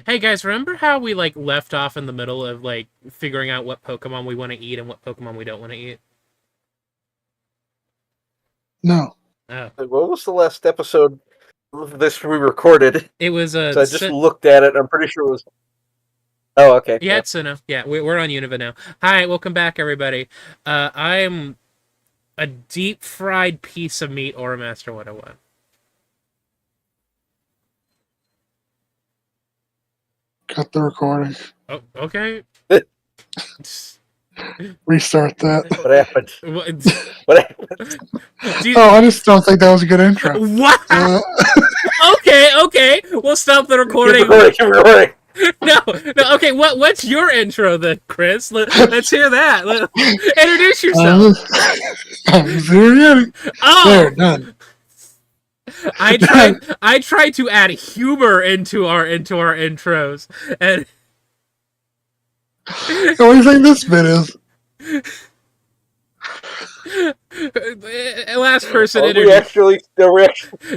Hey guys, remember how we like left off in the middle of like figuring out what Pokemon we want to eat and what Pokemon we don't want to eat? No. Oh, What was the last episode of this we recorded? it was So I just looked at it. I'm pretty sure it was. Oh, okay. yeah, it's enough. Yeah, we're on Unova now. Hi, welcome back, everybody. I'm a deep fried piece of meat or a Master 101. Cut the recording. Oh, okay. Restart that. What happened? What- What happened? do you- Oh, I just don't think that was a good intro. What? Okay. We'll stop the recording. Keep recording. No. Okay, what's your intro then, Chris? Let's hear that. Introduce yourself. I'm there. Oh, There, done. I tried to add humor into our intros, and What do you think this bit is? last person Are we introduced. actually?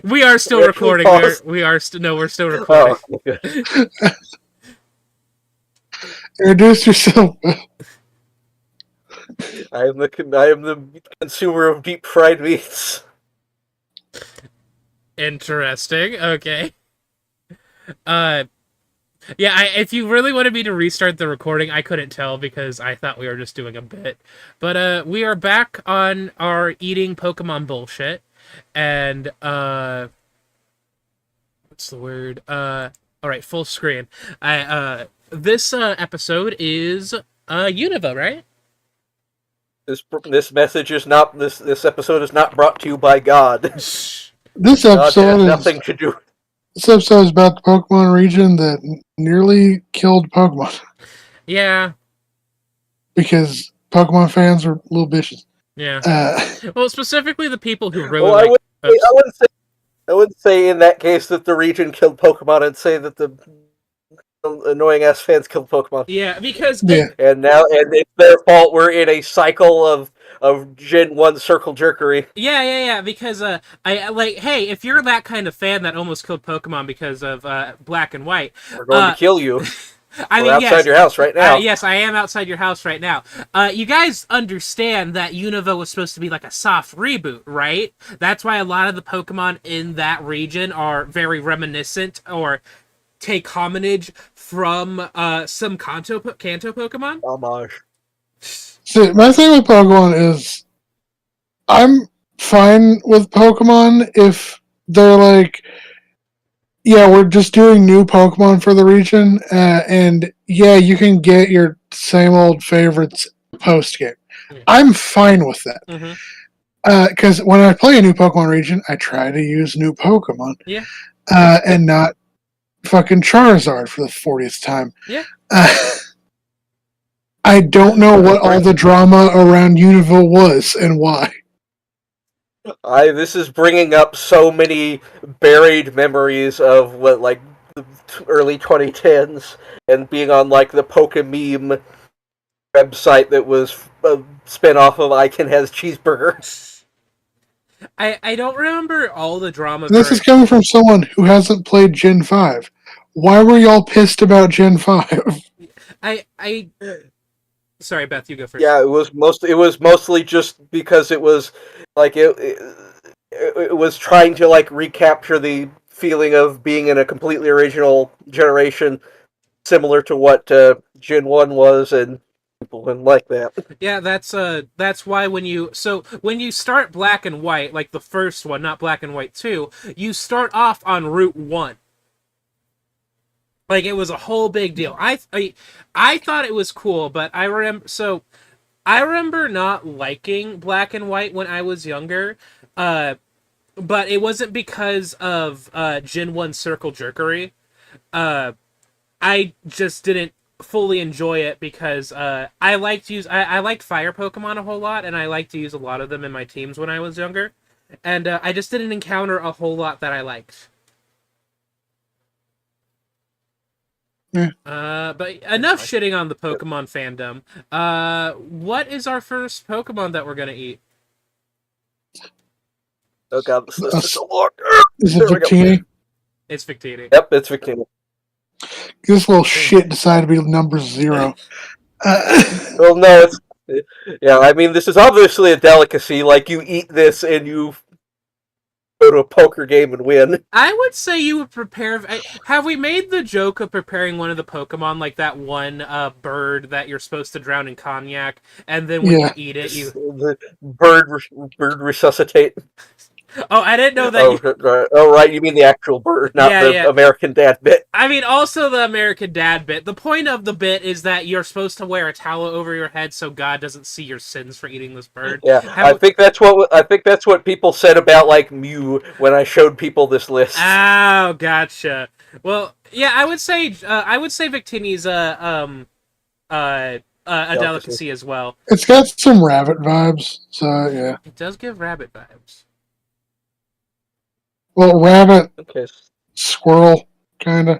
We are still we recording. paused? We're still recording. Oh, okay. Introduce yourself. I am the consumer of deep fried meats. Interesting. Okay. Yeah, if you really wanted me to restart the recording, I couldn't tell because I thought we were just doing a bit. But we are back on our eating Pokemon bullshit. And what's the word? All right, full screen. This episode is Unova, right? This message is not this episode is not brought to you by God. This God episode has is nothing to do. this episode is about the Pokemon region that nearly killed Pokemon Yeah. because Pokemon fans are little bitches. Yeah. Uh, Well, specifically the people who really Well, like. I wouldn't say in that case that the region killed Pokemon. I'd say that the annoying ass fans killed Pokemon. Yeah, because yeah, And it's their fault. We're in a cycle of Gen 1 circle jerkery. Yeah, because I like, hey, if you're that kind of fan that almost killed Pokemon because of Black and White, We're going to kill you. I We're mean, outside yes, your house right now. yes, I am outside your house right now. You guys understand that Unova was supposed to be like a soft reboot, right? That's why a lot of the Pokemon in that region are very reminiscent or take homage from some Kanto Pokemon. Homage. see, my thing with Pokemon is I'm fine with Pokemon if they're like, yeah, we're just doing new Pokemon for the region, and yeah, you can get your same old favorites post game. Yeah. I'm fine with that. Mm-hmm. Because when I play a new Pokemon region, I try to use new Pokemon. Yeah. And not fucking Charizard for the 40th time. Yeah. I don't know what all the drama around Unova was and why. This is bringing up so many buried memories of what, like, the early 2010s and being on, like, the Pokememe website that was a spin-off of I Can Has Cheeseburger. I don't remember all the drama. This is coming from someone who hasn't played Gen 5. Why were y'all pissed about Gen 5? I sorry, Beth, you go first. Yeah, it was mostly just because it was like it was trying to like recapture the feeling of being in a completely original generation, similar to what Gen 1 was, and people didn't like that. Yeah, that's why when you start Black and White, like the first one, not Black and White 2, you start off on Route 1. Like, it was a whole big deal. I thought it was cool, but I remember not liking Black and White when I was younger, but it wasn't because of Gen 1 circle jerkery. I just didn't fully enjoy it because I liked fire Pokemon a whole lot, and I liked to use a lot of them in my teams when I was younger, and I just didn't encounter a whole lot that I liked. But enough shitting on the Pokemon fandom. What is our first Pokemon that we're gonna eat? Oh god, this list is so long. Is it Victini? It's Victini. Yep, it's Victini. This little shit decided to be number 0. Well, no, it's yeah. I mean, this is obviously a delicacy. Like you eat this and you go to a poker game and win. I would say you would prepare. Have we made the joke of preparing one of the Pokemon, like that one bird that you're supposed to drown in cognac, and then when you eat it, you The bird resuscitate. Oh, I didn't know that. Oh, right. You mean the actual bird, not the American Dad bit. I mean, also the American Dad bit. The point of the bit is that you're supposed to wear a towel over your head so God doesn't see your sins for eating this bird. Yeah, I think that's what people said about like Mew when I showed people this list. Oh, gotcha. Well, yeah, I would say Victini's a delicacy as well. It's got some rabbit vibes, so yeah. It does give rabbit vibes. Well, rabbit, okay. Squirrel, kind of.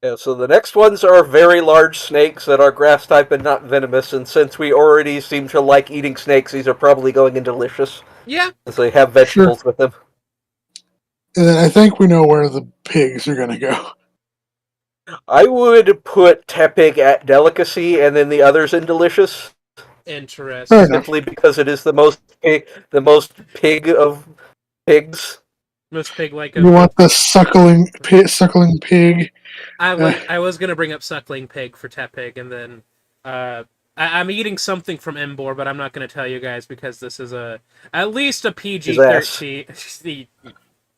Yeah, so the next ones are very large snakes that are grass type and not venomous, and since we already seem to like eating snakes, these are probably going in delicious. Yeah. Because they have vegetables with them. And then I think we know where the pigs are going to go. I would put Tepig at delicacy and then the others in delicious. Interesting. Simply because it is the most pig of pigs. Most pig-like. You want the suckling pig. I was gonna bring up suckling pig for Tepig, and then I'm eating something from Embor, but I'm not gonna tell you guys because this is at least a PG-13.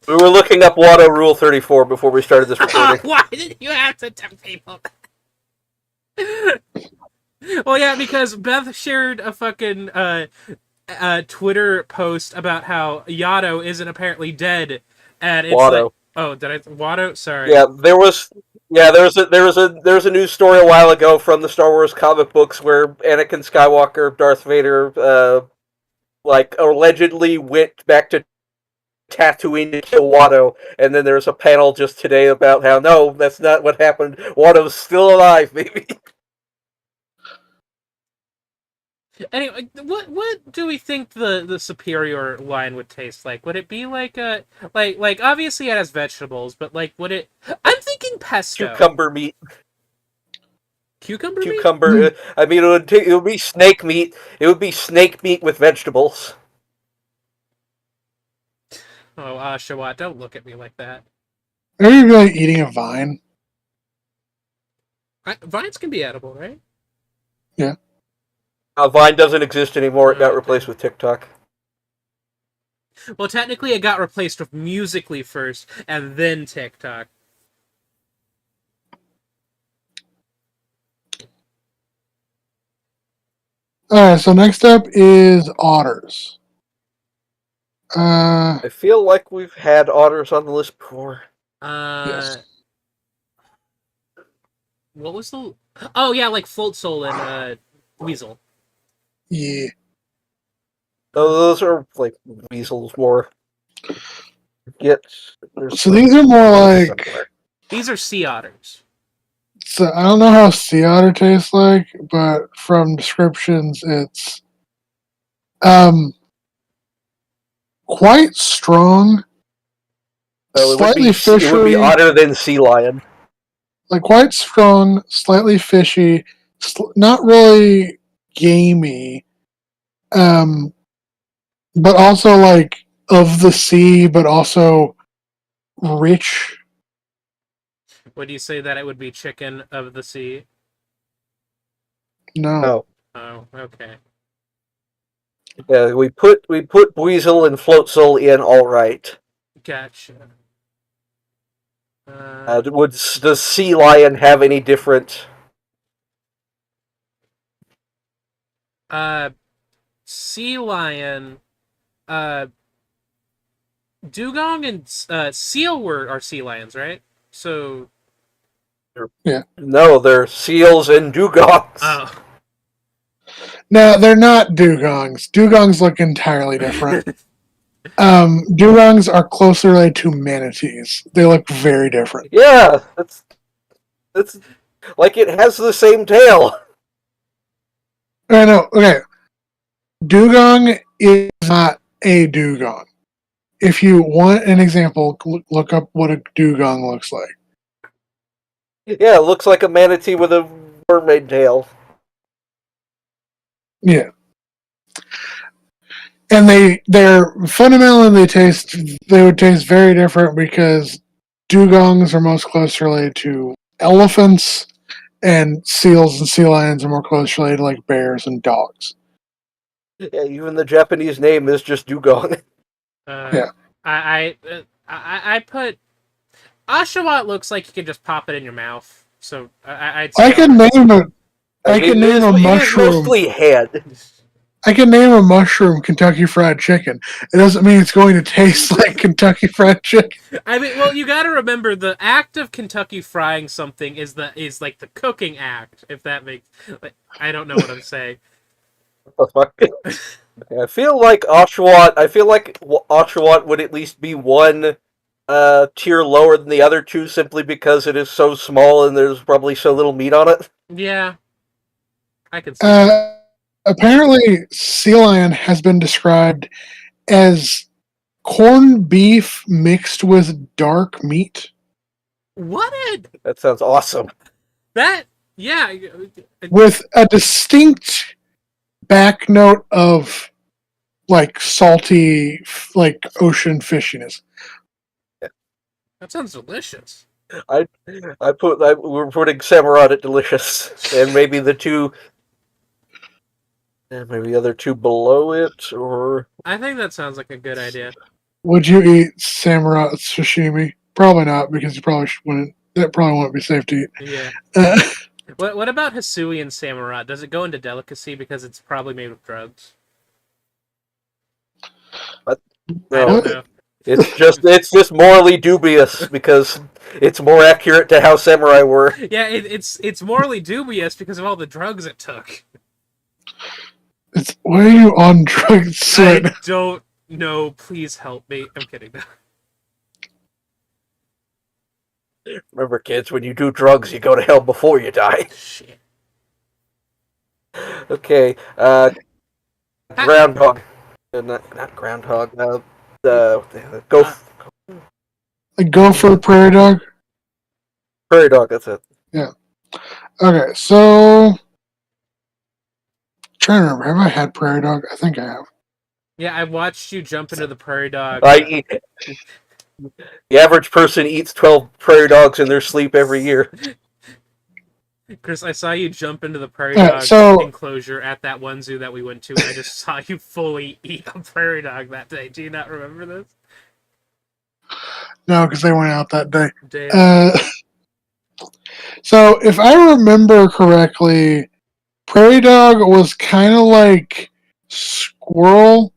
We were looking up Watto Rule 34 before we started this recording. Why did you have to tell people that? Well, yeah, because Beth shared a fucking Twitter post about how Yato isn't apparently dead, and it's Watto. like, oh, did I Watto? Sorry. Yeah, there was a news story a while ago from the Star Wars comic books where Anakin Skywalker, Darth Vader, like allegedly went back to Tatooine to kill Watto, and then there's a panel just today about how no, that's not what happened. Watto's still alive, baby. Anyway, what do we think the superior line would taste like? Would it be like like obviously it has vegetables, but like would it? I'm thinking pesto. Cucumber meat. Cucumber meat? I mean, it would be snake meat. It would be snake meat with vegetables. Oh, Shawat, don't look at me like that. Are you really eating a vine? Vines can be edible, right? Yeah. Vine doesn't exist anymore. It got replaced with TikTok. Well, technically, it got replaced with Musical.ly first, and then TikTok. Alright, so next up is otters. I feel like we've had otters on the list before. Yes. What was the... Oh, yeah, like Float Soul and Weasel. Yeah. Those are like weasels more. So these are more like... somewhere. These are sea otters. So I don't know how sea otter tastes like, but from descriptions, it's quite strong, slightly fishy. It would be otter than sea lion. Like quite strong, slightly fishy, not really gamey, but also like of the sea, but also rich. Would you say that it would be chicken of the sea? No. Oh, okay. Yeah, we put Weasel and Float Soul in all right. Gotcha. Does sea lion have any different? Sea lion, dugong and seal are sea lions, right? So. Yeah. No, they're seals and dugongs. Oh. No, they're not dugongs. Dugongs look entirely different. Dugongs are closer related to manatees. They look very different. Yeah, that's like it has the same tail. I know. Okay, dugong is not a dugong. If you want an example, look up what a dugong looks like. Yeah, it looks like a manatee with a mermaid tail. Yeah. And they're fundamentally they would taste very different because dugongs are most closely related to elephants, and seals and sea lions are more closely related to like bears and dogs. Yeah, even the Japanese name is just dugong. Yeah. I put Oshawott looks like you can just pop it in your mouth. So I'd I say can name a I mean, can name a it is mushroom. mostly head. I can name a mushroom Kentucky Fried Chicken. It doesn't mean it's going to taste like Kentucky Fried Chicken. I mean, well, you got to remember the act of Kentucky frying something is like the cooking act. If that makes, like, I don't know what I'm saying. What the fuck? I feel like Oshawott would at least be one tier lower than the other two, simply because it is so small and there's probably so little meat on it. Yeah, I can see that. Apparently, sea lion has been described as corned beef mixed with dark meat. What? That sounds awesome. That? Yeah. With a distinct back note of like salty, like ocean fishiness. That sounds delicious. We're putting Samurott at delicious, and maybe the other two below it, or I think that sounds like a good idea. Would you eat samurai sashimi? Probably not, because you probably wouldn't. That probably wouldn't be safe to eat. Yeah. Uh, What about Hisui and Samurai? Does it go into delicacy because it's probably made with drugs? I don't know. it's just morally dubious because it's more accurate to how samurai were. Yeah, it's morally dubious because of all the drugs it took. why are you on drugs? I don't know. Please help me. I'm kidding. Remember, kids, when you do drugs, you go to hell before you die. Shit. Okay, groundhog. Not groundhog. Go. Like gopher, prairie dog. Prairie dog. That's it. Yeah. Okay, so trying to remember. Have I had prairie dog? I think I have. Yeah, I watched you jump into the prairie dog. The average person eats 12 prairie dogs in their sleep every year. Chris, I saw you jump into the prairie dog enclosure at that one zoo that we went to, and I just saw you fully eat a prairie dog that day. Do you not remember this? No, because they went out that day. Damn. So, if I remember correctly, prairie dog was kind of like squirrel,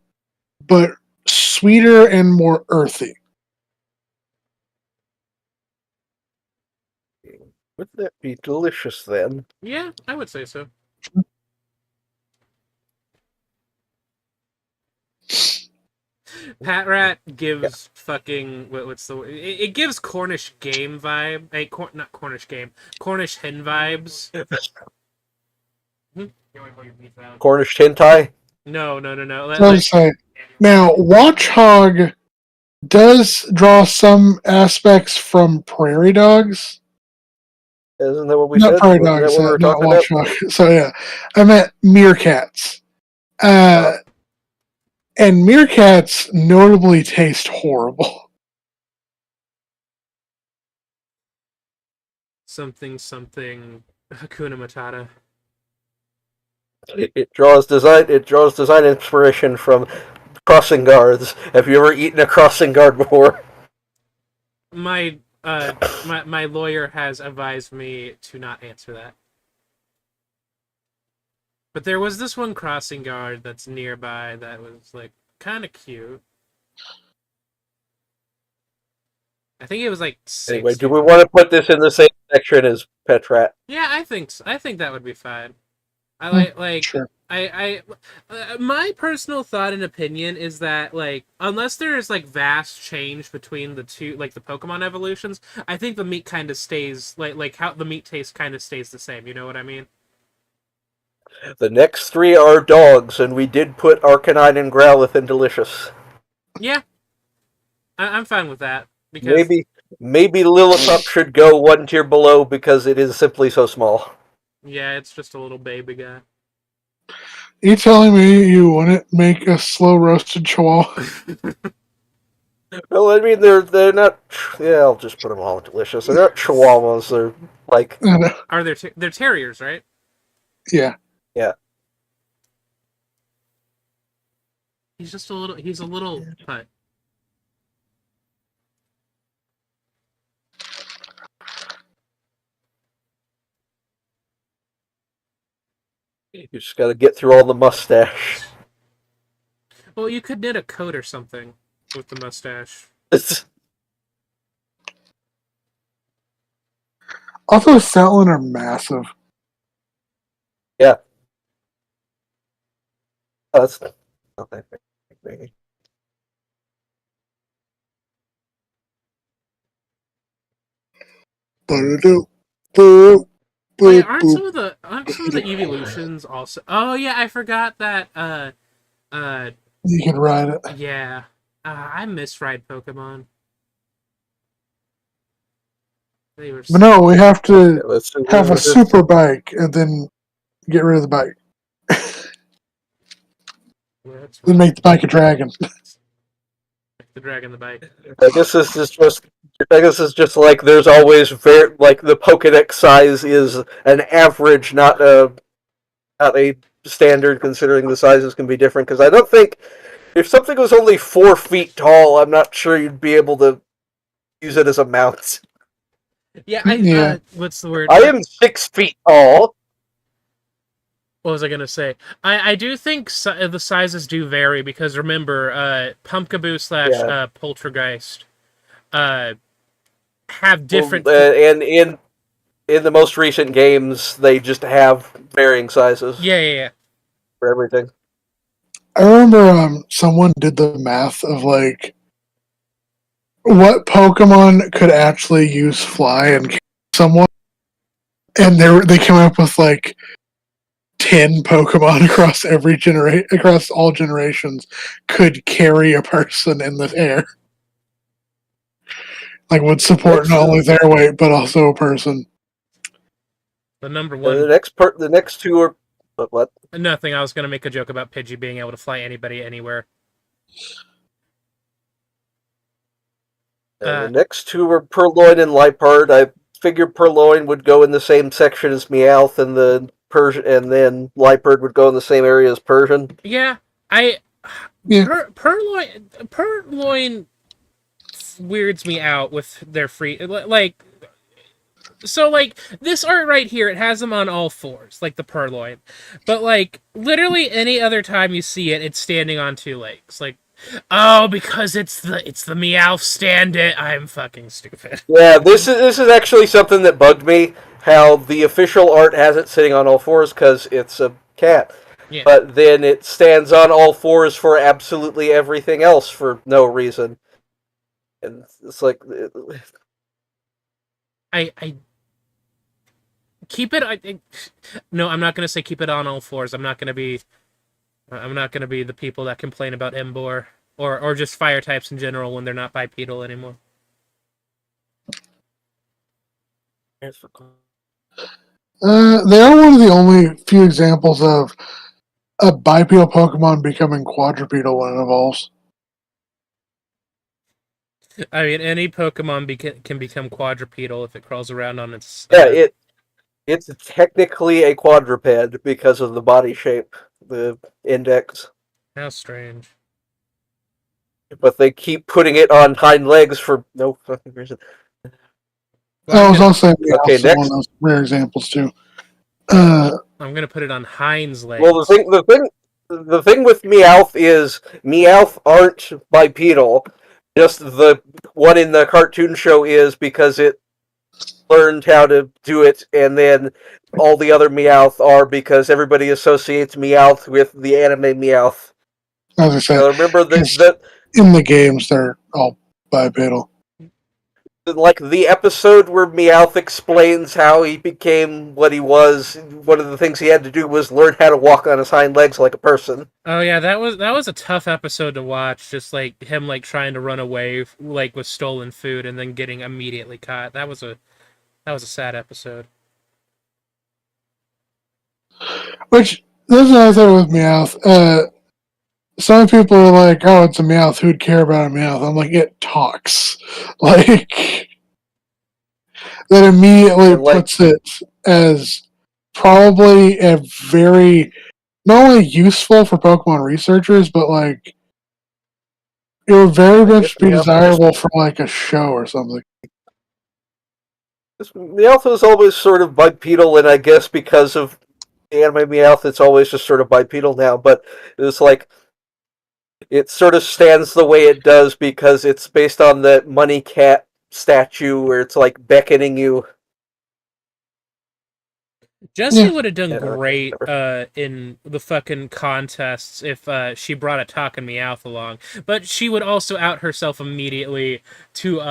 but sweeter and more earthy. Would that be delicious then? Yeah, I would say so. Pat Rat gives fucking what's the it gives Cornish game vibe. Hey, not Cornish game, Cornish hen vibes. Cornish hentai? No. Now, Watchhog does draw some aspects from prairie dogs. Isn't that what we Not said? prairie Wasn't dogs, that what we were not talking about? Watchhog. So yeah, I meant meerkats. And meerkats notably taste horrible. Something Hakuna Matata. It draws design inspiration from crossing guards. Have you ever eaten a crossing guard before? My lawyer has advised me to not answer that. But there was this one crossing guard that's nearby that was like kind of cute. I think it was like 60. Anyway, do we want to put this in the same section as Pet Rat? Yeah, I think so. I think that would be fine. I Sure. My personal thought and opinion is that like unless there is like vast change between the two, like the Pokemon evolutions, I think the meat kind of stays like how the meat taste kind of stays the same. You know what I mean? The next three are dogs, and we did put Arcanine and Growlithe in delicious. Yeah, I'm fine with that because Maybe Lillipup should go one tier below because it is simply so small. Yeah, it's just a little baby guy. You telling me you wouldn't make a slow roasted chihuahua? Well, I mean, they're not. Yeah, I'll just put them all delicious. They're not chihuahuas. They're like Are they're terriers, right? Yeah. yeah. He's a little putt. You just got to get through all the mustache. Well, you could knit a coat or something with the mustache. Also, Satlin are massive. Yeah. Oh, that's not that big. Wait, aren't some of the evolutions also? Oh yeah, I forgot that. You can ride it. Yeah, I misride Pokemon. They were. But no, we have to Yeah, have a super bike and then get rid of the bike. Yeah, that's Then make the bike a dragon. the dragon the bike. I guess this is just. I guess it's just like there's always like the Pokedex size is an average, not a standard. Considering the sizes can be different, because I don't think if something was only 4 feet tall, I'm not sure you'd be able to use it as a mount. Yeah, what's the word? I am 6 feet tall. What was I gonna say? I do think the sizes do vary because remember, Pumpkaboo / Poltergeist, have different. And in the most recent games, they just have varying sizes. Yeah. For everything. I remember someone did the math of like what Pokemon could actually use fly and kill someone, and they came up with like 10 Pokemon across all generations could carry a person in the air. Like would support not only their weight but also a person. The number one. The next two are what? Nothing. I was gonna make a joke about Pidgey being able to fly anybody anywhere. The next two are Purloin and Liepard. I figured Purloin would go in the same section as Meowth, and the Persian, and then Liepard would go in the same area as Persian. Yeah, Purloin weirds me out with their free like. So, like, this art right here, it has them on all fours, like the Purloin. But, like, literally any other time you see it, it's standing on 2 legs. Like, oh, because it's the Meowth stand it. I'm fucking stupid. Yeah, this is actually something that bugged me, how the official art has it sitting on all fours because it's a cat. Yeah. But then it stands on all fours for absolutely everything else for no reason. And it's like... I keep it. No, I'm not gonna say keep it on all fours. I'm not gonna be the people that complain about Emboar or just fire types in general when they're not bipedal anymore. They are one of the only few examples of a bipedal Pokemon becoming quadrupedal when it evolves. I mean, any Pokemon can become quadrupedal if it crawls around on its. Yeah, it's technically a quadruped because of the body shape, the index. How strange. But they keep putting it on hind legs for no fucking reason. I was also saying okay, next. One of those rare examples too. I'm gonna put it on hind's legs. Well, the thing with Meowth is Meowth aren't bipedal. Just the one in the cartoon show is because it learned how to do it, and then all the other Meowth are because everybody associates Meowth with the anime Meowth. As I said, remember that in the games they're all bipedal. like the episode where Meowth explains how he became what he was. One of the things he had to do was learn how to walk on his hind legs like a person. Oh yeah, that was a tough episode to watch. Just like him like trying to run away like with stolen food and then getting immediately caught. That was a sad episode. Which there's another thing with Meowth. Some people are like, "Oh, it's a Meowth. Who'd care about a Meowth?" I'm like, it talks. Like that immediately And like, puts it as probably a very not only useful for Pokemon researchers, but like it would very I much guess be desirable for like a show or something. Meowth was always sort of bipedal, and I guess because of anime Meowth, it's always just sort of bipedal now. But it's like it sort of stands the way it does because it's based on the money cat statue where it's like beckoning you. Jessie Yeah. would have done Yeah, great whatever. in the fucking contests if she brought a talking Meowth along. But she would also out herself immediately to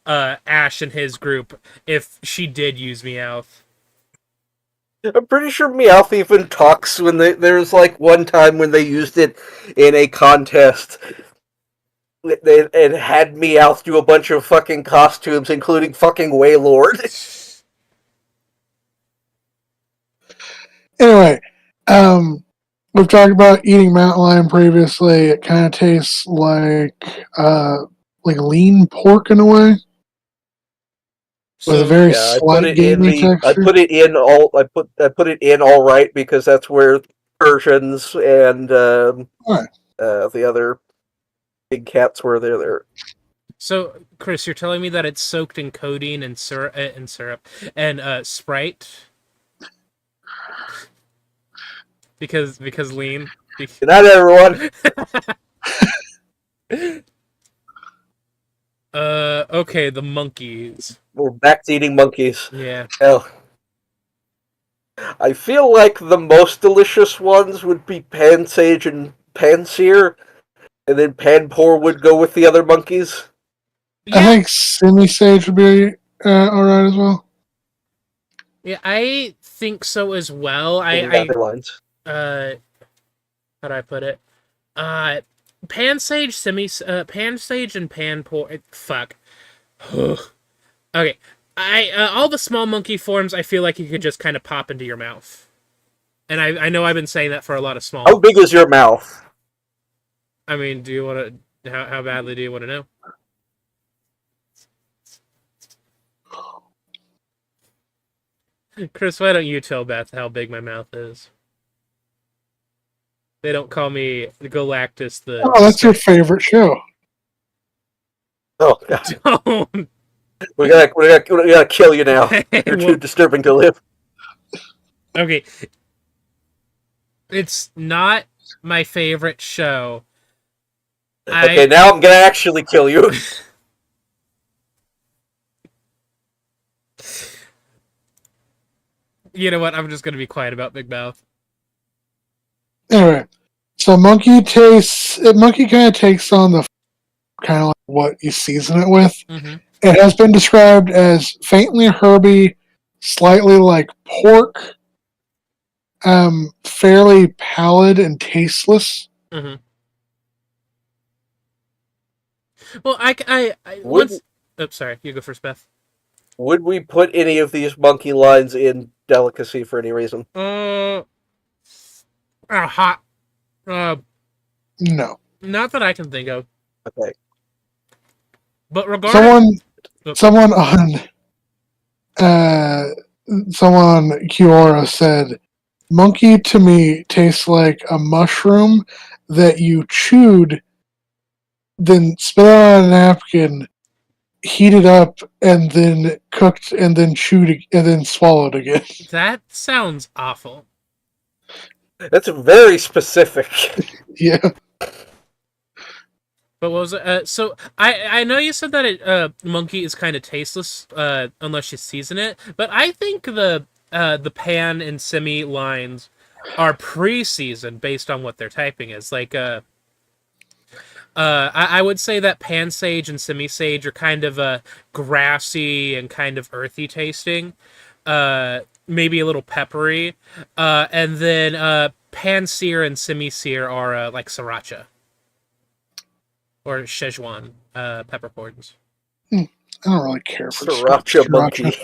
Ash and his group if she did use Meowth. I'm pretty sure Meowth even talks when there's like one time when they used it in a contest. It had Meowth do a bunch of fucking costumes, including fucking Waylord. Anyway, we've talked about eating mountain lion previously. It kind of tastes like lean pork in a way, with a So very Yeah, I put slight it in gamey the. I texture. put it in all. I put it in all right because that's where Persians and Alright. the other big cats were. There. So, Chris, you're telling me that it's soaked in codeine and syrup and Sprite because lean. Good night, everyone. Okay, the monkeys. We're back to eating monkeys. Yeah. Hell, I feel like the most delicious ones would be Pansage and Panseer, and then Panpour would go with the other monkeys. I Yeah, think semi-sage would be alright as well. yeah, I think so as well. Along that lines. How do I put it? Pansage, Pansage and Panpour. Fuck. Okay, all the small monkey forms, I feel like you could just kind of pop into your mouth, and I know I've been saying that for a lot of small. How big is your mouth? I mean, do you want to? How badly do you want to know? Chris, why don't you tell Beth how big my mouth is? They don't call me Galactus the. Oh, that's your favorite show. Oh God, Don't. we gotta kill you now. You're Well, too disturbing to live. okay. It's not my favorite show. Okay, now I'm gonna actually kill you. You know what? I'm just gonna be quiet about Big Mouth. Anyway, so monkey kind of takes on the kind of like what you season it with. Mm-hmm. It has been described as faintly herby, slightly like pork, fairly pallid and tasteless. Mm-hmm. Well, I Would once. Oops, sorry. You go first, Beth. would we put any of these monkey lines in delicacy for any reason? Hot. No. Not that I can think of. Okay. But regarding Someone on Kiora said, "Monkey to me tastes like a mushroom that you chewed, then spit out on a napkin, heated up, and then cooked, and then chewed, and then swallowed again." that sounds awful. That's very specific. Yeah. But what was it? So I know you said that monkey is kind of tasteless unless you season it, but I think the pan and semi lines are pre-seasoned based on what their typing is. Like I would say that pan sage and semi sage are kind of grassy and kind of earthy tasting. Maybe a little peppery. And then pan sear and semi sear are like sriracha or Szechuan peppercorns. I don't really care for Sriracha monkey.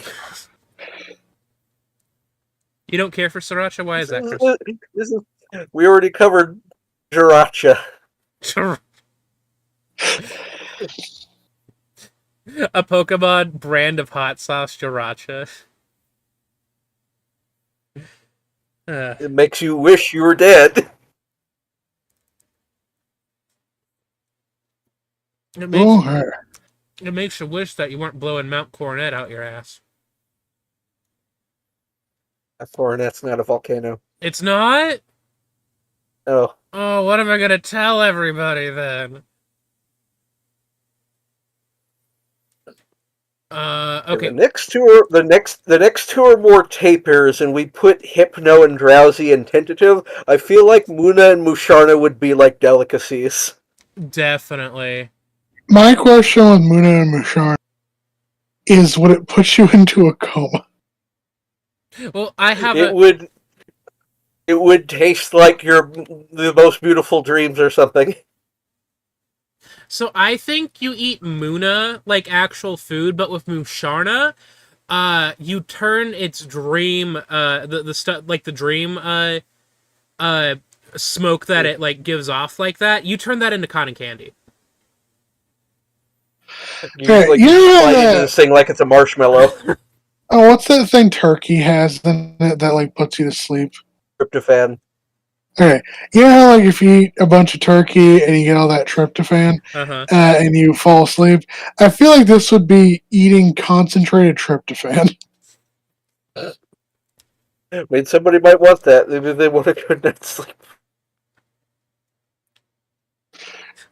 You don't care for sriracha? Why is that, Chris? We already covered sriracha. A Pokemon brand of hot sauce sriracha. It makes you wish you were dead. It makes you wish that you weren't blowing Mount Coronet out your ass. Coronet's not a volcano. It's not? Oh. Oh, what am I gonna tell everybody then? Okay. The next two are more tapirs, and we put Hypno and Drowsy and Tentative. I feel like Munna and Musharna would be like delicacies. Definitely. My question with Munna and Musharna is, would it put you into a coma? Well, I have It would taste like the most beautiful dreams or something. So I think you eat Munna like actual food, but with Musharna, you turn its dream, the stuff like the dream, smoke that it like gives off like that. You turn that into cotton candy. You slide into this thing like it's a marshmallow. Oh, what's that thing Turkey has in it that like puts you to sleep? Tryptophan. Okay, you know how like if you eat a bunch of turkey and you get all that tryptophan, and you fall asleep? I feel like this would be eating concentrated tryptophan. I mean, somebody might want that. Maybe they want a good night's sleep.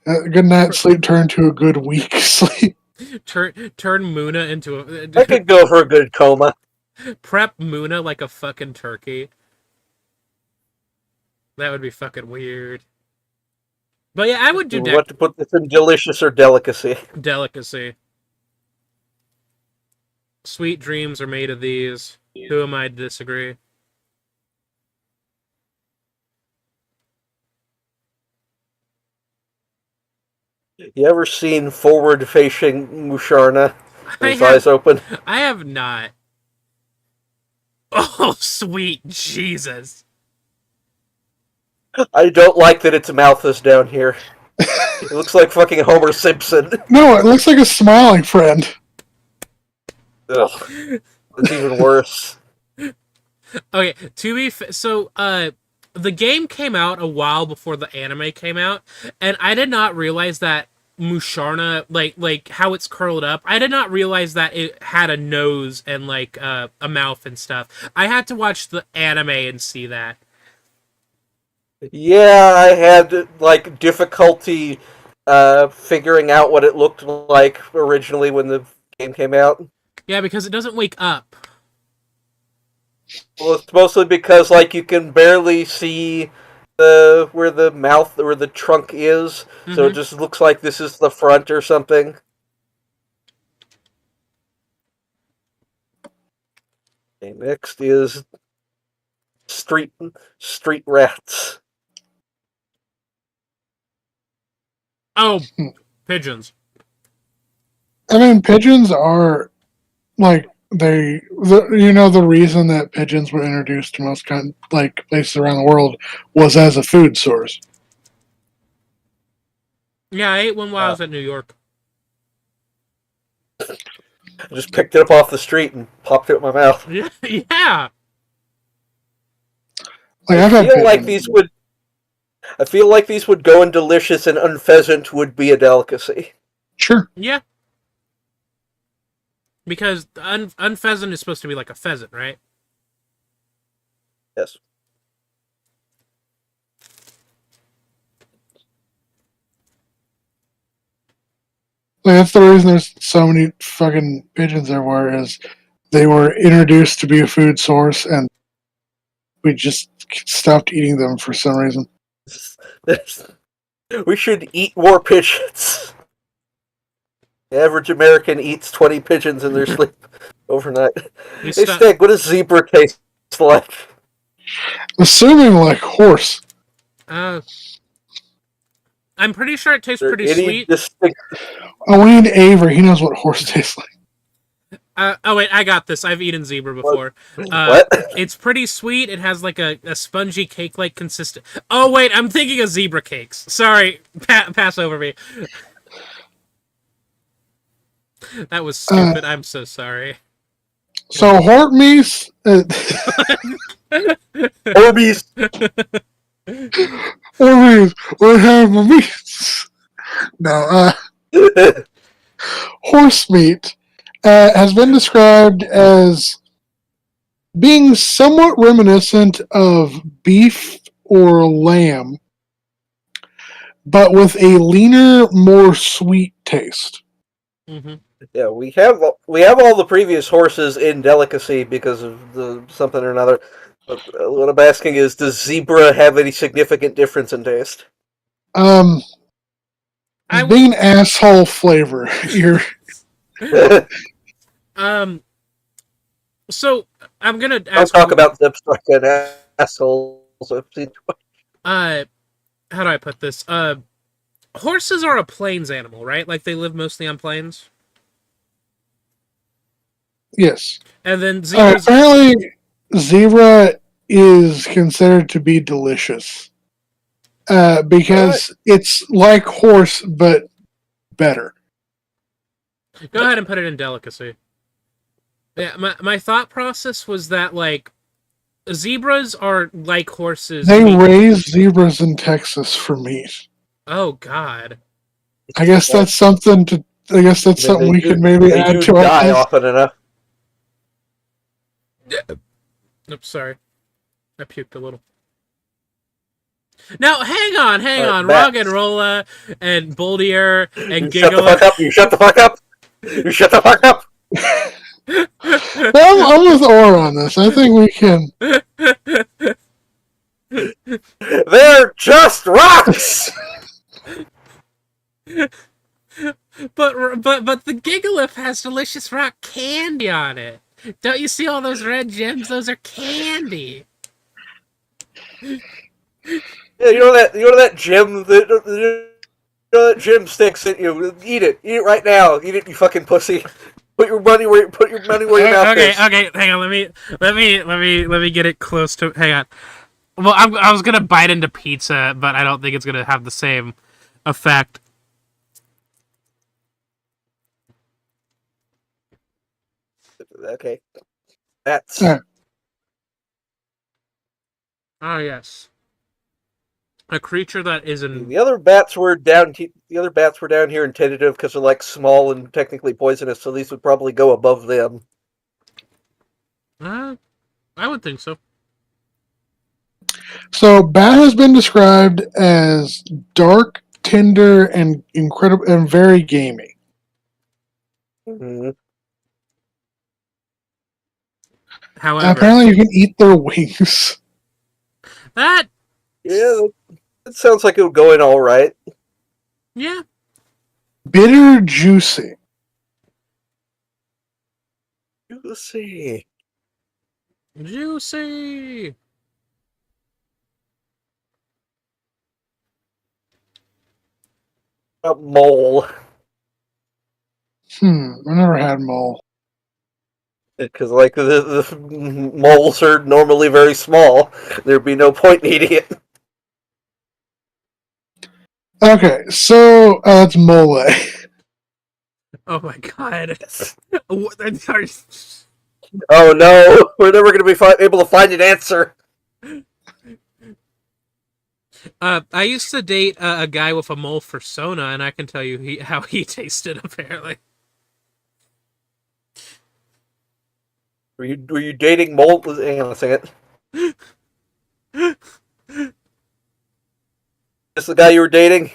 A good night's sleep turned to a good week's sleep. Turn Munna into a... I could go for a good coma. Prep Munna like a fucking turkey. That would be fucking weird. But yeah, I would do what to put this in, delicious or delicacy? Delicacy. Sweet dreams are made of these. Who am I to disagree? You ever seen forward-facing Musharna with his eyes open? I have not. Oh, sweet Jesus. I don't like that its mouth is down here. It looks like fucking Homer Simpson. No, it looks like a smiling friend. Ugh. It's even worse. Okay, to be so, the game came out a while before the anime came out, and I did not realize that Musharna, like how it's curled up, I did not realize that it had a nose and like a mouth and stuff. I had to watch the anime and see that. Yeah, I had like difficulty figuring out what it looked like originally when the game came out. Yeah, because it doesn't wake up. Well, it's mostly because like you can barely see where the mouth or the trunk is, so it just looks like this is the front or something. Okay, next is street rats. Oh, pigeons. I mean, pigeons are like the reason that pigeons were introduced to most places around the world was as a food source. Yeah, I ate one while I was at New York. I just picked it up off the street and popped it in my mouth. Yeah. Like, I feel like these would go in delicious, and unpheasant would be a delicacy. Sure. Yeah. Because unpheasant is supposed to be like a pheasant, right? Yes. Like, that's the reason there's so many fucking pigeons everywhere, is they were introduced to be a food source, and we just stopped eating them for some reason. We should eat more pigeons. The average American eats 20 pigeons in their sleep overnight. We Hey, stop. Stick, what does zebra taste like? Assuming like horse. I'm pretty sure it tastes Is there pretty any sweet. distinct... Oh, we need Avery. He knows what horse tastes like. Oh wait, I got this. I've eaten zebra before. What? It's pretty sweet. It has like a spongy cake-like consistent. Oh wait, I'm thinking of zebra cakes. Sorry, pass over me. That was stupid. I'm so sorry. So Hortmeese, Orbeez. Hortmeese, what have my meats? No, horse meat has been described as being somewhat reminiscent of beef or lamb, but with a leaner, more sweet taste. Mm-hmm. Yeah, we have all the previous horses in delicacy because of something or another. But what I'm asking is, does zebra have any significant difference in taste? Being an asshole flavor. You're So I'm gonna Don't ask. talk about zips like an asshole. How do I put this? Horses are a plains animal, right? Like they live mostly on plains. yes. And then zebras. Apparently, zebra is considered to be delicious because it's like horse but better. Go ahead and put it in delicacy. Yeah, my thought process was that like zebras are like horses. They raise zebras in Texas for meat. Oh God. I guess that's something to. I guess that's something we could maybe add to our die list. often enough. Oops, sorry. I puked a little. Now, hang on. Matt. Roggenrola and Boldier and Shut the Giggle. fuck up! You shut the fuck up! You shut the fuck up! I'm with Or on this. I think we can. They're just rocks! But the Gigalith has delicious rock candy on it. Don't you see all those red gems? Those are candy. Yeah, you know that gem that gem sticks at you. Eat it right now. Eat it, you fucking pussy. Put your money where your mouth is. Okay, hang on. Let me get it close to. Hang on. Well, I was gonna bite into pizza, but I don't think it's gonna have the same effect. Okay, that's. Oh yes, a creature that isn't. The other bats were down. The other bats were down here in tentative because they're like small and technically poisonous. So these would probably go above them. I would think so. So, bat has been described as dark, tender, and incredible, and very gamey. Mm-hmm. However, apparently, you can eat their wings. Yeah, it sounds like it would go in all right. Yeah. Bitter, juicy. Juicy. A mole. I never had mole. Because, like, the moles are normally very small. There'd be no point in eating it. Okay, so it's mole. Oh my God. Oh no, we're never going to be able to find an answer. I used to date a guy with a mole persona, and I can tell you how he tasted, apparently. Were you dating mole? Hang on a second. This the guy you were dating?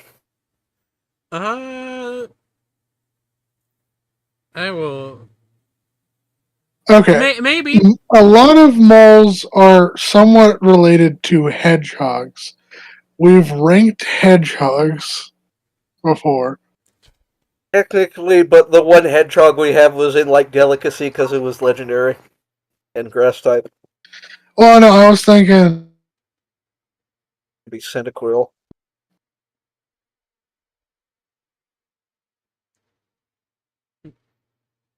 I will. Okay. Maybe. A lot of moles are somewhat related to hedgehogs, we've ranked hedgehogs before. Technically, but the one hedgehog we have was in like delicacy because it was legendary and grass type. Well, no, I was thinking. It'd be Centiquil.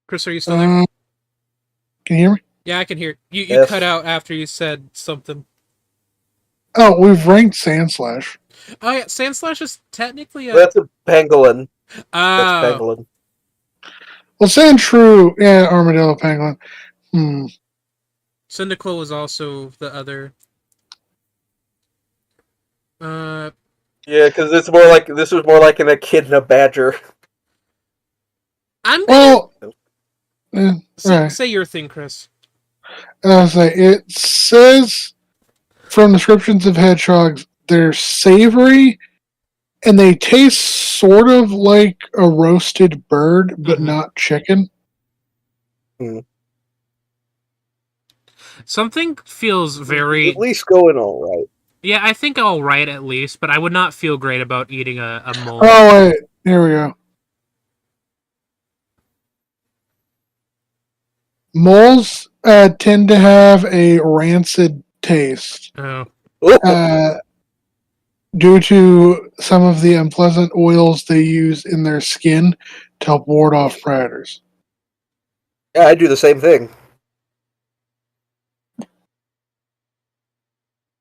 Chris, are you still there? Can you hear me? Yeah, I can hear you. You Yes. cut out after you said something. Oh, we've ranked Sandslash. Oh yeah, Sandslash is technically a. That's a pangolin. That's Oh, pangolin. Well, Sandshrew, yeah, Armadillo Penguin. Cyndaquil was also the other. Yeah, because it's more like this was more like an echidna badger. I'm gonna Well, say your thing, Chris. it says from descriptions of hedgehogs, they're savory and they taste sort of like a roasted bird, but not chicken. Something feels very. At least going all right. Yeah, I think all right at least, but I would not feel great about eating a mole. Oh, wait. Here we go. Moles tend to have a rancid taste Oh. due to some of the unpleasant oils they use in their skin to help ward off predators. Yeah, I do the same thing.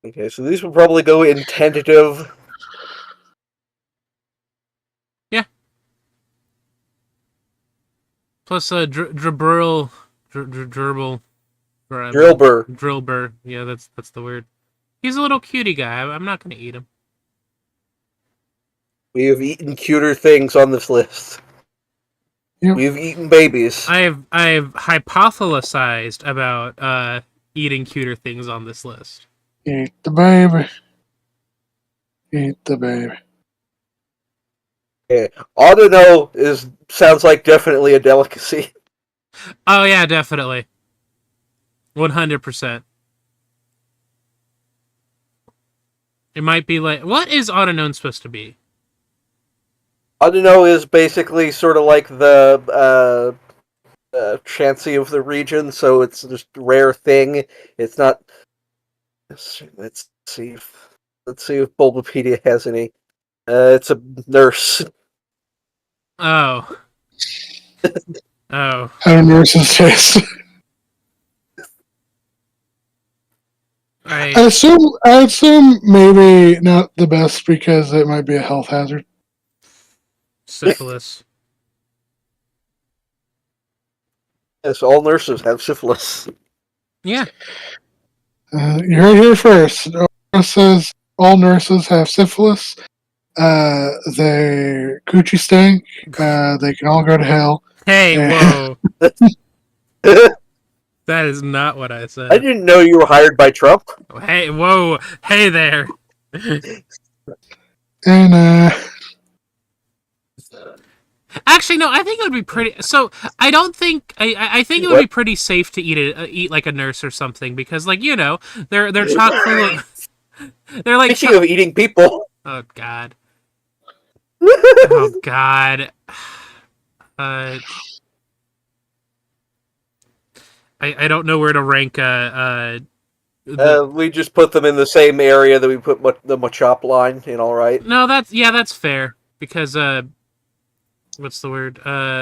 Okay, so these would probably go in tentative. Yeah. Plus, Dribble. Drillbur. Yeah, that's the word. He's a little cutie guy. I'm not gonna eat him. We have eaten cuter things on this list. Yep. We've eaten babies. I've hypothesized about eating cuter things on this list. Eat the baby. Eat the baby. Yeah. Autono sounds like definitely a delicacy. Oh yeah, definitely. 100%. It might be like, what is Autognone supposed to be? Autono is basically sort of like the Chansey of the region, so it's just a rare thing. It's not. Let's see if Bulbapedia has any. It's a nurse. Oh. Oh. How do nurses taste? I assume maybe not the best because it might be a health hazard. Syphilis. Yes, all nurses have syphilis. Yeah. You heard here first. It says all nurses have syphilis. They coochie stink. They can all go to hell. Hey, whoa. That is not what I said. I didn't know you were hired by Trump. Hey, whoa. Hey there. And actually, no. I think it would be pretty. So I don't think. I think it would be pretty safe to eat like a nurse or something because, like, you know, they're chock full of. They're like. Speaking of eating people. Oh God. Oh God. I don't know where to rank. We just put them in the same area that we put the Machop line in. All right. No, that's fair because what's the word?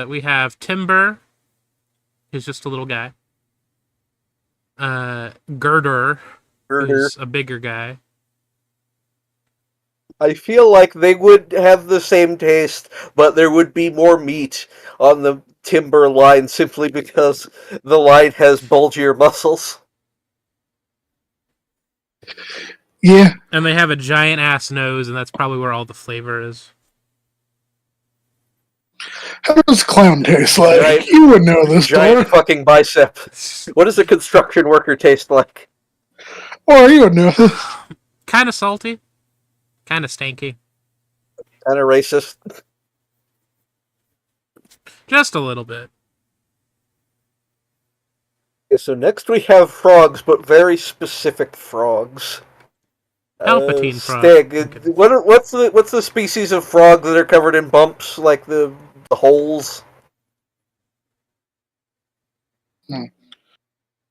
We have Timber, who's just a little guy. Girder, who's a bigger guy. I feel like they would have the same taste, but there would be more meat on the Timber line simply because the line has bulgier muscles. yeah. And they have a giant ass nose, and that's probably where all the flavor is. How does clown taste like? Right. You would know this, Giant Dora. fucking bicep. What does a construction worker taste like? Or you would know this. Kind of salty. Kind of stanky. Kind of racist. Just a little bit. Okay, so next we have frogs, but very specific frogs. Palpatine frog. Stig. Okay. What's the species of frog that are covered in bumps, like the holes?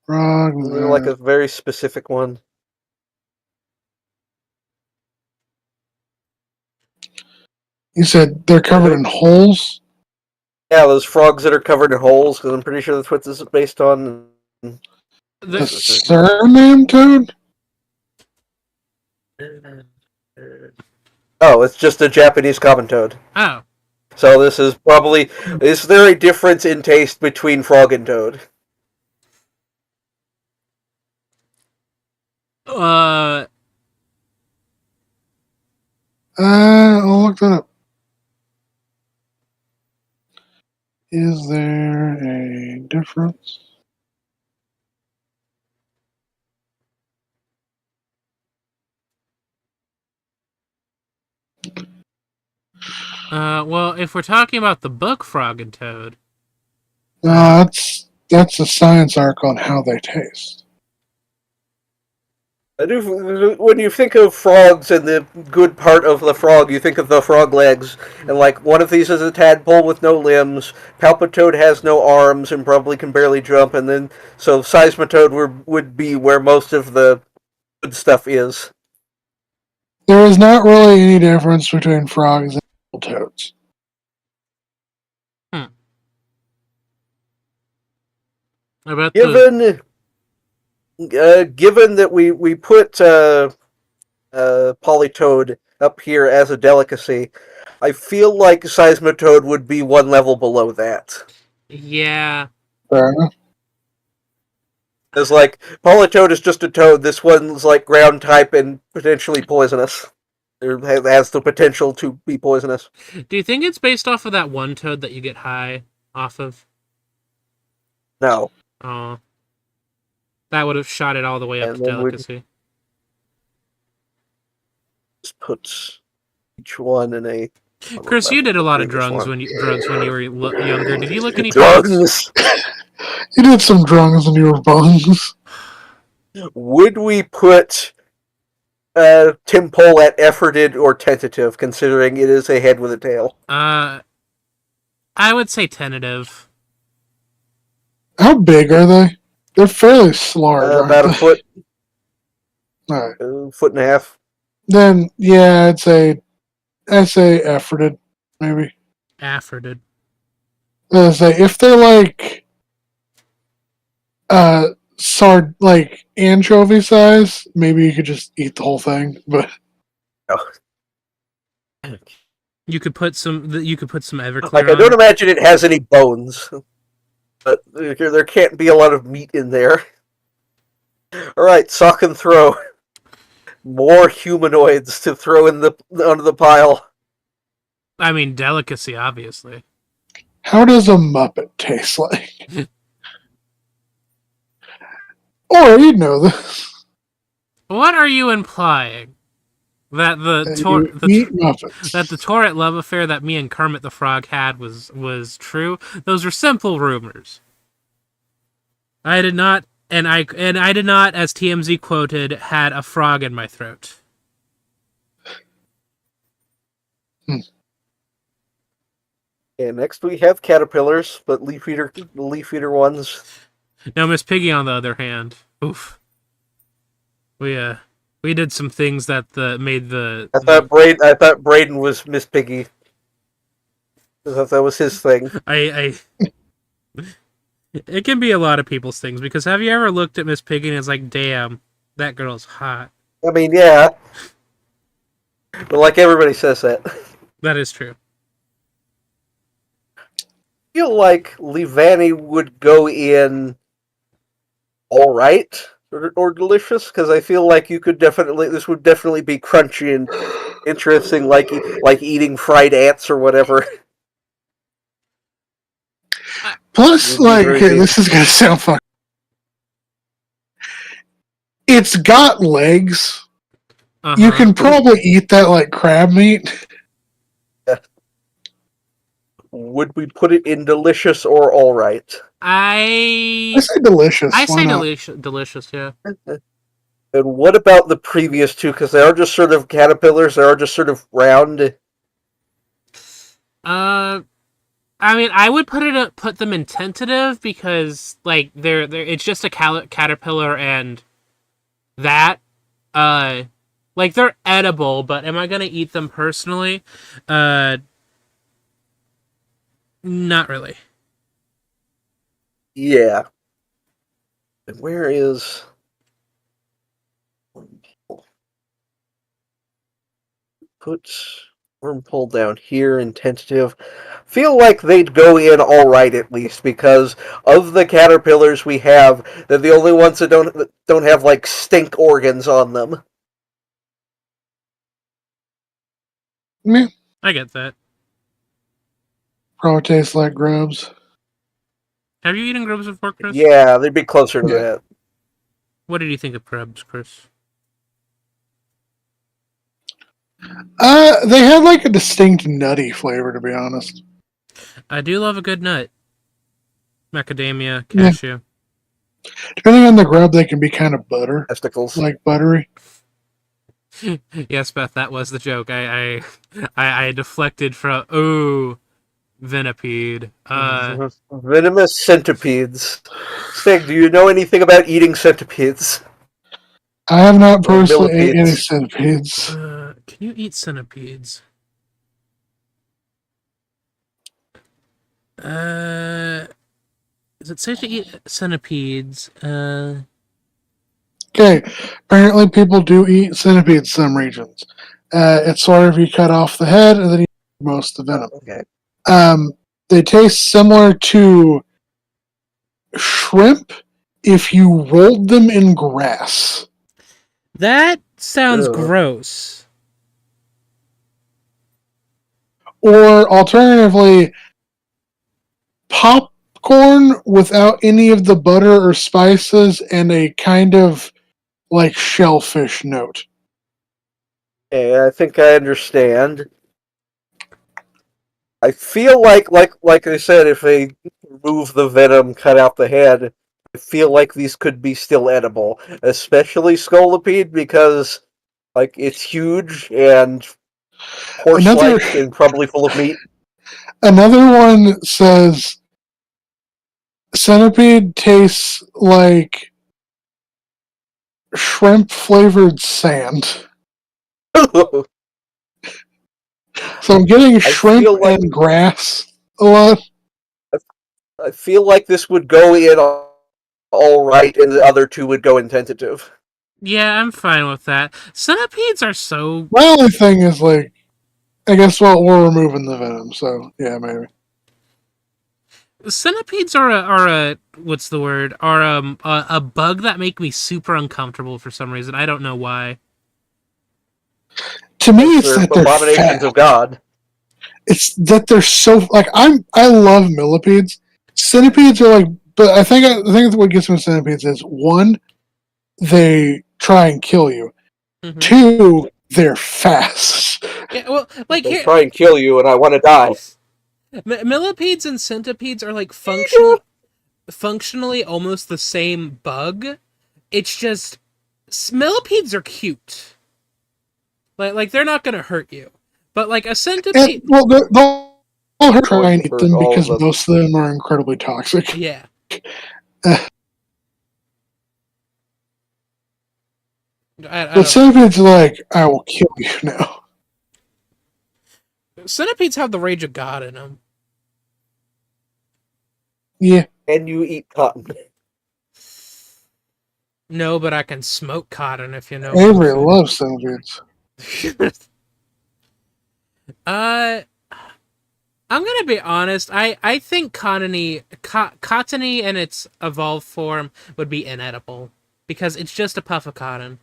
Frog. They're like a very specific one. You said they're covered in holes? Yeah, those frogs that are covered in holes, because I'm pretty sure that's what this is based on. The surname toad? Oh, it's just a Japanese common toad. Oh. So this is probably... Is there a difference in taste between frog and toad? I'll look that up. Is there a difference? Well, if we're talking about the book Frog and Toad, That's a science article on how they taste. When you think of frogs and the good part of the frog, you think of the frog legs. And like one of these is a tadpole with no limbs. Palpitoad has no arms and probably can barely jump. And then so Seismitoad would be where most of the good stuff is. There is not really any difference between frogs and toads. about Given that we put Polytoad up here as a delicacy, I feel like Seismitoad would be one level below that. Yeah. Fair enough. It's like, Polytoad is just a toad, this one's like ground type and potentially poisonous. It has the potential to be poisonous. Do you think it's based off of that one toad that you get high off of? No. Oh. That would have shot it all the way up And to then delicacy. Just put each one in a... Chris, you did a lot of drugs when you were younger. Did you look any drugs? You did some drugs in your bones. Would we put Tim Pole at efforted or tentative, considering it is a head with a tail? I would say tentative. How big are they? They're fairly large. About a foot. Alright. Foot and a half. Then, yeah, I'd say efforted, maybe. Afferted. I'd say if they're like like anchovy size, maybe you could just eat the whole thing. But you could put some Everclear. Like, I don't imagine it has any bones, but there can't be a lot of meat in there. All right, sock and throw. More humanoids to throw onto the pile. I mean, delicacy, obviously. how does a Muppet taste like? Or you know this. What are you implying? That the torrent love affair that me and Kermit the Frog had was true? Those are simple rumors. I did not, and I did not, as TMZ quoted, had a frog in my throat. And next we have caterpillars, but leaf eater ones. Now, Miss Piggy, on the other hand, oof. We did some things that made the. I thought Braden was Miss Piggy. I thought that was his thing. It can be a lot of people's things, because have you ever looked at Miss Piggy and it's like, damn, that girl's hot. I mean, yeah. But like everybody says that. That is true. I feel like Levani would go in alright or delicious, because I feel like this would definitely be crunchy and interesting, like eating fried ants or whatever. Plus, like, okay, this is gonna sound fucking. It's got legs. Uh-huh. You can probably eat that like crab meat. Yeah. Would we put it in delicious or alright? I say delicious. I say delicious, yeah. And what about the previous two? Because they are just sort of caterpillars. They are just sort of round. I mean, I would put them in tentative because like they're it's just a caterpillar and that like they're edible, but am I gonna eat them personally? Not really. Yeah. And where is... Put wormhole down here in tentative. Feel like they'd go in all right at least, because of the caterpillars we have, they're the only ones that don't have like stink organs on them. Meh. I get that. Probably tastes like grubs. Have you eaten grubs before, Chris? Yeah, they'd be closer to Yeah. that. What did you think of grubs, Chris? They had like a distinct nutty flavor, to be honest. I do love a good nut. Macadamia, Yeah. cashew. Depending on the grub, they can be kind of butter, Testicles. like buttery. Yes, Beth, that was the joke. I deflected from venipede. Venomous centipedes. Stig, do you know anything about eating centipedes? I have not Or personally ate any millipedes? centipedes. Can you eat centipedes? Is it safe to eat centipedes? Okay, apparently people do eat centipedes in some regions. It's sort of you cut off the head and then you eat most of the venom. Okay. They taste similar to shrimp if you rolled them in grass. That sounds Ugh. gross. Or alternatively, popcorn without any of the butter or spices and a kind of like shellfish note. Okay, I think I understand. I feel like I said, if they remove the venom, cut out the head, I feel like these could be still edible, especially Scolipede, because like it's huge and horse-like and probably full of meat. Another one says centipede tastes like shrimp flavored sand. So I'm getting shrimp and grass a lot. I feel like this would go in all right, and the other two would go in tentative. Yeah, I'm fine with that. Centipedes are so... My only thing is like, I guess we're removing the venom, so yeah, maybe. Centipedes are a what's the word? Are a bug that make me super uncomfortable for some reason. I don't know why. To me, it's They're that they're abominations fat. of God. It's that they're so like I love millipedes. Centipedes are like, but I think what gets me with centipedes is one, they try and kill you. Mm-hmm. Two, they're fast. Yeah, well, like They here, try and kill you, and I want to die. Millipedes and centipedes are like functionally almost the same bug. It's just millipedes are cute. Like they're not gonna hurt you, but like a centipede. Well, they'll try and eat them because most of them are incredibly toxic. Yeah. The centipede's like, I will kill you now. Centipedes have the rage of God in them. Yeah. And you eat cotton. No, but I can smoke cotton if you know. Avery loves centipedes. I'm gonna be honest. I think cottony in its evolved form would be inedible because it's just a puff of cotton.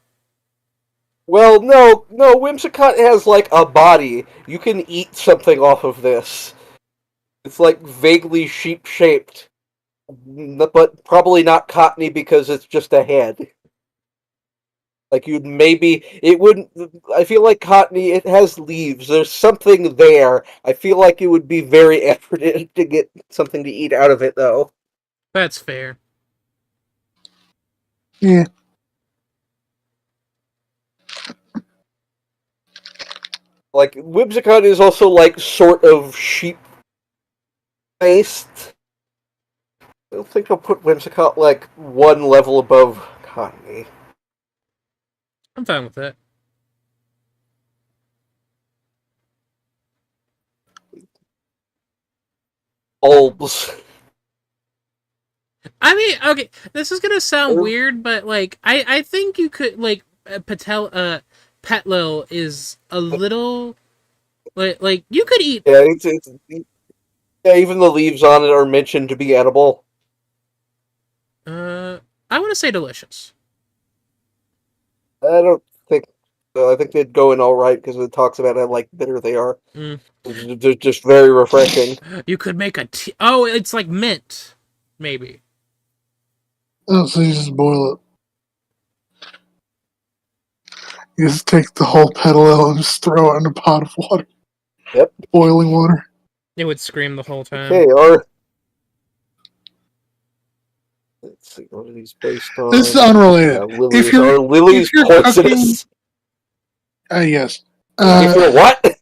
Well, no, Whimsicott has like a body. You can eat something off of this. It's like vaguely sheep-shaped, but probably not cottony because it's just a head. Like it wouldn't. I feel like cottony. It has leaves. There's something there. I feel like it would be very efforted to get something to eat out of it, though. That's fair. Yeah. like Whimsicott is also like sort of sheep based. I don't think I'll put Whimsicott like one level above Cottony. I'm fine with that. Bulbs. I mean, okay, this is gonna sound weird, but like, I think you could like Petlil is a little like you could eat. Yeah, yeah, even the leaves on it are mentioned to be edible. I want to say delicious. I don't think so. I think they'd go in all right because it talks about how like bitter they are. Mm. They're just very refreshing. You could make a tea. Oh, it's like mint, maybe. Oh, so you just boil it. You just take the whole petal and just throw it in a pot of water. Yep. Boiling water. It would scream the whole time. Okay, or let's see, what are these based on? This is unrelated. Lilies are lilies poisonous? Yes. If you're what?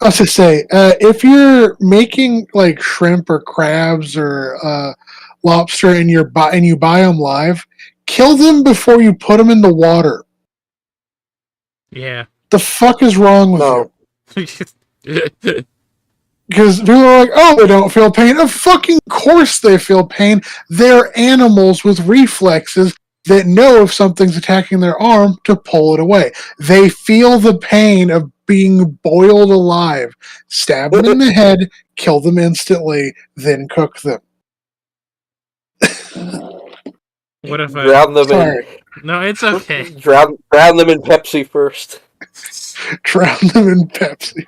I was to say, if you're making like shrimp or crabs or lobster and you buy them live, kill them before you put them in the water. Yeah. The fuck is wrong with you? Yeah. Because people are like, oh, they don't feel pain. Of fucking course they feel pain. They're animals with reflexes that know if something's attacking their arm to pull it away. They feel the pain of being boiled alive. Stab them in the head, kill them instantly, then cook them. What if drown them Sorry. No, it's okay. Drown them in Pepsi first. Drown them in Pepsi.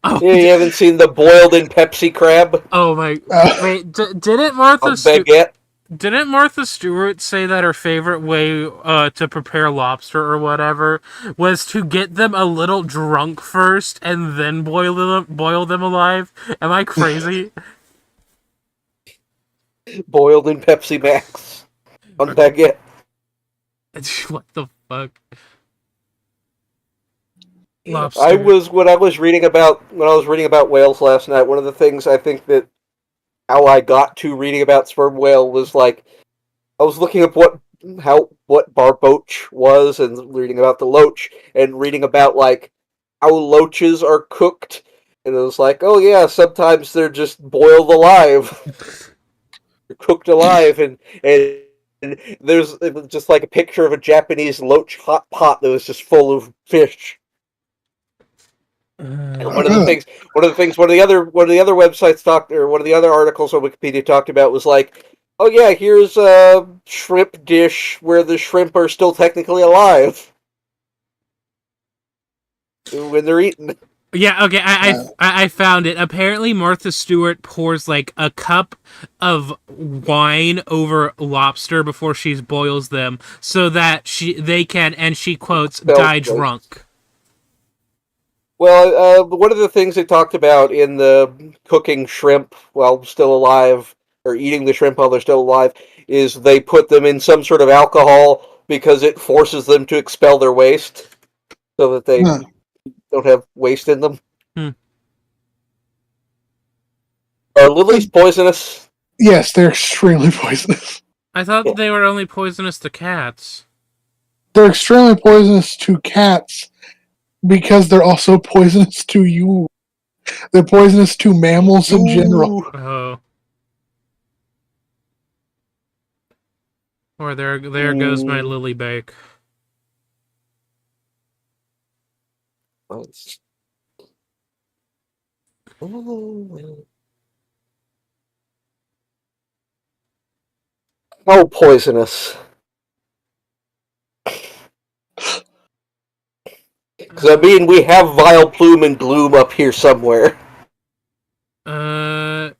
Oh, Yeah, you haven't seen the boiled in Pepsi crab? Oh my! Wait, didn't Martha Didn't Martha Stewart say that her favorite way to prepare lobster or whatever was to get them a little drunk first and then boil them alive? Am I crazy? Boiled in Pepsi Max on baguette. What the fuck? Lobster. When I was reading about whales last night, one of the things I think that how I got to reading about sperm whale was like I was looking up what barboach was and reading about the loach and reading about like how loaches are cooked, and it was like, oh yeah, sometimes they're just boiled alive. They're cooked alive, and there's just like a picture of a Japanese loach hot pot that was just full of fish. And one of the other websites talked, or one of the other articles on Wikipedia talked about was like, oh yeah, here's a shrimp dish where the shrimp are still technically alive when they're eaten. Yeah, okay, I found it. Apparently Martha Stewart pours like a cup of wine over lobster before she boils them so that they can, and she quotes, die drunk. Well, one of the things they talked about in the cooking shrimp while still alive, or eating the shrimp while they're still alive, is they put them in some sort of alcohol because it forces them to expel their waste so that they don't have waste in them. Are lilies poisonous? Yes, they're extremely poisonous. I thought they were only poisonous to cats. They're extremely poisonous to cats because they're also poisonous to you. They're poisonous to mammals in general. Oh. Or there goes my lily bake. How poisonous? Because I mean, we have Vileplume and Gloom up here somewhere. I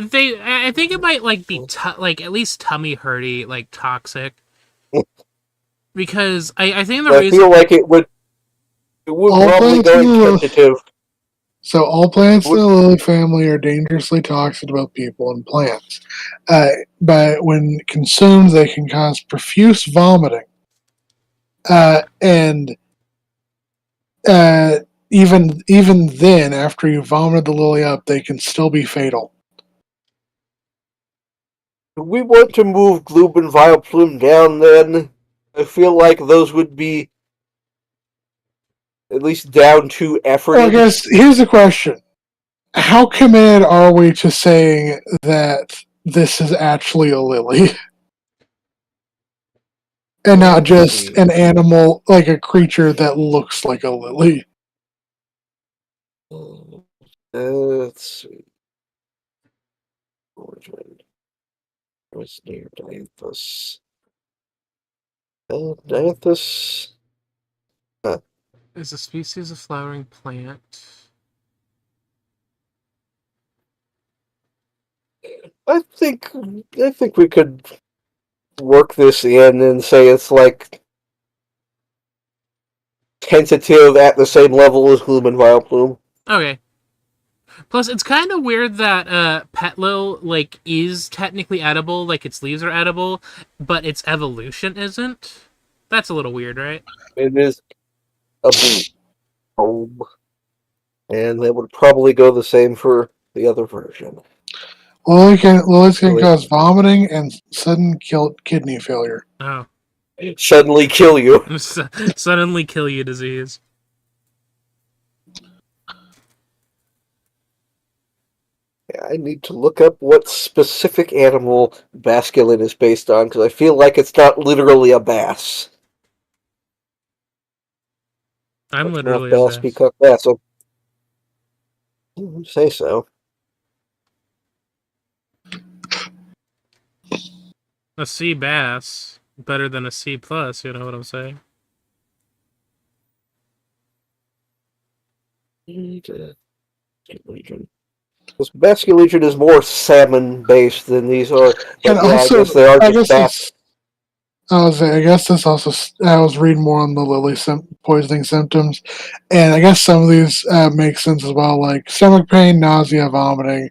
think it might like be like at least tummy hurty, like toxic. Because I think the reason I feel like it would probably go tentative. So all plants in the lily family are dangerously toxic to both people and plants. But when consumed, they can cause profuse vomiting. And even then, after you vomited the lily up, they can still be fatal. Do we want to move Gloob and Vileplume down then? I feel like those would be at least down to effort. Well, I guess here's the question: how committed are we to saying that this is actually a lily, and not just an animal, like a creature that looks like a lily? Let's see. What's near Dianthus? Dianthus. Is a species of flowering plant. I think we could work this in and say it's like tentative at the same level as Gloom and Vileplume. Okay. Plus, it's kind of weird that Petlil like is technically edible, like its leaves are edible, but its evolution isn't. That's a little weird, right? It is a bulb, and that would probably go the same for the other version. Lilies can cause vomiting and sudden kidney failure. Oh. Suddenly kill you. Suddenly kill you disease. Yeah, I need to look up what specific animal Basculin is based on, because I feel like it's not literally a bass. I'm But literally bass a bass. become bass. So say so. A C bass better than a C plus. You know what I'm saying? Because Basculegion is more salmon based than these are. But And yeah, also, I guess they are I just guess bass. I guess this also. I was reading more on the lily poisoning symptoms, and I guess some of these make sense as well, like stomach pain, nausea, vomiting,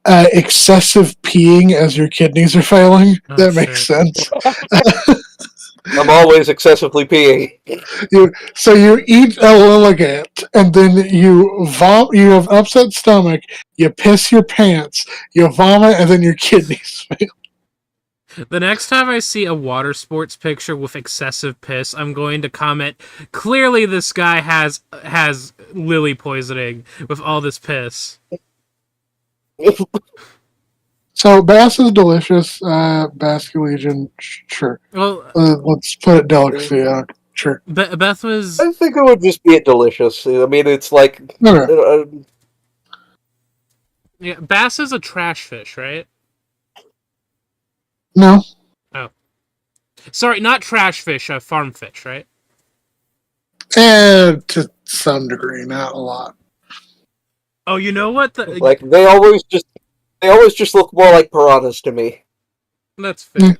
excessive peeing as your kidneys are failing. Oh, That makes shit. sense. I'm always excessively peeing. So you eat a lilligant, and then you vom. You have upset stomach. You piss your pants. You vomit, and then your kidneys fail. The next time I see a water sports picture with excessive piss, I'm going to comment, clearly this guy has lily poisoning with all this piss. So bass is delicious. Basculegion, sure. Well, Let's put it delicacy. Sure. Beth was... I think it would just be delicious. I mean, it's like... Okay. Yeah, bass is a trash fish, right? No. Oh. Sorry, not trash fish, farm fish, right? To some degree, not a lot. Oh, you know what? Like, they always just look more like piranhas to me. That's fair.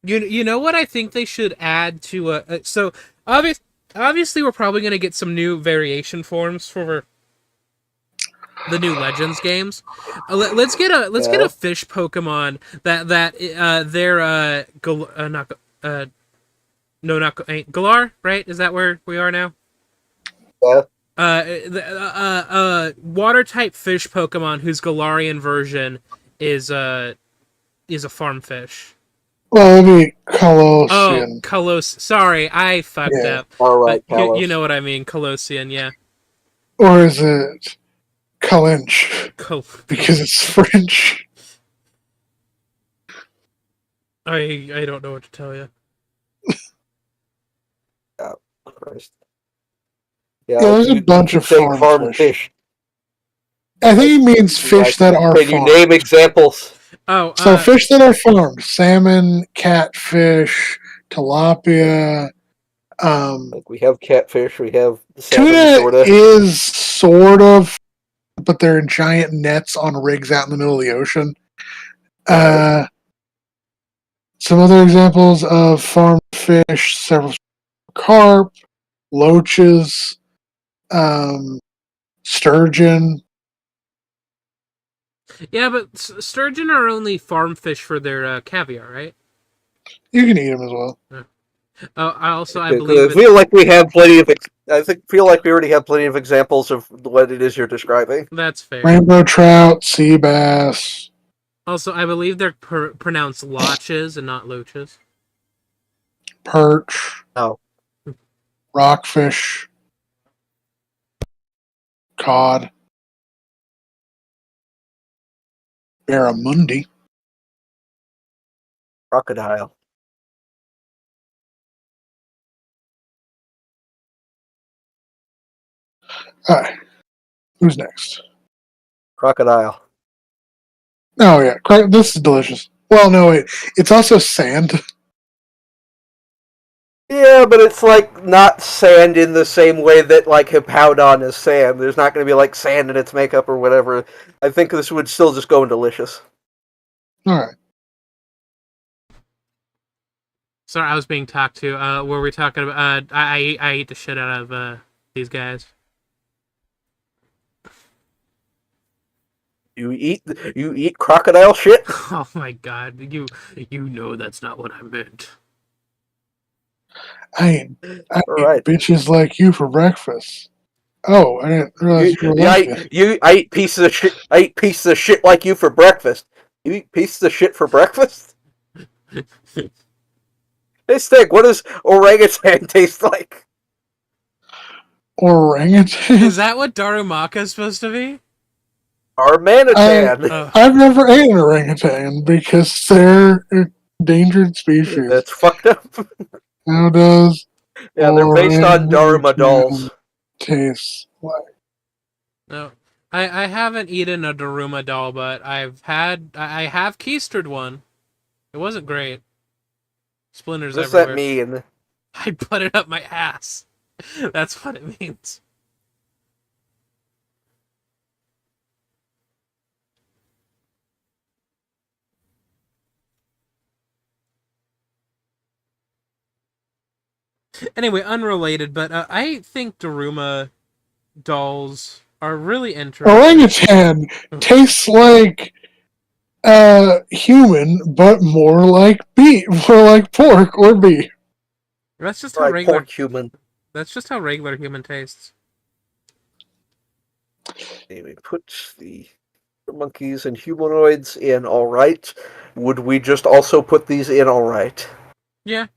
You know what I think they should add to so obviously we're probably going to get some new variation forms for the new Legends games. Let's get a fish Pokemon that they're Galar, right? Is that where we are now? Yeah. Water type fish Pokemon whose Galarian version is a farm fish. Well, it'd be Colossian. Oh, Colos. Sorry, I fucked up. All right, you know what I mean, Colossian, yeah. Or is it Calinch? Because it's French. I don't know what to tell you. Oh, Christ. Yeah, there's a bunch of farm fish. I think he means fish that are farmed. Can you name examples? Oh, so fish that are farmed: salmon, catfish, tilapia. Like we have catfish, we have salmon. Tuna sorta. is sort of, but they're in giant nets on rigs out in the middle of the ocean. Some other examples of farmed fish: several carp, loaches, sturgeon. Yeah, but sturgeon are only farm fish for their caviar, right? You can eat them as well. Yeah. I believe I feel like we have plenty of. Feel like we already have plenty of examples of what it is you're describing. that's fair. Rainbow trout, sea bass, Also, I believe they're pronounced loches and not loaches. perch, No. rockfish, cod, barramundi. Crocodile. All right. Who's next? Crocodile. Oh, yeah. This is delicious. Well, no, wait. It's also sand. Yeah, but it's like not sand in the same way that like Hippowdon is sand. There's not going to be like sand in its makeup or whatever. I think this would still just go in delicious. All right. Sorry, I was being talked to. Were we talking about? I eat the shit out of these guys. You eat crocodile shit? Oh my god, you know that's not what I meant. I All eat right. bitches like you for breakfast. Oh, I didn't realize you were like that. I eat pieces of shit. I eat pieces of shit like you for breakfast. You eat pieces of shit for breakfast? Hey, Stick, what does orangutan taste like? Orangutan? Is that what Darumaka is supposed to be? Our manatan. I've never ate an orangutan because they're a endangered species. That's fucked up. How does Yeah, they're based on Daruma dolls. Taste like? No, I haven't eaten a Daruma doll, but I have keistered one. It wasn't great. Splinters What's everywhere. that mean? I put it up my ass. That's what it means. Anyway, unrelated, but I think Daruma dolls are really interesting. Orangutan tastes like human, but more like beef, more like pork or beef. That's just how regular pork human. That's just how regular human tastes. We put the monkeys and humanoids in all right. Would we just also put these in all right? Yeah.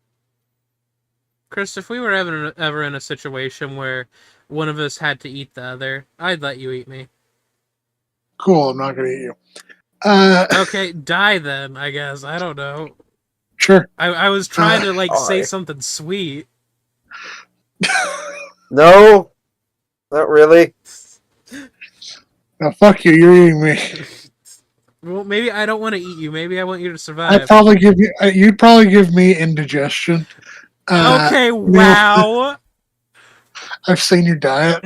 Chris, if we were ever in a situation where one of us had to eat the other, I'd let you eat me. Cool, I'm not gonna eat you. Okay, die then, I guess. I don't know. Sure. I was trying to say Alright. something sweet. No, not really. Now, fuck you, you're eating me. Well, maybe I don't want to eat you. Maybe I want you to survive. You'd probably give me indigestion. Okay, wow. I've seen your diet.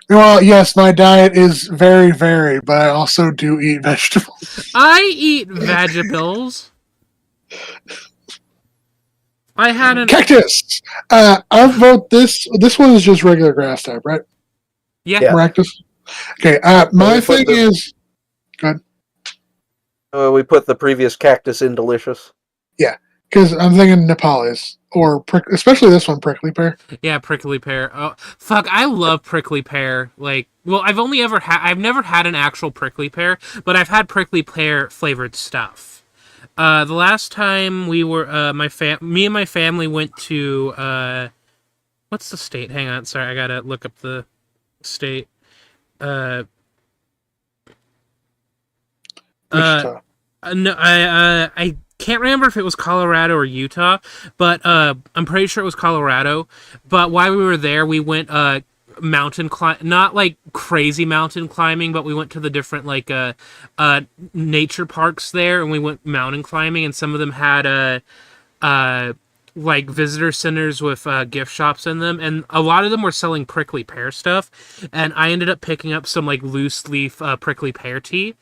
Well, yes, my diet is very varied, but I also do eat vegetables. I eat vegetables. I had an Cactus. I vote this. This one is just regular grass type, right? yeah. Cactus. Okay. My thing is. Good. We put the previous cactus in delicious. Yeah, because I'm thinking Nepalese or especially this one, prickly pear. Yeah, prickly pear. Oh, fuck, I love prickly pear. Well, I've never had an actual prickly pear, but I've had prickly pear flavored stuff. The last time we were, me and my family went to, what's the state? Hang on, sorry, I gotta look up the state. Wichita. No, I can't remember if it was Colorado or Utah, but I'm pretty sure it was Colorado. But while we were there, we went mountain not like crazy mountain climbing, but we went to the different nature parks there, and we went mountain climbing, and some of them had like visitor centers with gift shops in them, and a lot of them were selling prickly pear stuff, and I ended up picking up some like loose leaf prickly pear tea,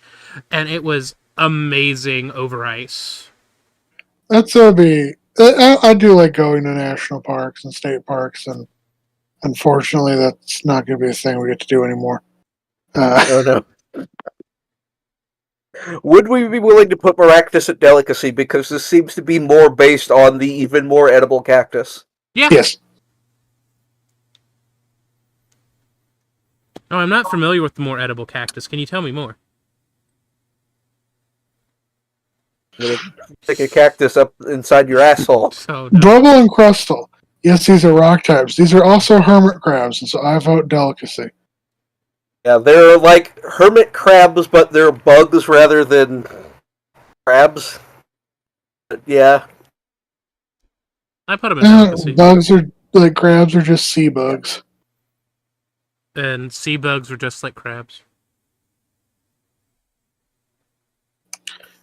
and it was amazing over ice. That's be. I do like going to national parks and state parks, and unfortunately, that's not going to be a thing we get to do anymore. Oh no. Would we be willing to put Maractus at delicacy because this seems to be more based on the even more edible cactus? Yeah. Yes. Oh, I'm not familiar with the more edible cactus. Can you tell me more? I'm gonna stick a cactus up inside your asshole. So no. Bubble and Crustal. Yes, these are rock types. These are also hermit crabs, and so I vote delicacy. Yeah, they're like hermit crabs, but they're bugs rather than crabs. But yeah. I put them in delicacy. Bugs are like crabs are just sea bugs. And sea bugs are just like crabs.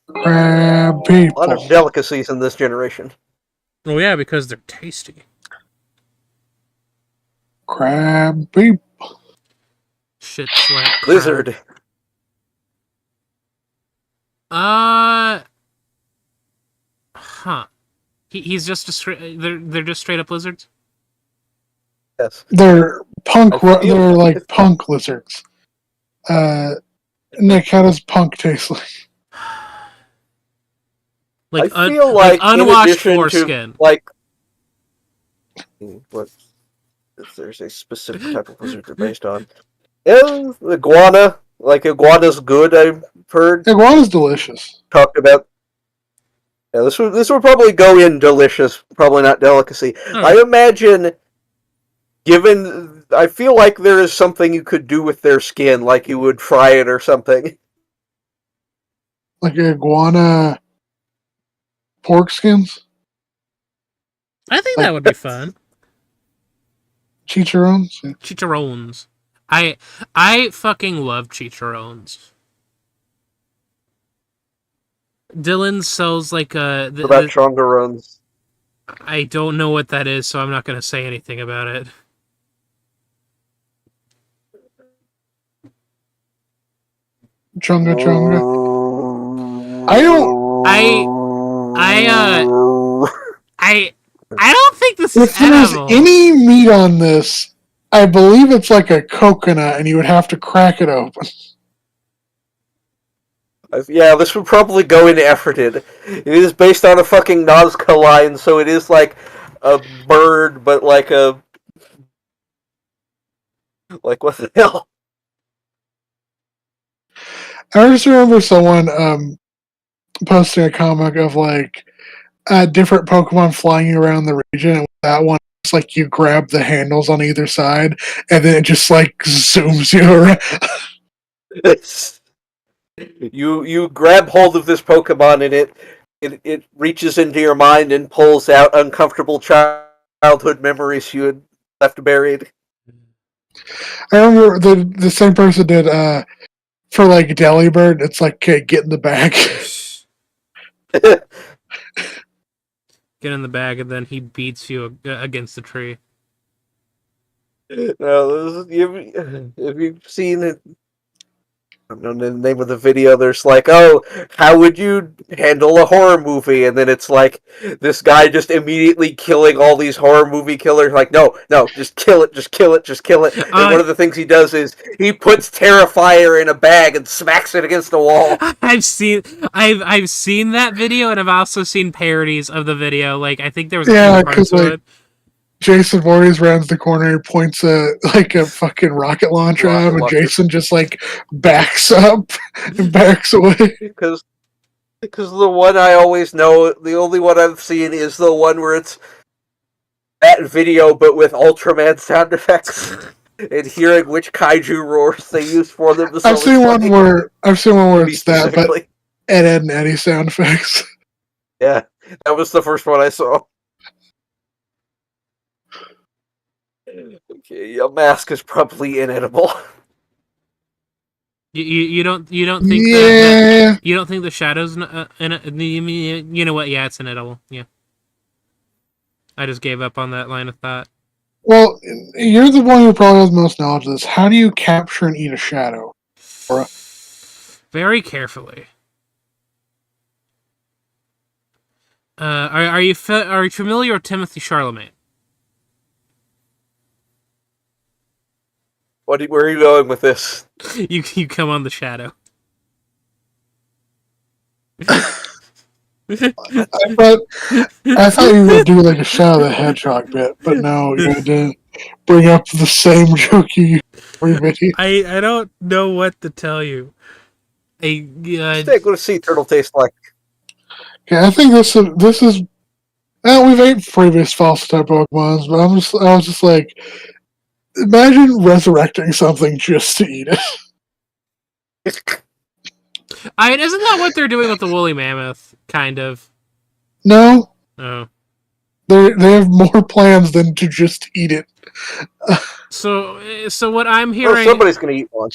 Crab A lot of people. delicacies in this generation. Oh yeah, because they're tasty. Crab people. Shit slap crab. Lizard. Huh. He's just a straight. They're just straight up lizards. Yes. They're punk. I feel- They're like punk lizards. Nick, how does punk taste like? Like I feel like in unwashed addition foreskin. to like what if there's a specific type of lizard they're based on. Yeah, iguana. Like iguana's good, I've heard. Iguana's delicious. Talked about. Yeah, this would probably go in delicious, probably not delicacy. I imagine given I feel like there is something you could do with their skin, like you would fry it or something. Like iguana pork skins? I think that would be fun. Chicharrones? Yeah. Chicharrones. I fucking love chicharrones. Dylan sells like What about chongarones? I don't know what that is, so I'm not going to say anything about it. Chunga chunga. I don't think this If is there's edible. any meat on this, I believe it's like a coconut, and you would have to crack it open. Yeah, this would probably go in efforted. It is based on a fucking Nazca line, so it is like a bird, but like a... Like, what the hell? I just remember someone posting a comic of like different Pokemon flying around the region, and that one, it's like you grab the handles on either side, and then it just like zooms you around. You grab hold of this Pokemon and it reaches into your mind and pulls out uncomfortable childhood memories you had left buried. I remember the same person did for like Delibird. It's like, okay, get in the bag. Get in the bag, and then he beats you against the tree. No, have you seen it? I don't know the name of the video. There's like, oh, how would you handle a horror movie? And then it's like this guy just immediately killing all these horror movie killers. Like, no, just kill it, just kill it, just kill it. And one of the things he does is he puts Terrifier in a bag and smacks it against the wall. I've seen that video, and I've also seen parodies of the video. Like, I think there was because like Jason Voorhees rounds the corner and points a fucking rocket launcher at him, and Jason just like backs up and backs away. Because the one I always know, the only one I've seen is the one where it's that video but with Ultraman sound effects and hearing which kaiju roars they use for them. I've seen one where it's that, but Ed and Eddie sound effects. Yeah, that was the first one I saw. Okay, a mask is probably inedible. You don't think that you don't think the shadows you know what? Yeah, it's inedible. Yeah, I just gave up on that line of thought. Well, you're the one who probably has the most knowledge of this. How do you capture and eat a shadow? Very carefully. Are you familiar with Timothy Chalamet? Where are you going with this? You come on the shadow. I thought you were gonna do like a Shadow the Hedgehog bit, but no, you didn't bring up the same joke you every video. I don't know what to tell you. Steak, what does sea turtle taste like? Okay, I think this is. We've ate previous false type Pokemons, but I was just like, imagine resurrecting something just to eat it. isn't that what they're doing with the woolly mammoth? Kind of. No, Oh. they have more plans than to just eat it. So what I'm Well, hearing. somebody's gonna eat one.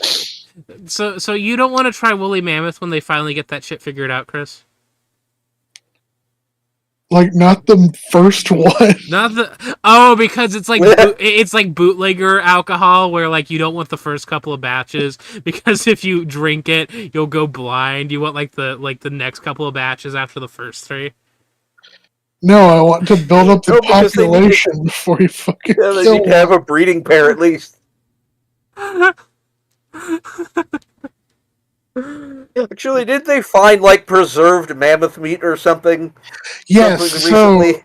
So you don't want to try woolly mammoth when they finally get that shit figured out, Chris? Like not the first one. Not because it's like it's like bootlegger alcohol where like you don't want the first couple of batches because if you drink it you'll go blind. You want like the next couple of batches after the first three. No, I want to build up the No, because they need to- population before you fucking Yeah, they kill need to have one. a breeding pair at least. Actually, did they find like preserved mammoth meat or something? Yes, Something recently?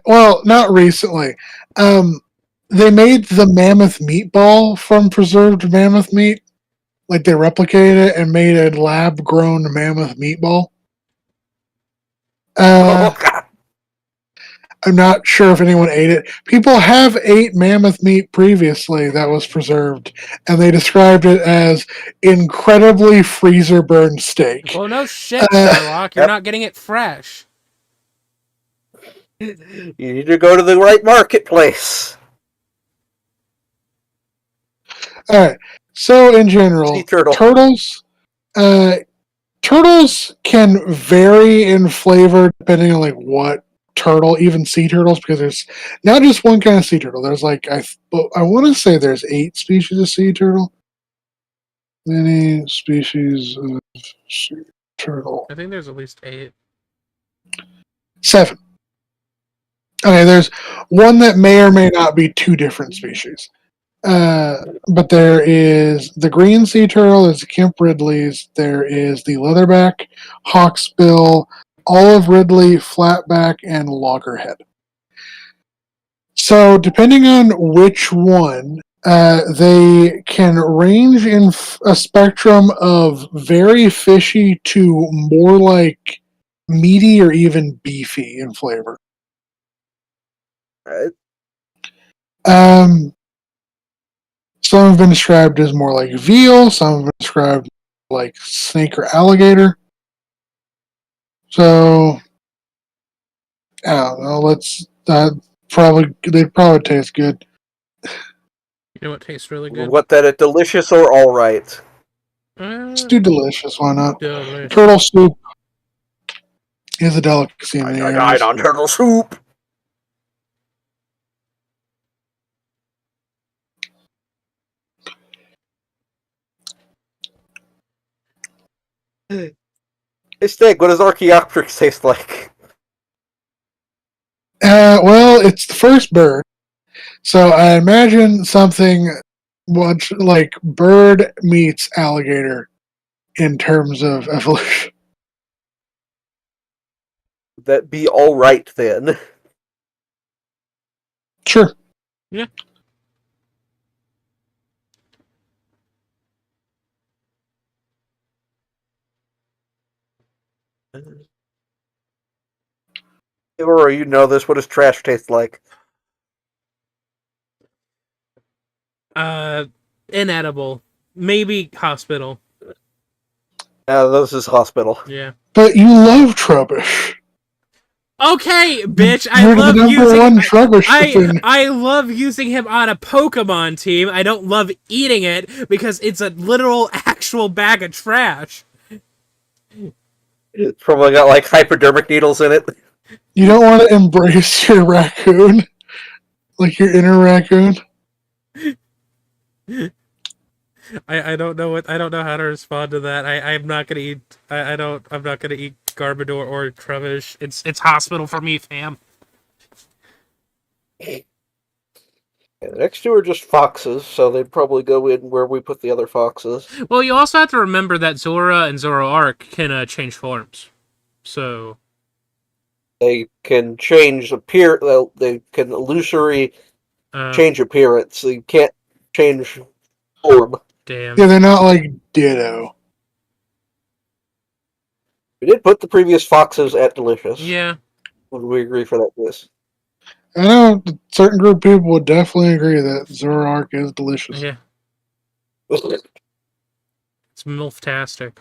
well, not recently. They made the mammoth meatball from preserved mammoth meat. Like they replicated it and made a lab-grown mammoth meatball. Oh god. I'm not sure if anyone ate it. People have ate mammoth meat previously that was preserved, and they described it as incredibly freezer burned steak. Well, no shit, Uh, Sherlock. You're not getting it fresh. You need to go to the right marketplace. All right. So in general, Sea turtle. turtles can vary in flavor depending on like what turtle, even sea turtles, because there's not just one kind of sea turtle. There's like I want to say there's 8 species of sea turtle. Many species of sea turtle. I think there's at least 8. 7. Okay, there's one that may or may not be 2 different species. But there is the green sea turtle, there's the Kemp Ridleys, there is the leatherback, hawksbill, olive ridley, flatback, and loggerhead. So, depending on which one, they can range in a spectrum of very fishy to more like meaty or even beefy in flavor. Right. Some have been described as more like veal, some have been described like snake or alligator. So, I don't know. They'd probably taste good. You know what tastes really good? What that? Delicious or all right? Let's do delicious. Why not? Delicious. Turtle soup is a delicacy in the I air. died on turtle soup. Hey, Steak, what does Archaeopteryx taste like? Well, it's the first bird, so I imagine something much like bird meets alligator in terms of evolution. That be all right then. Sure. Yeah. Or you know this. What does trash taste like? Inedible. Maybe hospital. This is hospital. Yeah. But you love Trubbish. Okay, bitch. You're the number one Trubbish defender. I love using him on a Pokemon team. I don't love eating it because it's a literal, actual bag of trash. It's probably got like hypodermic needles in it. You don't want to embrace your raccoon, like your inner raccoon. I don't know how to respond to that. I'm not gonna eat. I'm not gonna eat Garbodor or Trubbish. It's hospital for me, fam. Yeah, the next two are just foxes, so they'd probably go in where we put the other foxes. Well, you also have to remember that Zora and Zoroark can change forms. So They can they can illusory uh change appearance. They can't change form. damn. Yeah, they're not like Ditto. We did put the previous foxes at Delicious. Yeah. Would we agree for that? Yes. I know a certain group of people would definitely agree that Zoroark is delicious. Yeah. It's MILF-tastic.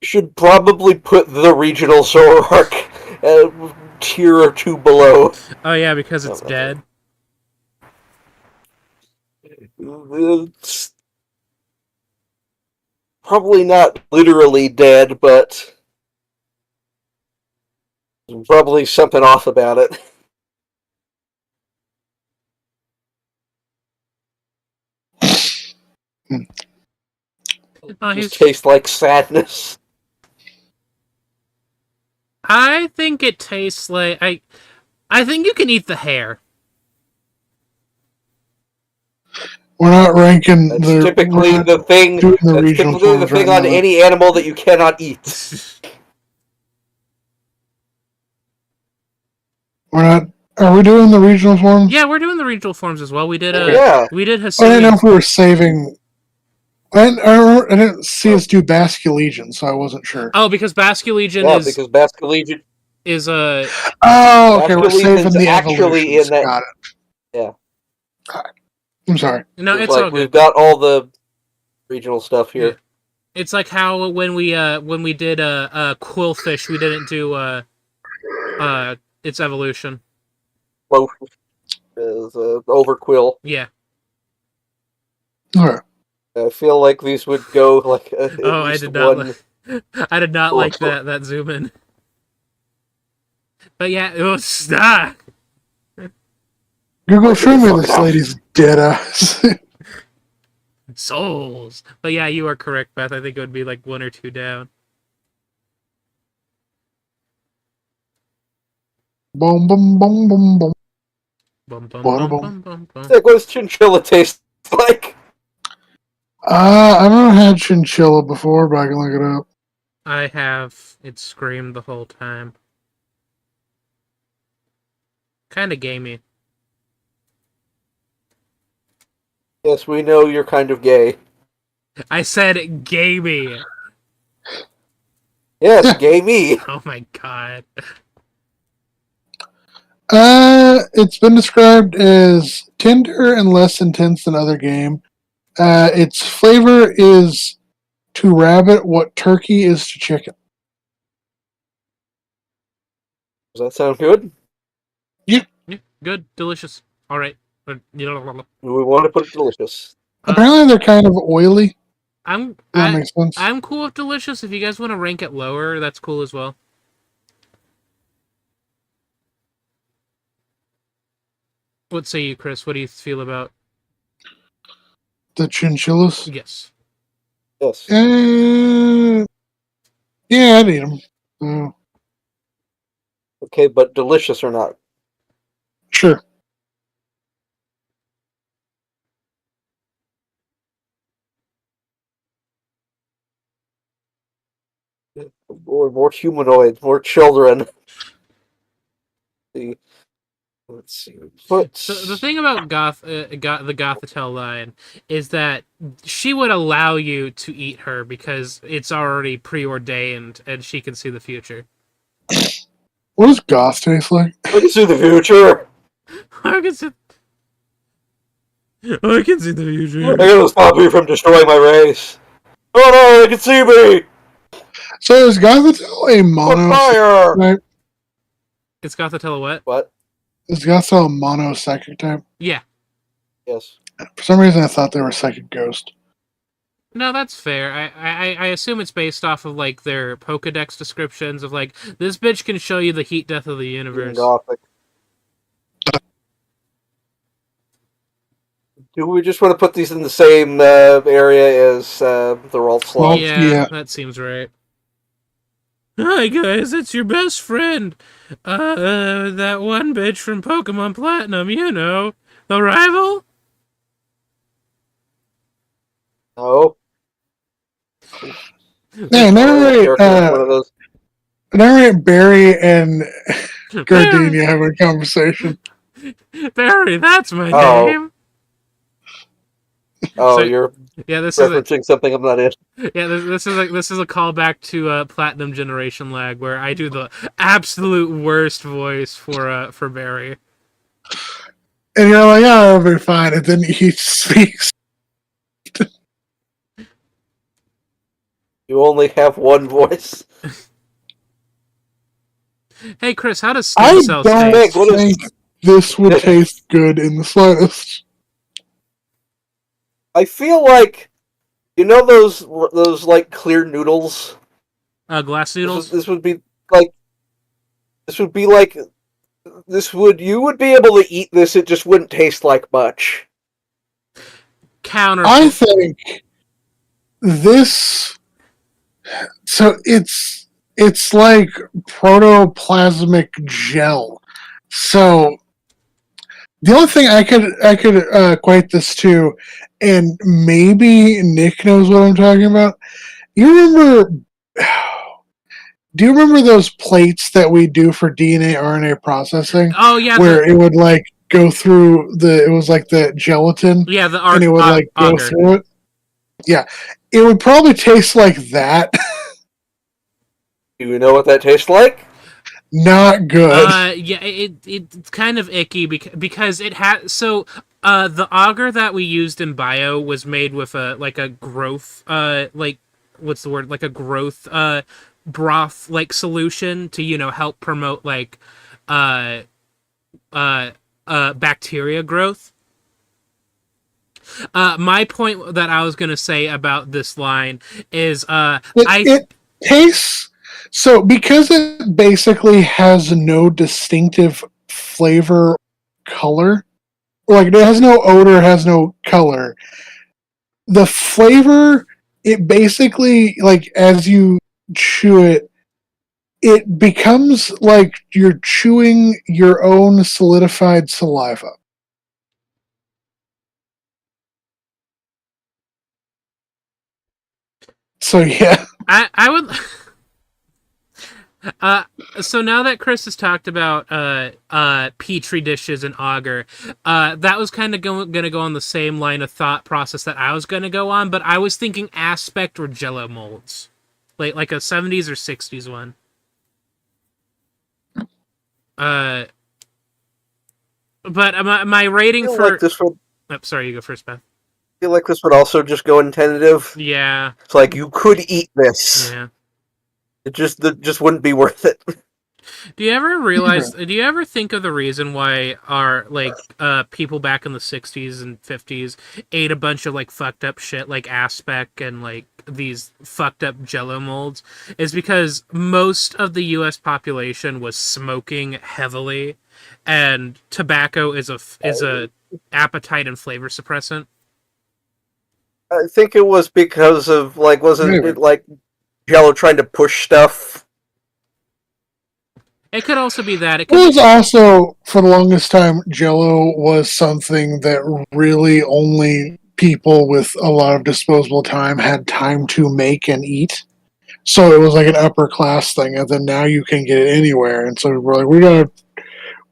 Should probably put the regional Zoroark a tier or two below. Oh yeah, because it's dead. It's probably not literally dead, but probably something off about it. Just tastes like sadness. I think it tastes like I think you can eat the hair. We're not ranking That's the. typically the thing. Doing the That's regional typically the forms thing right on now. any animal that you cannot eat. We're not. Are we doing the regional forms? Yeah, we're doing the regional forms as well. We did Yeah. we did I didn't know Hisuian. if we were saving. I didn't see us do Basculegion, so I wasn't sure. Oh, because Basculegion Yeah, because Basculegion is a Oh, okay. We're Basculegion's saving the actually evolutions. in that. Got it. Yeah. I'm sorry. no, It's it's like all we've good. got all the regional stuff here. Yeah. It's like how when we did Quillfish, we didn't do its evolution. Both is Overquill. Yeah. All right. I feel like these would go like at Oh, I least did not. one. I did not like that zoom in. But yeah, it was Google, show me Fuck this off. lady's dead eyes. souls. But yeah, you are correct, Beth. I think it would be like one or two down. Boom, boom, boom, boom, boom. Bum, bum, Bada bum, boom. bum, bum, bum. Like, what does chinchilla taste like? I've never had chinchilla before, but I can look it up. I have. It screamed the whole time. Kind of gamey. Yes, we know you're kind of gay. I said gamey. Yes, gay me. Oh my god. It's been described as tender and less intense than other game. Its flavor is to rabbit what turkey is to chicken. Does that sound good? Yeah, good, delicious. All right. Do we want to put it delicious? Apparently, they're kind of oily. That makes sense. I'm cool with delicious. If you guys want to rank it lower, that's cool as well. What say you, Chris? What do you feel about? The chinchillas. Yes. Yes. Yeah, I'd eat them. Okay, but delicious or not? Sure. More humanoids, more children. Let's see. So the thing about the Gothitelle line is that she would allow you to eat her because it's already preordained and she can see the future. What does goth taste like? I can see the future. I can see the future. I gotta stop you from destroying my race. Oh no, they can see me! So is Gothitelle a mono? Fire! Type? It's Gothitelle what? What? Is Gothitelle a mono psychic type? Yeah. Yes. For some reason, I thought they were psychic ghost. No, that's fair. I assume it's based off of like their Pokedex descriptions of like this bitch can show you the heat death of the universe. Gothic. Do we just want to put these in the same area as the Ralt Slug? Yeah, that seems right. Hi guys, it's your best friend. That one bitch from Pokemon Platinum, you know. The rival? Oh, Yeah, narrate, character is one of those. narrate Barry and Barry! Gardenia having a conversation. Barry, that's my Oh. name! Oh, So, you're yeah, this is a referencing something I'm not in. yeah, this is a callback to Platinum Generation Lag, where I do the absolute worst voice for Barry. And you're like, oh, it'll be fine. And then he speaks. You only have one voice. Hey Chris, how does I stem cells don't taste? What is- think this would taste good in the slightest. I feel like, you know those like clear noodles. Glass noodles? This would be like. This would be like. You would be able to eat this. It just wouldn't taste like much. Counter. I think this. So it's like protoplasmic gel. So the only thing I could equate this to, and maybe Nick knows what I'm talking about. You remember? Do you remember those plates that we do for DNA RNA processing? Oh yeah, Where it would like go through it was like the gelatin, and it would like go auger. through it. Yeah, it would probably taste like that. Do you know what that tastes like? Not good. Yeah, it's kind of icky because it had the auger that we used in bio was made with a growth what's the word, like a growth broth like solution to help promote like bacteria growth. My point that I was gonna say about this line is It tastes so because it basically has no distinctive flavor, color. Like it has no odor, has no color. The flavor, it basically like as you chew it, it becomes like you're chewing your own solidified saliva. So yeah, I would. So now that Chris has talked about petri dishes and auger, that was kind of gonna go on the same line of thought process that I was gonna go on, but I was thinking aspect or Jello molds, like a 70s or 60s one. But my rating for like this would. Oh, sorry, you go first, Beth. I feel like this would also just go in tentative. Yeah. It's like you could eat this. Yeah. It just wouldn't be worth it. Do you ever realize? Do you ever think of the reason why our people back in the 60s and 50s ate a bunch of like fucked up shit like aspect and like these fucked up Jello molds? Is because most of the U.S. population was smoking heavily, and tobacco is a appetite and flavor suppressant. I think it was because of wasn't Maybe. it like Jello trying to push stuff? It could also be that. it was also for the longest time Jello was something that really only people with a lot of disposable time had time to make and eat. So it was like an upper class thing, and then now you can get it anywhere. And so we're like,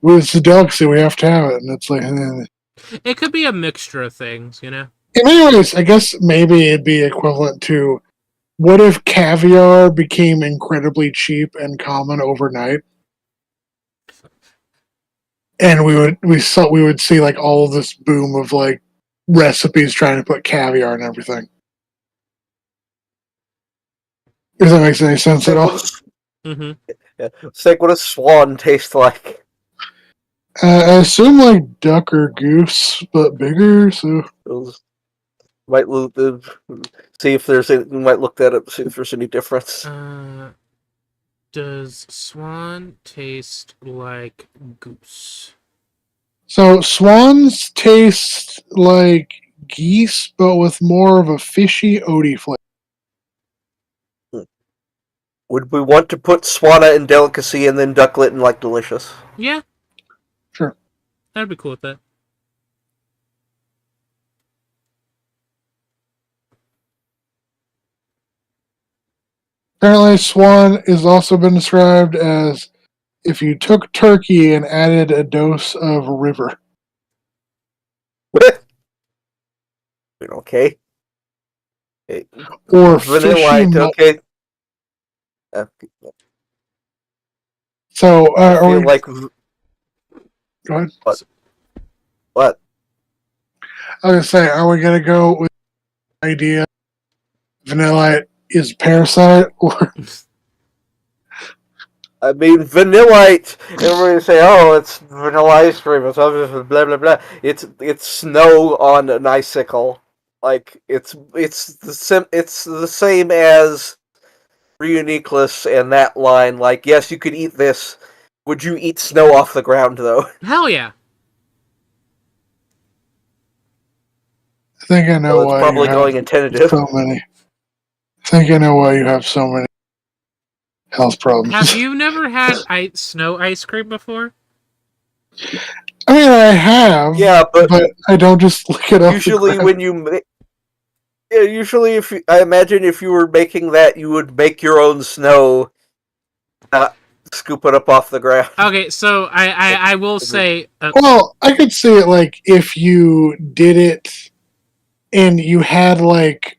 it's a delicacy, we have to have it. And it's like, It could be a mixture of things, you know? in many ways, I guess maybe it'd be equivalent to what if caviar became incredibly cheap and common overnight? And we would see like all of this boom of like recipes trying to put caviar and everything. If that makes any sense at all. Mm-hmm. Yeah. It's like what does swan taste like? I assume like duck or goose, but bigger. So Might look see if there's we might look that up, see if there's any difference. Does swan taste like goose? So swans taste like geese, but with more of a fishy, oaty flavor. Would we want to put Swana in delicacy and then Ducklet in like delicious? Yeah, Sure. I'd be cool with that. Apparently, swan has also been described as if you took turkey and added a dose of river. Okay. Or fishy Vanillite, nut. okay. So, I are feel we... like Go ahead. what? I was going to say, are we going to go with the idea Vanillite is parasite? Or I mean, Vanillite. Everybody say, "Oh, it's vanilla ice cream." It's blah blah blah. It's snow on an icicle. Like it's the same as Reuniclus and that line. Like, yes, you could eat this. Would you eat snow off the ground though? Hell yeah. I think I know Well, it's why you probably have going in tentative. so many. I think I know why you have so many health problems. Have you never had snow ice cream before? I mean, I have, Yeah, but I don't just lick it off usually the ground. when you usually if you, I imagine if you were making that, you would make your own snow, not scoop it up off the ground. Okay, so I will say... Well, I could see it like if you did it and you had like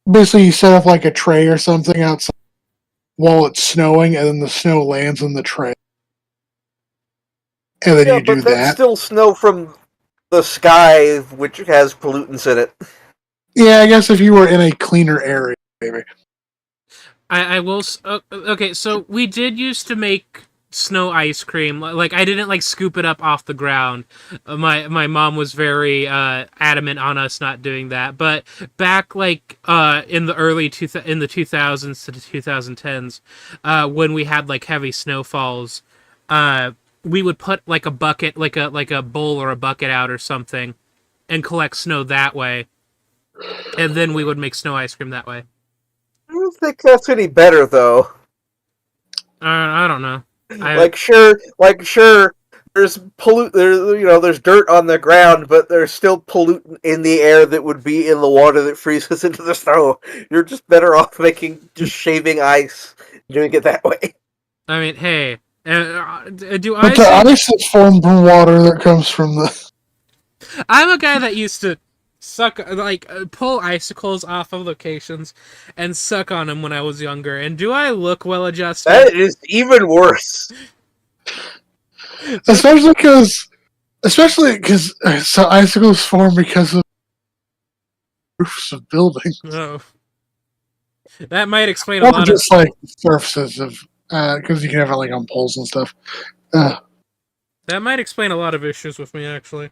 basically you set up like a tray or something outside while it's snowing, and then the snow lands on the tray, and then Yeah, you do but that's that. still snow from the sky, which has pollutants in it. Yeah, I guess if you were in a cleaner area, maybe. I will... okay, so we did used to make snow ice cream. Like, I didn't, like, scoop it up off the ground. My mom was very adamant on us not doing that. But back, like, in the in the 2000s to the 2010s, when we had, like, heavy snowfalls, we would put, like, a bucket, like a bowl or a bucket out or something, and collect snow that way. And then we would make snow ice cream that way. I don't think that's any better, though. I don't know. Sure, there's there's dirt on the ground, but there's still pollutant in the air that would be in the water that freezes into the snow. You're just better off just shaving ice, doing it that way. I mean, hey, do But the ice is formed from water that comes from the... I'm a guy that used to pull icicles off of locations and suck on them when I was younger. And do I look well adjusted? That is even worse. Especially because so icicles form because of roofs of buildings. Oh. That might explain a Or lot just like surfaces of, because you can have it like on poles and stuff. That might explain a lot of issues with me, actually.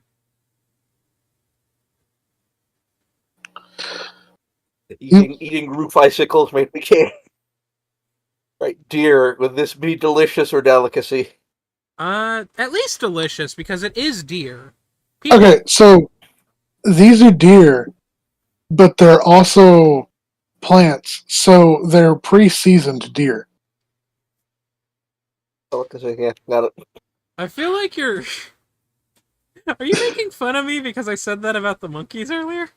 Eating roof icicles made me can't. Right, deer, would this be delicious or delicacy? At least delicious, because it is deer. Okay, so these are deer, but they're also plants, so they're pre-seasoned deer. Delicacy, yeah, got it. I feel like you're... Are you making fun of me because I said that about the monkeys earlier?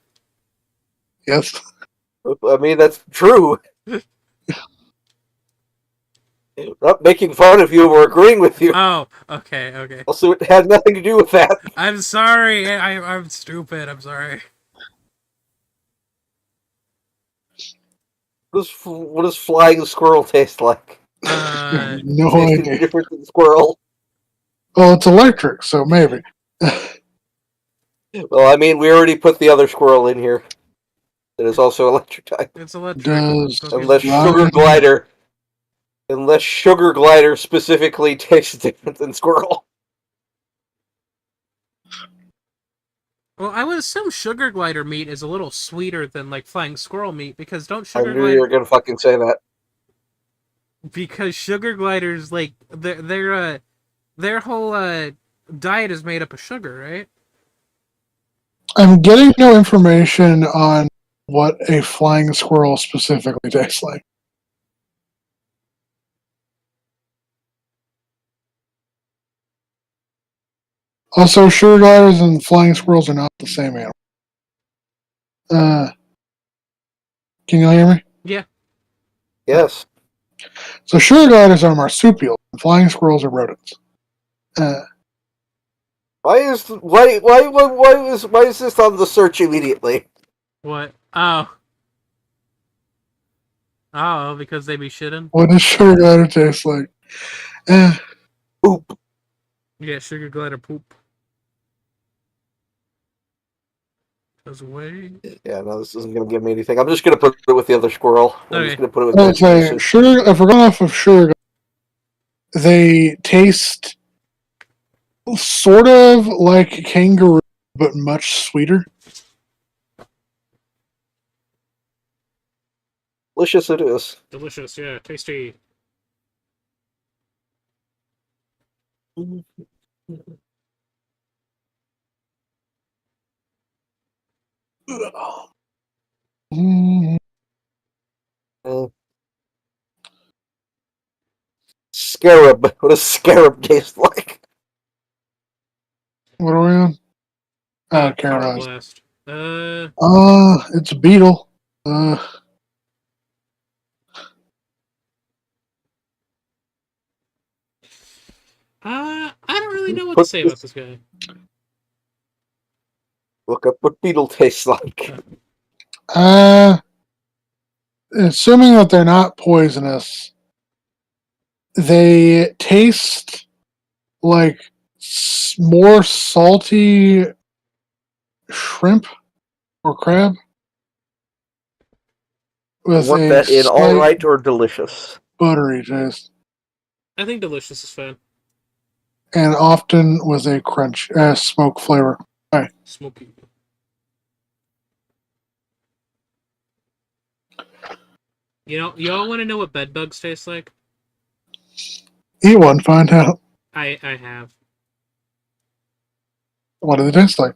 Yes. I mean, that's true. Not making fun of you or agreeing with you. Oh, okay. Also, it had nothing to do with that. I'm sorry. I'm stupid. I'm sorry. What does flying squirrel taste like? No Tasting idea. different than squirrel. Well, it's electric, so maybe. Well, I mean, we already put the other squirrel in here. It is also electric type. It's electric. Does Unless flying- Sugar Glider specifically tastes different than squirrel. Well, I would assume sugar glider meat is a little sweeter than like flying squirrel meat because don't I sugar knew you were gonna fucking say that. because sugar gliders like their whole diet is made up of sugar, right? I'm getting no information on what a flying squirrel specifically tastes like. Also, sugar gliders and flying squirrels are not the same animal. Can you hear me? Yeah. Yes. So sugar gliders are marsupials, and flying squirrels are rodents. Why is this on the search immediately? What? Oh. Oh, because they be shitting? What does sugar glider taste like? Oop. Yeah, sugar glider poop. Goes away. Yeah, no, this isn't going to give me anything. I'm just going to put it with the other squirrel. I'm Okay. just going to put it with Let's say Jason. sugar. If we're going off of sugar, they taste sort of like kangaroo, but much sweeter. Delicious it is. Delicious, yeah. Tasty. Mm, Uh, Scarab. What does scarab taste like? what are we on? Power Carolina. blast. It's a beetle. I don't really know what to say about this guy. Look up what beetle tastes like. Assuming that they're not poisonous, they taste like more salty shrimp or crab You with want a that in all slight right or delicious? buttery taste, I think delicious is fine. and often with a crunch smoke flavor. Smoky. You know, y'all want to know what bed bugs taste like? Eat one, find out. I have. What do they taste like?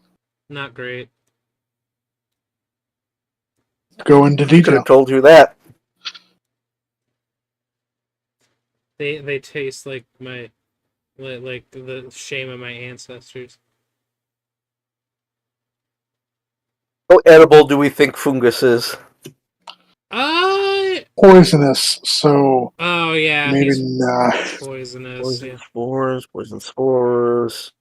Not great. Go into I could detail. have told you that. They taste like like the shame of my ancestors. How edible do we think fungus is? Poisonous, so Oh yeah, maybe he's not. poisonous. Poison Yeah. spores, poison spores.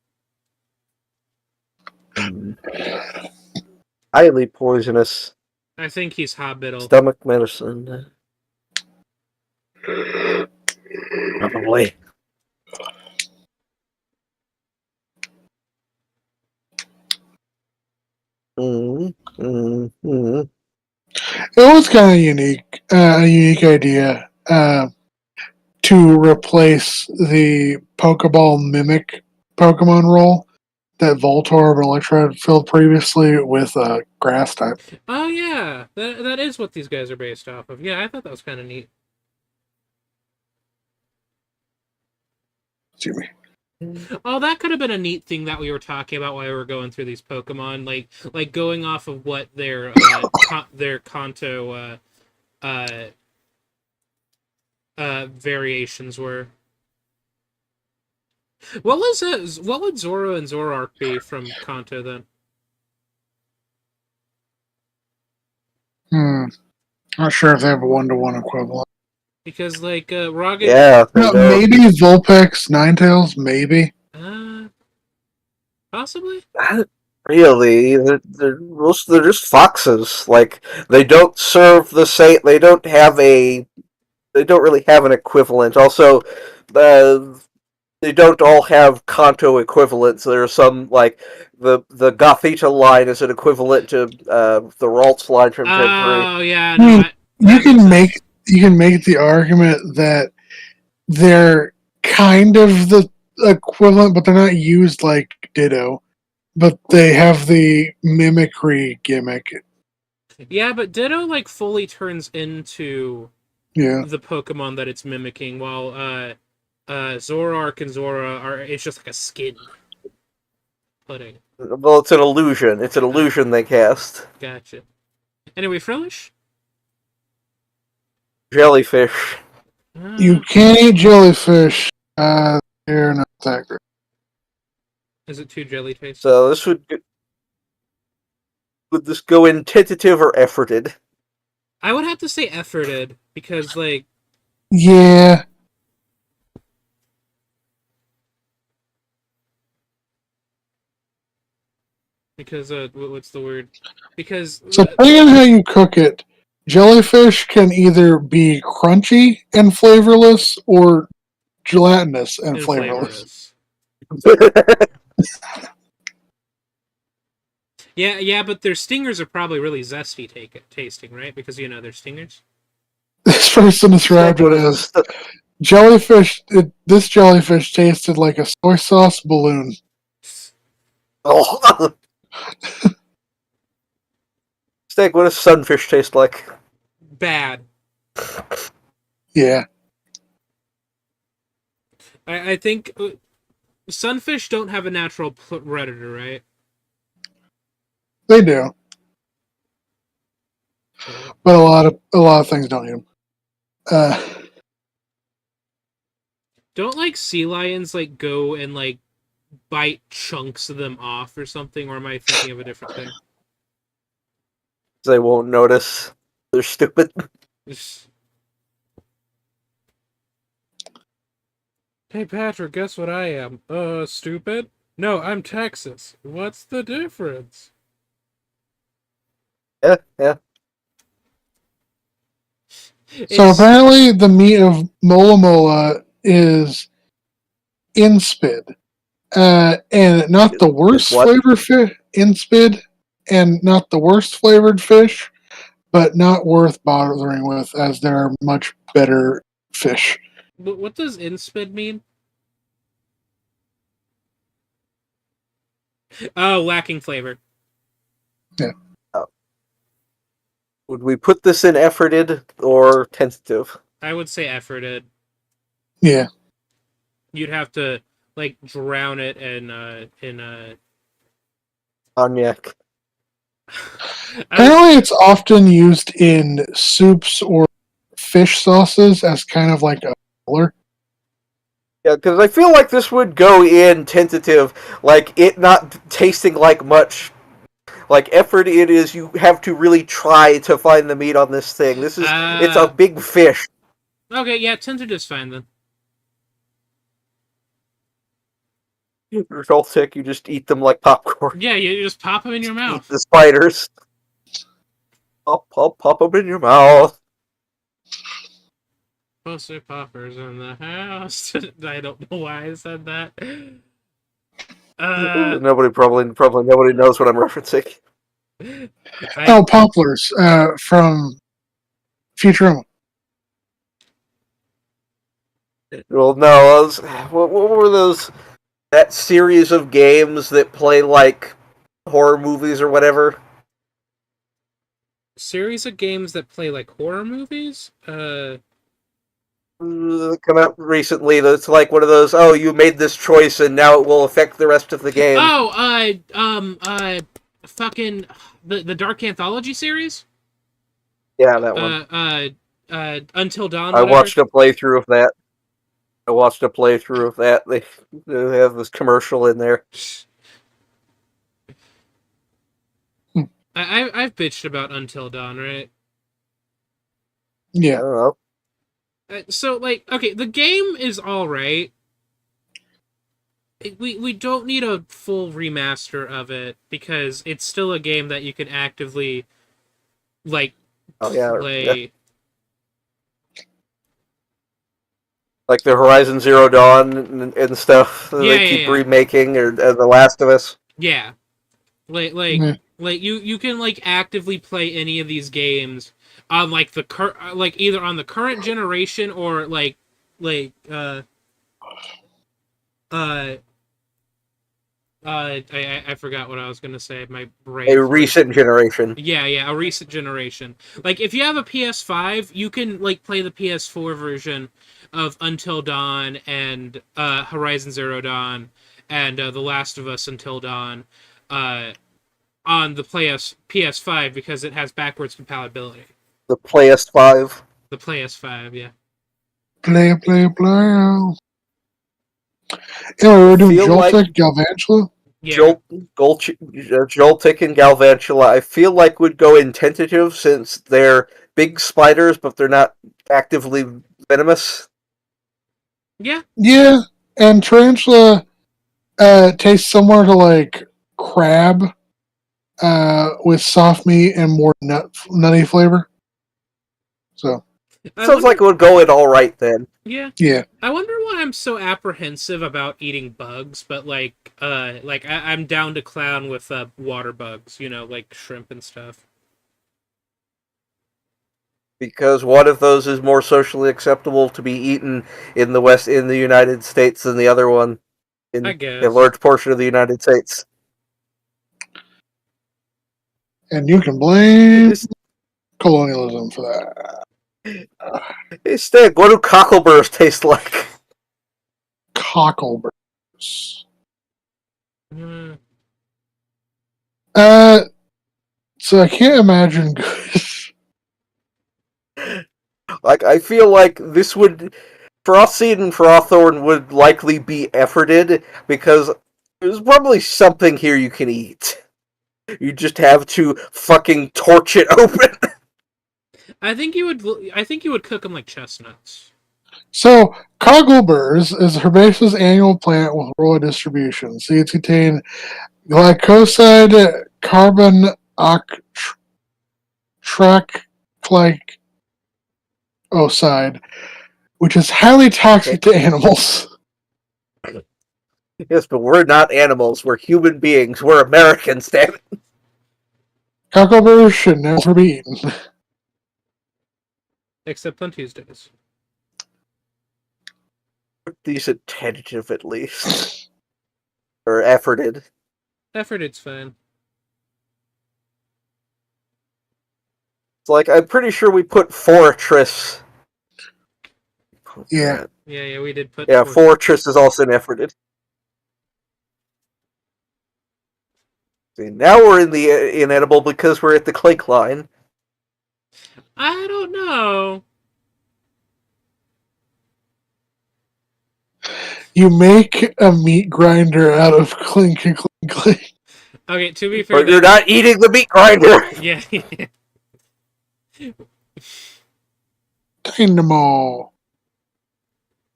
Highly poisonous. I think he's hobbital. Stomach medicine. Probably. It was kind of unique, a unique idea to replace the Pokeball mimic Pokemon role that Voltorb and Electrode filled previously with a grass type. Oh yeah, that is what these guys are based off of. Yeah, I thought that was kind of neat. Excuse me. Oh, that could have been a neat thing that we were talking about while we were going through these Pokemon, like going off of what their their Kanto variations were. What would Zoro and Zoroark be from Kanto then? Not sure if they have a one-to-one equivalent. Because like Raga, Yeah, Maybe Vulpix, Ninetales, maybe. Possibly. not really. They're just foxes. Like they don't serve the same. They don't have a. They don't really have an equivalent. Also, they don't all have Kanto equivalents. There are some like the Gothita line is an equivalent to the Ralts line from Gen 3. Oh yeah, I no, mean, that you can make the argument that they're kind of the equivalent, but they're not used like Ditto. But they have the mimicry gimmick. Yeah, but Ditto like fully turns into Yeah. the Pokemon that it's mimicking, while Zoroark and Zora are it's just like a skin pudding. Well, it's an illusion. It's an illusion they cast. Gotcha. Anyway, Frillish? Jellyfish. You can't eat jellyfish. They're not that great. Is it too jelly tasty? So this would this go in tentative or efforted? I would have to say efforted because like Yeah. what's the word? Because So depending on how you cook it, jellyfish can either be crunchy and flavorless or gelatinous and flavorless. Yeah, but their stingers are probably really zesty tasting, right? Because they're stingers. This person described it as jellyfish. This jellyfish tasted like a soy sauce balloon. Oh. Steak, what does sunfish taste like? Bad. Yeah. I think sunfish don't have a natural predator, right? They do. But a lot of things don't eat them. Don't like sea lions like go and like bite chunks of them off or something, or am I thinking of a different thing? They won't notice. They're stupid. Hey Patrick, guess what I am? Stupid? No, I'm Texas. What's the difference? Yeah. So apparently the meat of mola mola is inspid. And not the worst flavored fish. Inspid and not the worst flavored fish, but not worth bothering with as there are much better fish. What does inspid mean? Oh, lacking flavor. Yeah. Would we put this in efforted or tentative? I would say efforted. Yeah. You'd have to like drown it in Cognac. Apparently it's often used in soups or fish sauces as kind of like a color. Yeah, because I feel like this would go in tentative, like it not tasting like much. Like effort it is, you have to really try to find the meat on this thing. It's a big fish. Okay, yeah, tentative's fine then. You're all sick, you just eat them like popcorn. Yeah, you just pop them in your mouth. Eat the spiders. Pop them in your mouth. Poster poppers in the house. I don't know why I said that. Nobody probably nobody knows what I'm referencing. Poplars from Futurama. Well, no, what were those? That series of games that play like horror movies or whatever. Series of games that play like horror movies. Come out recently. That's like one of those. Oh, you made this choice, and now it will affect the rest of the game. Fucking the Dark Anthology series. Yeah, that one. Until Dawn. I watched a playthrough of that. They have this commercial in there. I've bitched about Until Dawn, right? Yeah. I don't know. So, like, okay, the game is all right. We don't need a full remaster of it because it's still a game that you can actively like play. Yeah. Like the Horizon Zero Dawn and stuff that they keep remaking, or The Last of Us. Yeah, like you can like actively play any of these games on like the either on the current generation or I forgot what I was gonna say. My brain. A recent generation. Yeah, a recent generation. Like if you have a PS5, you can like play the PS4 version of Until Dawn and Horizon Zero Dawn and The Last of Us Until Dawn on the PS5 because it has backwards compatibility. The PS5. The PS5, yeah. Play. Anyway, we're doing Joltek Galvantula. Yeah. Joltik and Galvantula, I feel like would go in tentative since they're big spiders, but they're not actively venomous. Yeah. Yeah, and tarantula tastes similar to like crab with soft meat and more nutty flavor. So Sounds like it would go in all right then. Yeah. yeah, I wonder why I'm so apprehensive about eating bugs, but I'm down to clown with water bugs, like shrimp and stuff. Because one of those is more socially acceptable to be eaten in the United States than the other one I in a guess. large portion of the United States. and you can blame colonialism for that. Instead, what do cockleburrs taste like? Cockleburrs. Mm. So I can't imagine good. Like, I feel like this would... Frostseed and Frosthorn would likely be efforted, because there's probably something here you can eat. You just have to fucking torch it open. I think you would cook them like chestnuts. So cockleburrs is a herbaceous annual plant with worldwide distribution. Seeds contain glycoside carbon triclocide, which is highly toxic to animals. Yes, but we're not animals. We're human beings. We're Americans, damn it. Cockleburrs should never be eaten. Except on Tuesdays. Decent tentative, at least. Or efforted. Efforted's fine. It's like, I'm pretty sure we put Fortress. Yeah. Yeah, we did put. Yeah, Fortress is also an efforted. See, now we're in the inedible because we're at the Clink line. I don't know. You make a meat grinder out of clink and clink clink. Okay, to be fair, But you're not eating the meat grinder! Yeah. Dynamo.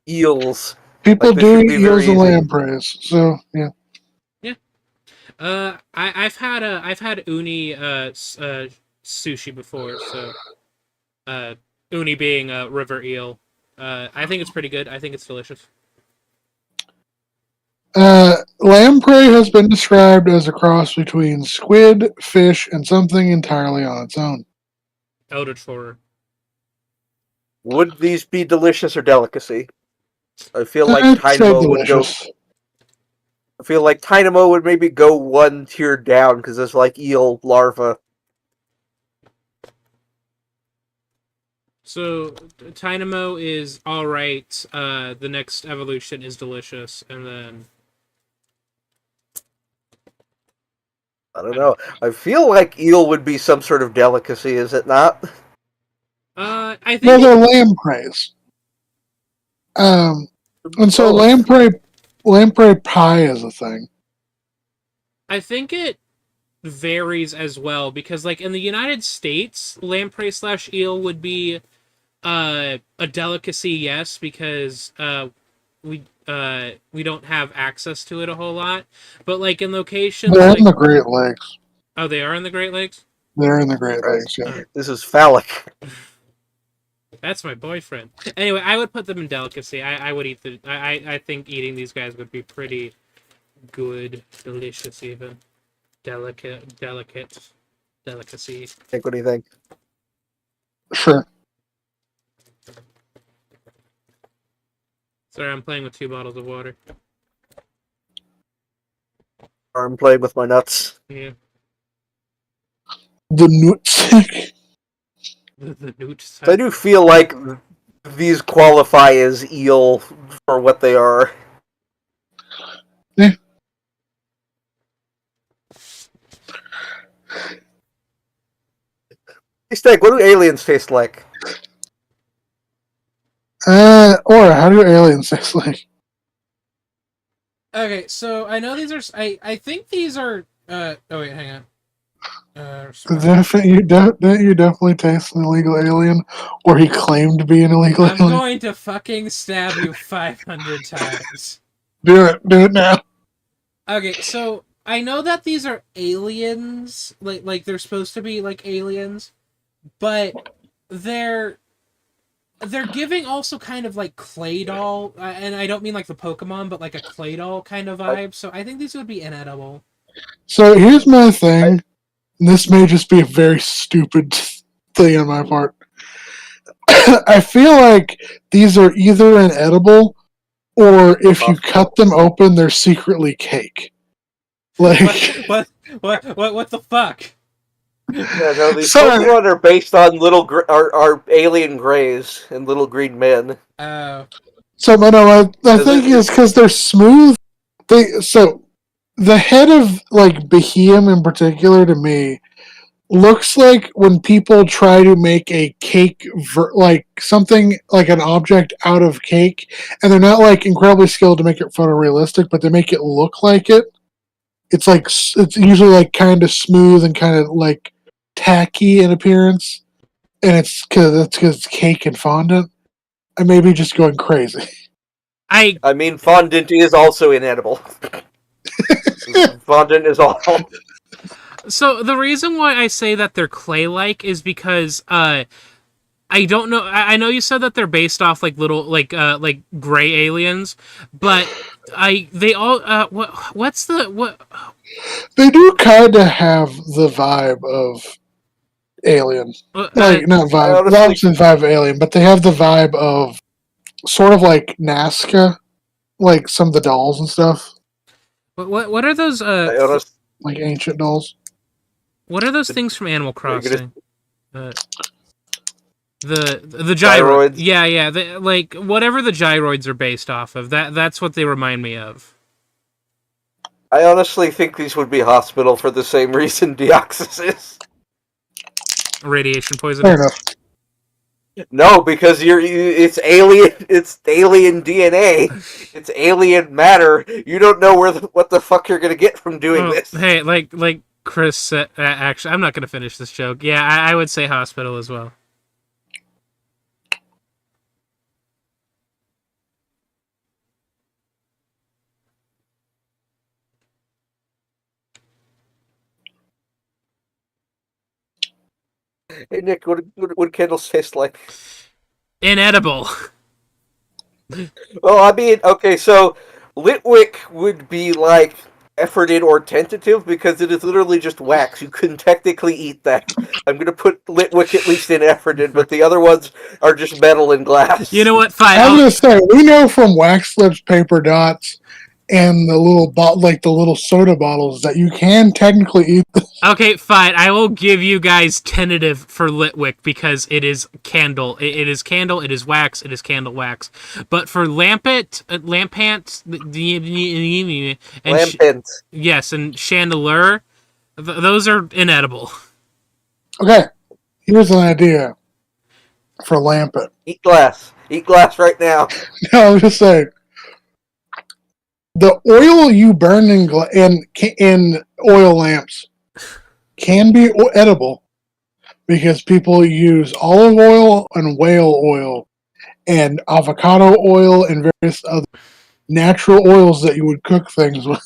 Eels. People Like, this do should eat be eels very and easy. lampreys, so yeah. I've had uni sushi before, so uni being a river eel. I think it's pretty good. I think it's delicious. Lamprey has been described as a cross between squid, fish, and something entirely on its own. Eldritch horror. Would these be delicious or delicacy? I feel like I'd say Dynamo would go. delicious. I feel like Dynamo would maybe go one tier down because it's like eel larva. So Dynamo is all right. The next evolution is delicious, and then I don't know. I feel like eel would be some sort of delicacy, is it not? I think Well, they're lampreys. And so Both. lamprey pie is a thing. I think it varies as well because, like in the United States, lamprey / eel would be a delicacy, yes, because we don't have access to it a whole lot. But like in locations, They're like in the Great Lakes. oh, they are in the Great Lakes. They're in the Great Lakes, yeah. Oh. This is phallic. That's my boyfriend. Anyway, I would put them in delicacy. I would eat I think eating these guys would be pretty good, delicious, even delicacy. Think, what do you think? Sure. Sorry, I'm playing with 2 bottles of water. I'm playing with my nuts. Yeah, The nuts. the newt. I do feel like these qualify as eel for what they are. Yeah. Hey, Steg, what do aliens taste like? Or how do aliens taste like? Okay, so I know these are. I think these are. Oh wait, hang on. Didn't you definitely taste an illegal alien, or he claimed to be an illegal I'm alien? going to fucking stab you 500 times. Do it now. Okay, so I know that these are aliens, like they're supposed to be like aliens, but they're they're giving also kind of like clay doll, and I don't mean like the Pokemon, but like a clay doll kind of I, vibe. So I think these would be inedible. So here's my I, thing. And this may just be a very stupid thing on my part. I feel like these are either inedible or or if you cut hospital. them open, they're secretly cake. What Like, what the fuck? Yeah, no, these sorry. Pokemon are based on are alien greys and little green men. Uh, So, no, I Because think it's because they're smooth. So the head of like Behem in particular to me looks like when people try to make a cake, like something like an object out of cake, and they're not like incredibly skilled to make it photorealistic, but they make it look like it. It's like it's usually like kind of smooth and kind of like tacky in appearance, and it's because it's cake and fondant. I may be just going crazy. I I mean, fondant is also inedible. Fondant is awful. so the reason why I say that they're clay-like is because I don't know. I know you said that they're based off like little like gray aliens, but I they all what's the what They do kind of have the vibe of Alien. uh, uh Like, not I vibe, the honestly, opposite vibe of Alien, but they have the vibe of sort of like Nazca, like some of the dolls and stuff, what are those I honestly, like ancient dolls. what are those things from Animal are you gonna Crossing? Uh, the gyro. gyroids? Yeah, like whatever the gyroids are based off of. That's what they remind me of. I honestly think these would be hospital for the same reason Deoxys is. Radiation Fair poisoning. enough. No, because it's alien. It's alien DNA. It's alien matter. You don't know what the fuck you're gonna get from doing Oh, this. hey, like Chris said, actually, I'm not gonna finish this joke. Yeah, I would say hospital as well. Hey Nick, what candles taste like? Inedible. Well, I mean, okay, so Litwick would be like efforted or tentative because it is literally just wax. You couldn't technically eat that. I'm gonna put Litwick at least in efforted, but the other ones are just metal and You glass. know what? Fine. I was gonna say we know from wax slips, paper dots, and the little like the little soda bottles that you can technically eat. Okay, fine. I will give you guys tentative for Litwick because it is candle. It is candle. It is wax. It is candle wax. But for Lampant, and Lampent. yes, and Chandelure, those are inedible. Okay, here's an idea for Lampet. Eat glass. Eat glass right now. No, I was just saying the oil you burn in oil lamps can be edible because people use olive oil and whale oil and avocado oil and various other natural oils that you would cook things with.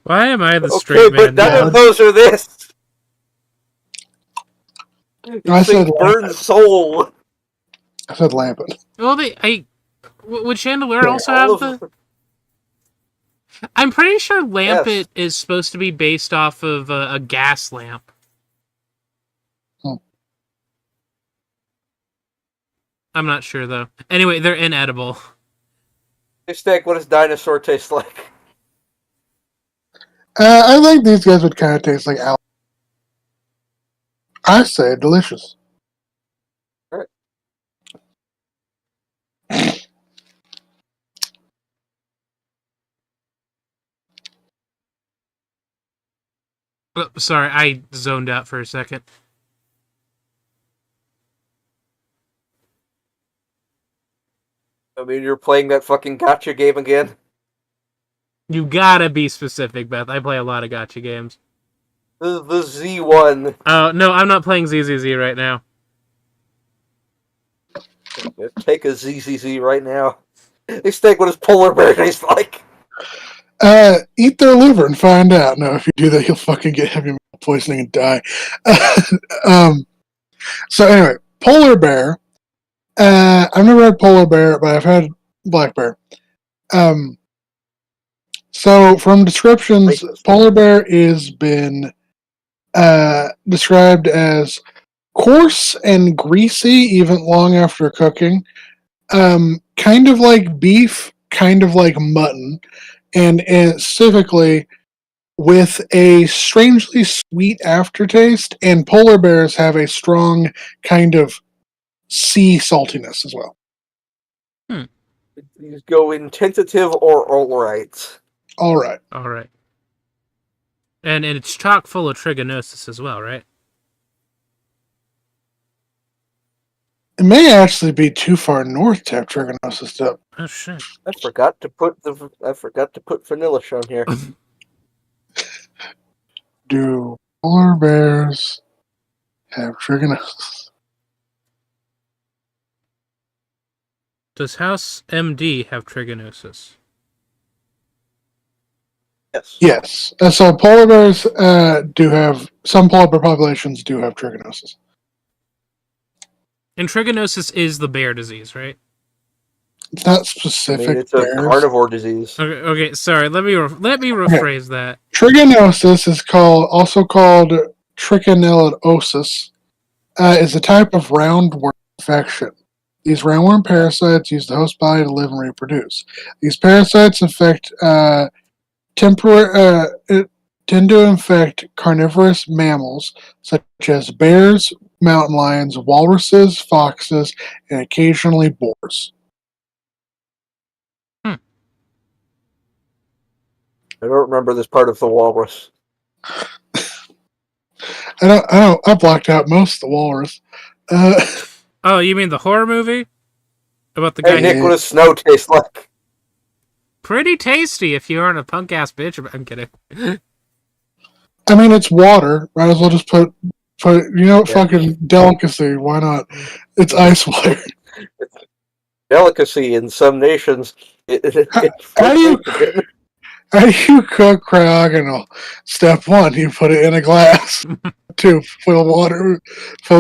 Why am I the Okay, straight but man none now? of those are this. I These said things burn Lampet. soul. I said Lampet. Well, would Chandelure Yeah. also All have the? of I'm pretty sure yes. Lampet is supposed to be based off of a gas lamp. Hmm. I'm not sure though. Anyway, they're inedible. Hey, Steak, what does dinosaur taste like? I think these guys would kind of taste like apple. I say delicious. Alright. Oh, sorry, I zoned out for a second. I mean, you're playing that fucking gotcha game again. You gotta be specific, Beth. I play a lot of gacha games. The Z one. Oh, no, I'm not playing ZZZ right now. Take a ZZZ right now. They steak what his polar bear tastes like. Eat their liver and find out. No, if you do that, you'll fucking get heavy metal poisoning and die. So anyway, polar bear. I've never had polar bear, but I've had black bear. So from descriptions, Racist. polar bear is been described as coarse and greasy even long after cooking. Kind of like beef, kind of like mutton, and specifically with a strangely sweet aftertaste. And polar bears have a strong kind of sea saltiness as well. You go in tentative or alright. All right. All right. And it's chock full of trigonosis as well, right? It may actually be too far north to have trigonosis up. Oh shit. I forgot to put vanilla on here. Do polar bears have trigonosis? Does House MD have trigonosis? Yes. Yes. So polar bears do have, some polar bear populations do have trigonosis. And trigonosis is the bear disease, right? It's not I specific mean, it's a bears. carnivore disease. Okay, sorry. Let me rephrase that. Trigonosis is also called trichonellosis. Is a type of roundworm infection. These roundworm parasites use the host body to live and reproduce. These parasites tend to infect carnivorous mammals such as bears, mountain lions, walruses, foxes, and occasionally boars. I don't remember this part of the walrus. I blocked out most of the walrus. Oh, you mean the horror movie? About the guy Hey, Nick, what does snow taste like? Pretty tasty if you aren't a punk ass bitch. I'm kidding. I mean, it's water. Might as well just put fucking delicacy. Why not? It's ice water. Delicacy in some nations. How do you cook cryogonal? Step 1, you put it in a glass. 2, fill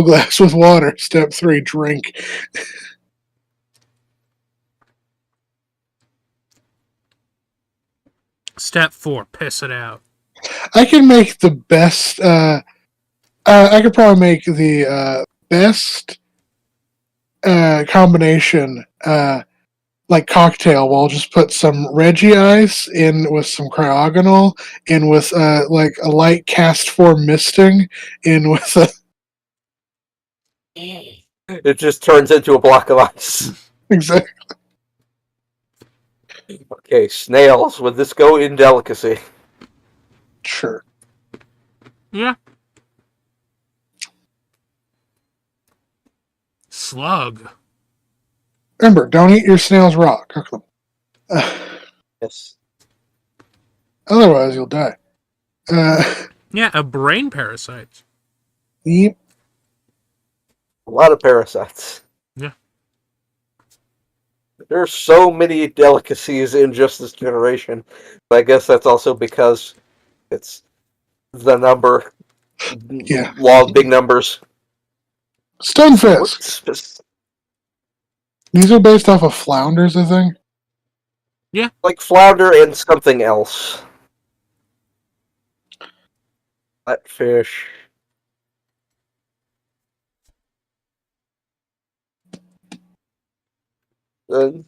glass with water. Step 3, drink. Step 4, piss it out. I can make the best. I could probably make the best combination, like cocktail. We'll just put some Reggie ice in with some cryogonal, in with like a light cast form misting, in with a. It just turns into a block of ice. Exactly. Okay, snails. Would this go in delicacy? Sure. Yeah. Slug. Remember, don't eat your snails raw. Cook them. Yes. Otherwise, you'll die. Yeah, a brain parasite. Yep. A lot of parasites. Yeah. There are so many delicacies in just this generation. But I guess that's also because it's the number. Yeah. Law of big numbers. Stunfisk. These are based off of flounders, I think. Yeah. Like flounder and something else. Flatfish. And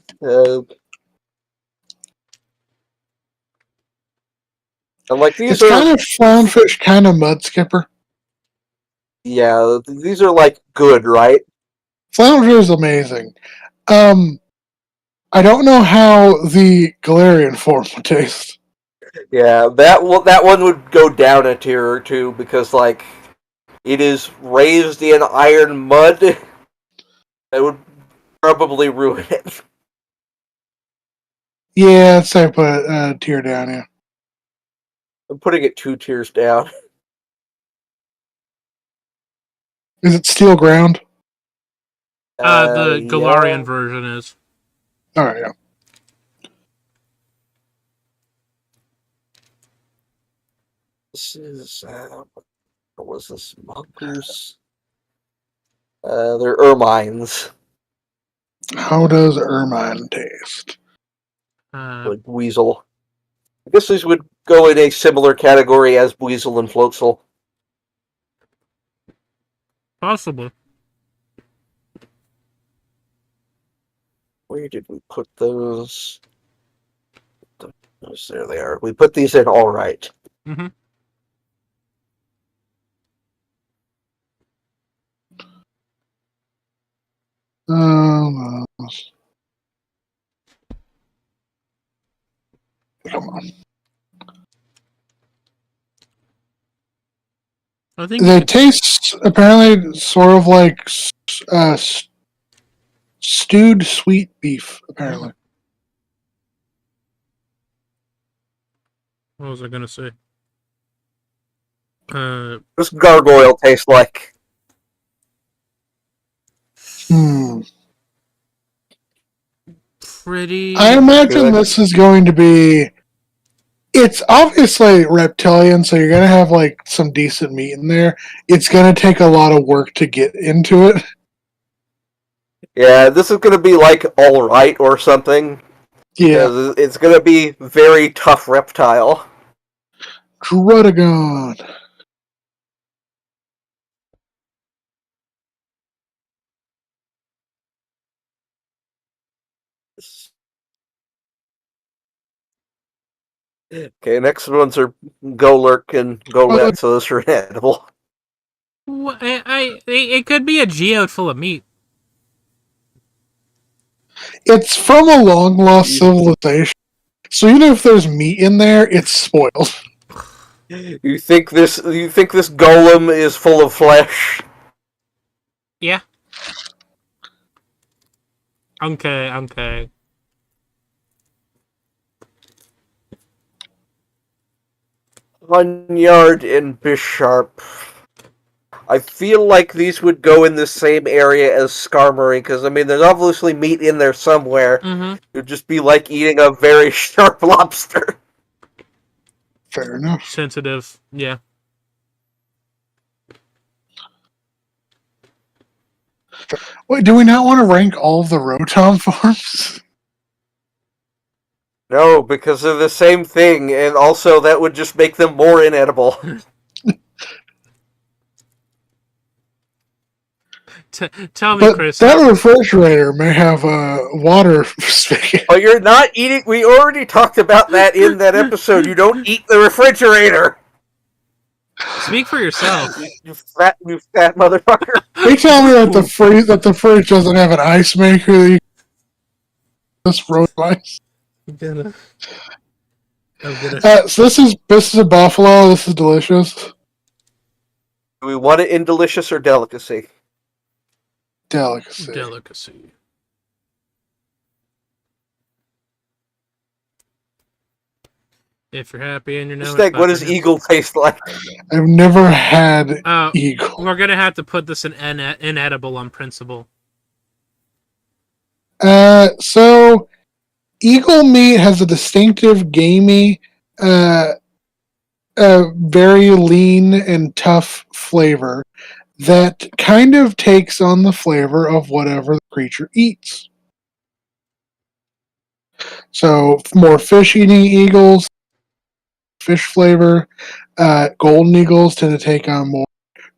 like these It's are kind of clownfish, kind of mud skipper. yeah, these are like good, right? Flounder is amazing. I don't know how the Galarian form would taste. Yeah, that one would go down a tier or two because like it is raised in iron mud. That would probably ruin it. Yeah, it's I put a tier down. Yeah, I'm putting it 2 tiers down. is it Steel Ground? The Galarian Yeah. version is. All right, yeah. This is what was this? Mongoose. They're ermines, How does Ermine taste? like Weasel. I guess these would go in a similar category as Weasel and Floatzel. Possible. Where did we put those? There they are. We put these in all right. Mm-hmm. Um, come on. I think They taste apparently sort of like stewed sweet beef. Apparently, what was I gonna say? What's gargoyle taste like? Pretty. I imagine Good. this is going to be. It's obviously reptilian, so you're gonna have like some decent meat in there. It's gonna take a lot of work to get into it. Yeah, this is gonna be like all right or something. Yeah, Because it's gonna be very tough reptile. Druddigon. Okay, next ones are Golurk and Golett, so those are inedible. It could be a geode full of meat. It's from a long lost civilization, so even if there's meat in there, it's spoiled. You think this golem is full of flesh? Yeah. Okay. Hunyard and Bisharp. I feel like these would go in the same area as Skarmory, because, I mean, there's obviously meat in there somewhere. Mm-hmm. It would just be like eating a very sharp lobster. Fair enough. Sensitive. Yeah. Wait, do we not want to rank all of the Rotom forms? No, because they're the same thing, and also that would just make them more inedible. Tell me, But Chris. that refrigerator may have a water spigot. Oh, you're not eating. We already talked about that in that episode. You don't eat the refrigerator. Speak for yourself. You fat motherfucker. They tell me that the fridge doesn't have an ice maker. That you just road ice. I'm gonna. So this is a buffalo. This is delicious. Do we want it in delicious or delicacy? Delicacy. If you're happy and you're known. Steg, what does eagle taste like? I've never had eagle. We're gonna have to put this in inedible on principle. So eagle meat has a distinctive gamey, very lean and tough flavor that kind of takes on the flavor of whatever the creature eats. So more fish-eating eagles, fish flavor. Golden eagles tend to take on more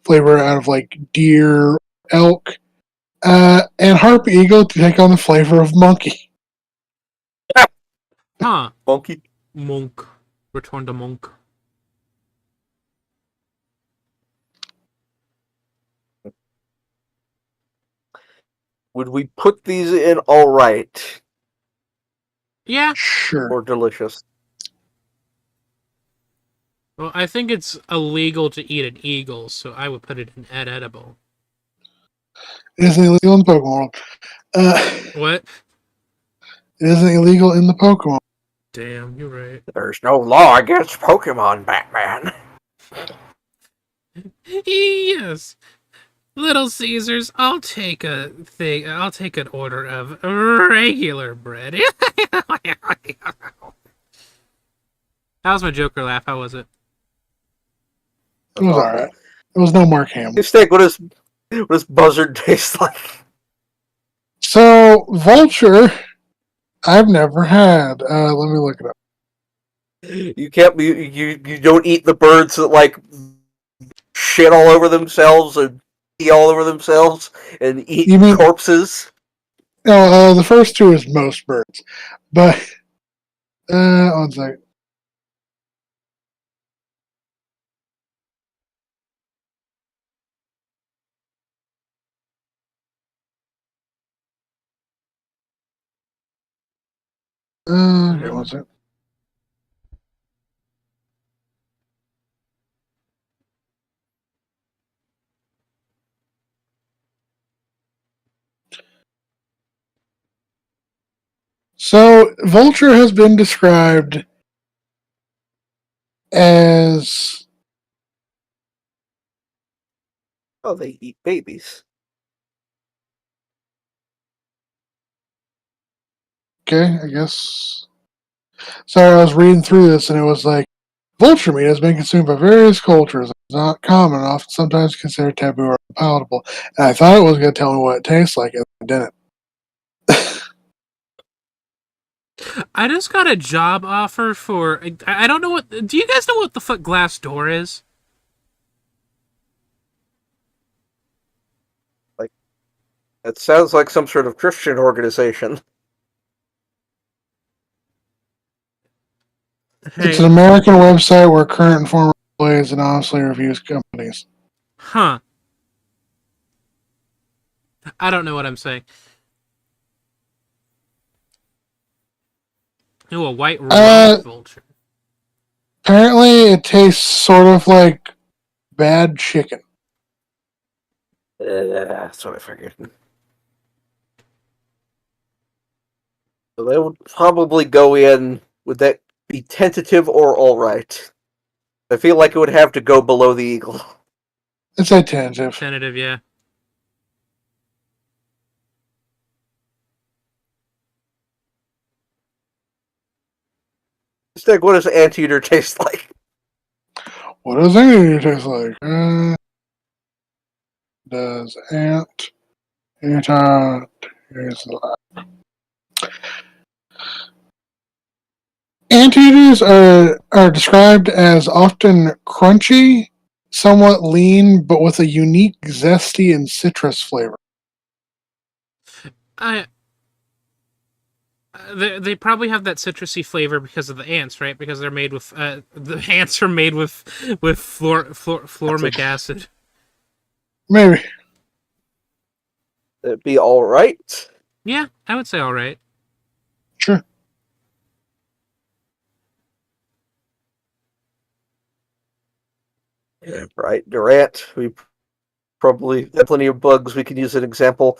flavor out of like deer, elk, and harpy eagle to take on the flavor of monkey. Huh. Monkey. Monk. Return to monk. Would we put these in all right Yeah. Sure. or delicious? Well, I think it's illegal to eat an eagle, so I would put it in edible. It isn't illegal in Pokemon. What? It isn't illegal in the Pokemon. Damn, you're right. There's no law against Pokemon, Batman. Yes. Little Caesars, I'll take a thing. I'll take an order of regular bread. That was my Joker laugh. How was it? It was alright. It was no Mark Hamill. Steak, what does buzzard taste like? So, Vulture, I've never had. Let me look it up. You can't. You don't eat the birds that like shit all over themselves and pee all over themselves and eat You mean- corpses. No, the first two is most birds. But, one second. Okay, one second. So, Vulture has been described as. Oh, they eat babies. Okay, I guess. Sorry, I was reading through this and it was like, vulture meat has been consumed by various cultures. It's not common, often sometimes considered taboo or unpalatable. And I thought it was going to tell me what it tastes like, and it didn't. I just got a job offer for. I don't know what. Do you guys know what the fuck Glassdoor is? It sounds like some sort of Christian organization. It's an American website where current and former employees anonymously reviews companies. Huh. I don't know what I'm saying. Ooh, a white rock vulture. Apparently, it tastes sort of like bad chicken. That's what I figured. So they would probably go in. Would that be tentative or all right? I feel like it would have to go below the eagle. It's a tentative. Tentative, yeah. Stick, what does anteater taste like? What does anteater taste like? Does anteater taste like? Anteaters are described as often crunchy, somewhat lean, but with a unique zesty and citrus flavor. They probably have that citrusy flavor because of the ants, right? Because they're made with the ants are made with flormic acid. Maybe. That'd be all right. Yeah, I would say all right. Sure. Right, Durant. We probably have plenty of bugs. We can use an example.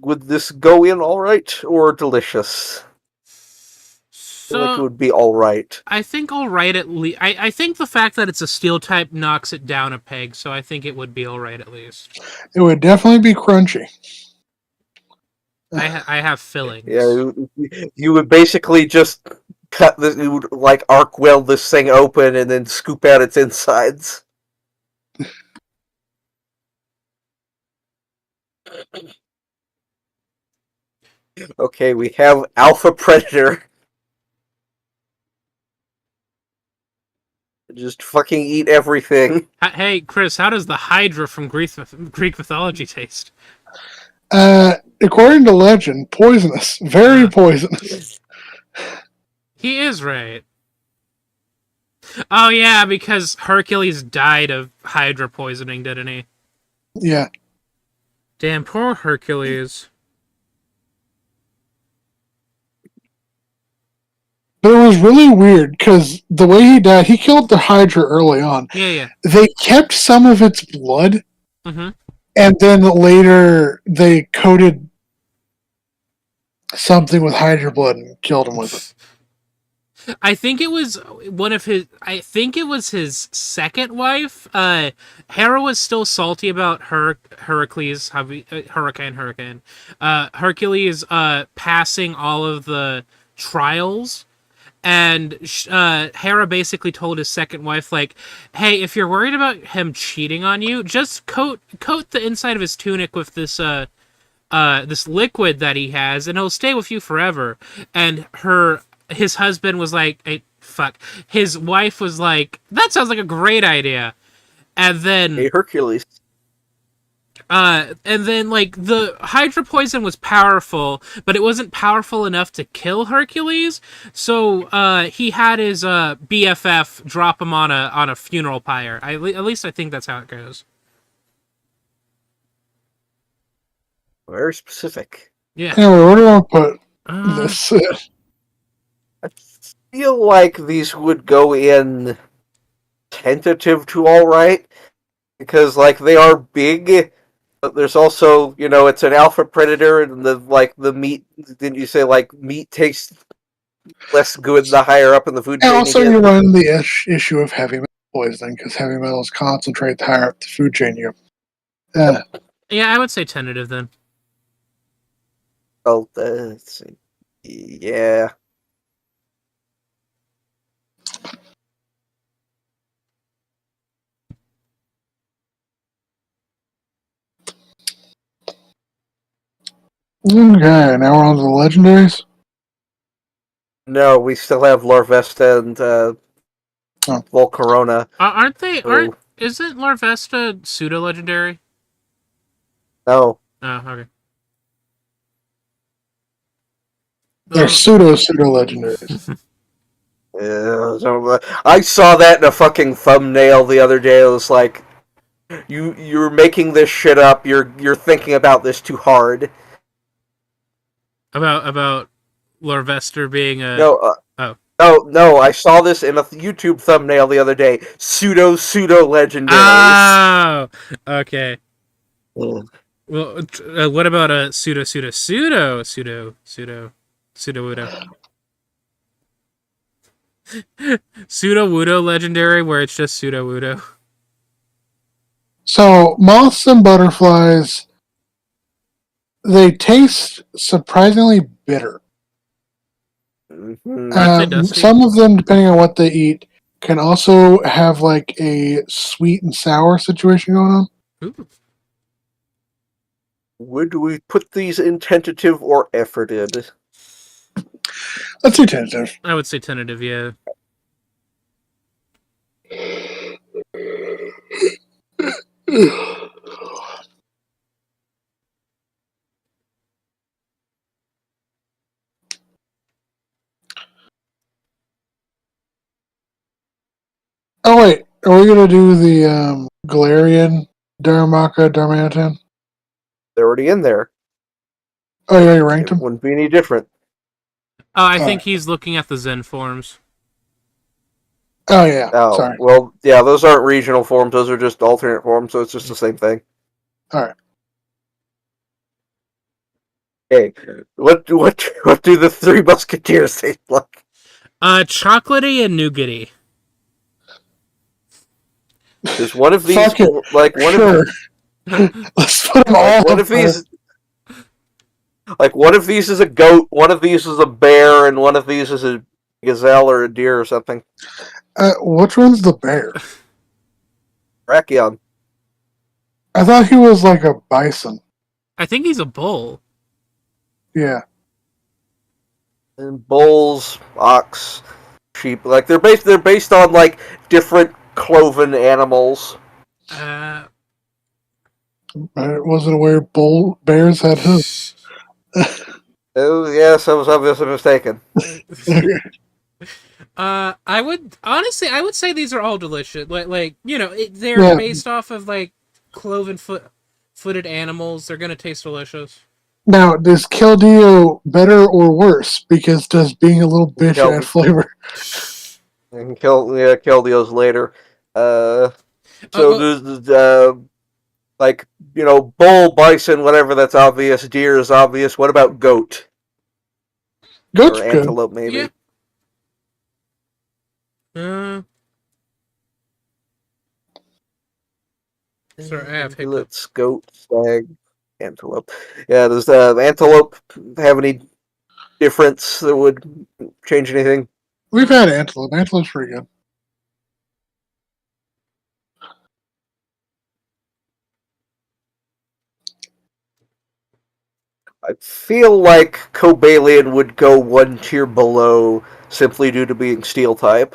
Would this go in all right or delicious? I feel like it would be all right. I think all right at least. I think the fact that it's a steel type knocks it down a peg, so I think it would be all right at least. It would definitely be crunchy. I have fillings. Yeah, you would basically just cut this. You would like arc weld this thing open and then scoop out its insides. Okay, we have Alpha Predator. Just fucking eat everything. Hey, Chris, how does the Hydra from Greek mythology taste? According to legend, poisonous. Very poisonous. He is right. Oh, yeah, because Hercules died of Hydra poisoning, didn't he? Yeah. Damn, poor Hercules. But it was really weird because the way he died, he killed the Hydra early on. Yeah. They kept some of its blood, and then later they coated something with Hydra blood and killed him with it. I think it was one of his. I think it was his second wife. Hera was still salty about Heracles, Hurricane. Hercules passing all of the trials, and Hera basically told his second wife, like, "Hey, if you're worried about him cheating on you, just coat the inside of his tunic with this liquid that he has, and it'll stay with you forever." And his husband was like, hey, fuck. His wife was like, that sounds like a great idea. And then Hey, Hercules. like the Hydra poison was powerful, but it wasn't powerful enough to kill Hercules. So he had his BFF drop him on a funeral pyre. At least I think that's how it goes. Very specific. Yeah. Anyway, where do I put Uh, this? I feel like these would go in tentative to all right, because like they are big, but there's also, it's an alpha predator, and the meat. Didn't you say like meat tastes less good the higher up in the food And chain also, you you get? run the issue of heavy metal poisoning because heavy metals concentrate the higher up the food chain you. yeah, I would say tentative then. Oh, let's see. Yeah. Okay, now we're on to the legendaries. No, we still have Larvesta and Volcarona. Aren't they? So, Isn't Larvesta pseudo legendary? no. Oh, okay. They're pseudo legendaries. I saw that in a fucking thumbnail the other day. It was like, you're making this shit up. You're thinking about this too hard. About Larvester being a No, no. I saw this in a YouTube thumbnail the other day. Pseudo legendaries. Oh, okay. Mm. Well, what about a pseudo wudo? Pseudo wudo legendary where it's just pseudo wudo. So, moths and butterflies, they taste surprisingly bitter. Mm-hmm. Aren't they dusty? Some of them, depending on what they eat, can also have like a sweet and sour situation going on. Ooh. Would we put these in tentative or efforted? Let's do tentative. I would say tentative, yeah. Oh wait, are we gonna do the Galarian Darmanitan? They're already in there. Oh yeah, you ranked It him. wouldn't be any different. Oh, I think Alright. he's looking at the Zen forms. Oh yeah, Oh, sorry. well, yeah, those aren't regional forms. Those are just alternate forms, so it's just the same thing. All right. Hey, what do the Three Musketeers taste like? Chocolatey and nougaty. Is one of these Fuck it. like one Sure. of Let's put them all. one up of these one of these is a goat, one of these is a bear, and one of these is a gazelle or a deer or something. Which one's the bear? Brachion. I thought he was like a bison. I think he's a bull. Yeah. And bulls, ox, sheep. Like they're based on like different cloven animals. Uh, I wasn't aware bears had hooves. Oh yes, I was obviously mistaken. I would say these are all delicious. They're Yeah. based off of like cloven footed animals. They're gonna taste delicious. Now, is Keldeo better or worse? Because does being a little bitch Kel- add flavor? And Keldeo's later. So like bull, bison, whatever. That's obvious. Deer is obvious. What about goat Goat's or good. antelope? Maybe. Yeah. Sorry, I have hiccups. Let's goat, stag, antelope. Yeah, does antelope have any difference that would change anything? We've had antelope. Antelope's pretty good. I feel like Cobalion would go one tier below simply due to being steel type.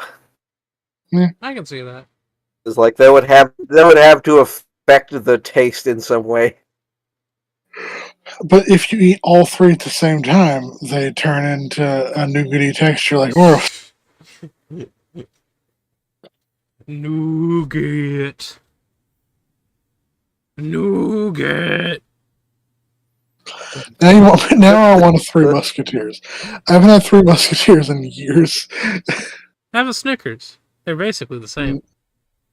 I can see that. It's like that would have to affect the taste in some way. But if you eat all three at the same time, they turn into a nougaty texture like Oros. Nougat. Nougat. Now I want a Three Musketeers. I haven't had Three Musketeers in years. Have a Snickers. They're basically the same.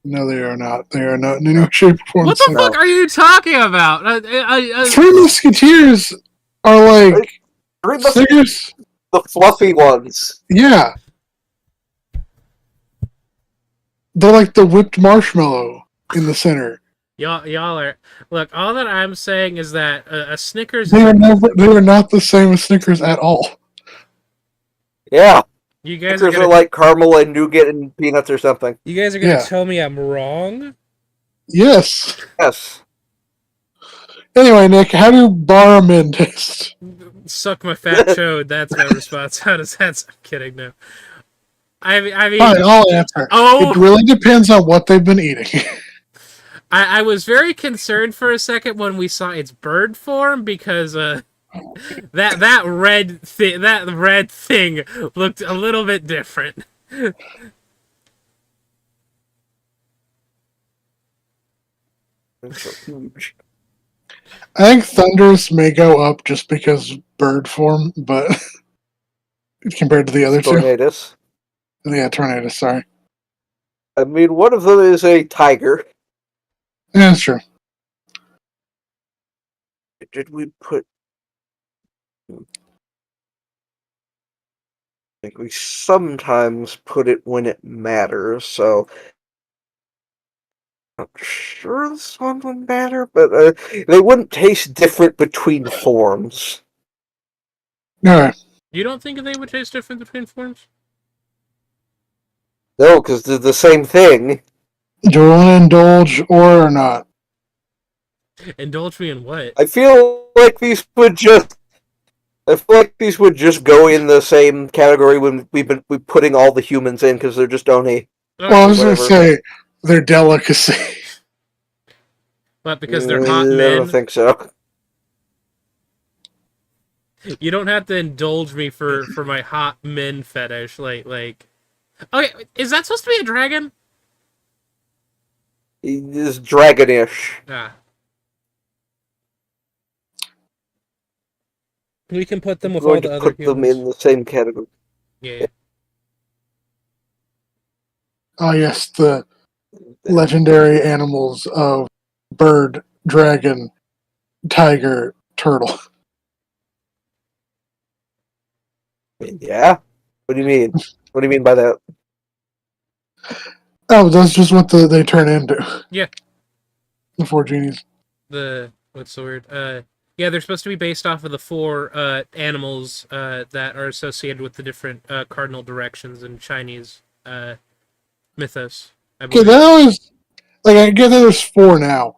No, they are not. They are not in any way, shape, or form. What the fuck are you talking about? Three Musketeers are like Three Musketeers, Snickers. the fluffy ones. Yeah, they're like the whipped marshmallow in the center. Y'all are... Look, all that I'm saying is that a Snickers... They are not the same as Snickers at all. Yeah. You guys Snickers are like caramel and nougat and peanuts or something. You guys are gonna tell me I'm wrong? Yes. Yes. Anyway, Nick, how do Barramin taste? Suck my fat chode. That's my response. How does that... I'm kidding, no. I mean... Fine, I'll answer. Oh! It really depends on what they've been eating. I was very concerned for a second when we saw its bird form because that red thing looked a little bit different. They're so huge. I think Thunders may go up just because bird form, but compared to the other two. Tornadoes. Yeah, Tornadoes, sorry. I mean, one of them is a tiger. Yeah, that's true. Did we put... I think we sometimes put it when it matters, so... I'm not sure this one would matter, but they wouldn't taste different between forms. Alright. You don't think they would taste different between forms? No, because they're the same thing. Do we want to indulge or not? Indulge me in what? I feel like these would just go in the same category when we've been putting all the humans in because they're just only. Well, I was going to say they're delicacy. What, because they're hot men? I don't think so. You don't have to indulge me for my hot men fetish. Like. Okay, is that supposed to be a dragon? He's dragonish. Ah. We can put them with all the other put them humans. in the same category. Yeah. Oh, yes, the legendary animals of bird, dragon, tiger, turtle. Yeah? What do you mean? What do you mean by that? Oh, that's just what they turn into. Yeah. The four genies. What's the word? Yeah, they're supposed to be based off of the four animals that are associated with the different cardinal directions in Chinese mythos. Okay, that was... Like, I get that there's four now.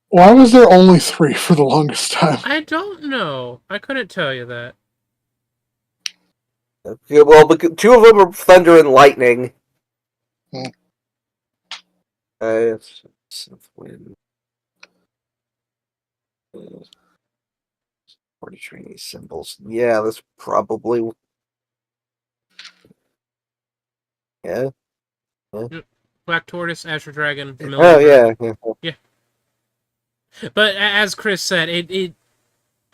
Why was there only three for the longest time? I don't know. I couldn't tell you that. Yeah, well, two of them are thunder and lightning. South wind. 40 Chinese symbols. Yeah, that's probably. Yeah. Black Tortoise, Azure Dragon, Oh, yeah. But as Chris said,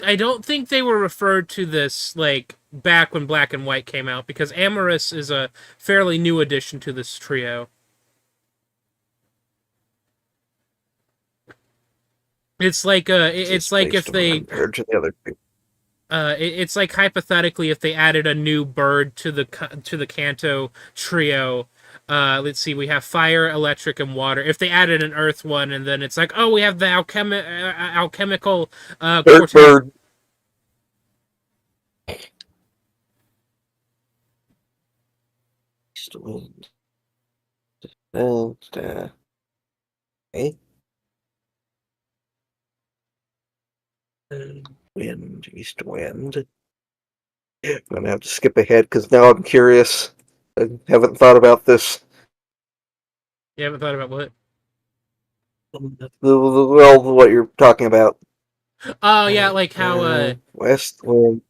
I don't think they were referred to this like back when Black and White came out because Amorous is a fairly new addition to this trio. It's like if they compared to the other two. It's like hypothetically if they added a new bird to the Kanto trio, let's see, we have fire, electric, and water. If they added an earth one, and then it's like, oh, we have the alchemical Dirt quartet. bird. East wind. Okay. Wind, east wind. I'm gonna have to skip ahead because now I'm curious. I haven't thought about this. You haven't thought about what? Well, what you're talking about. Oh yeah, like how West wind.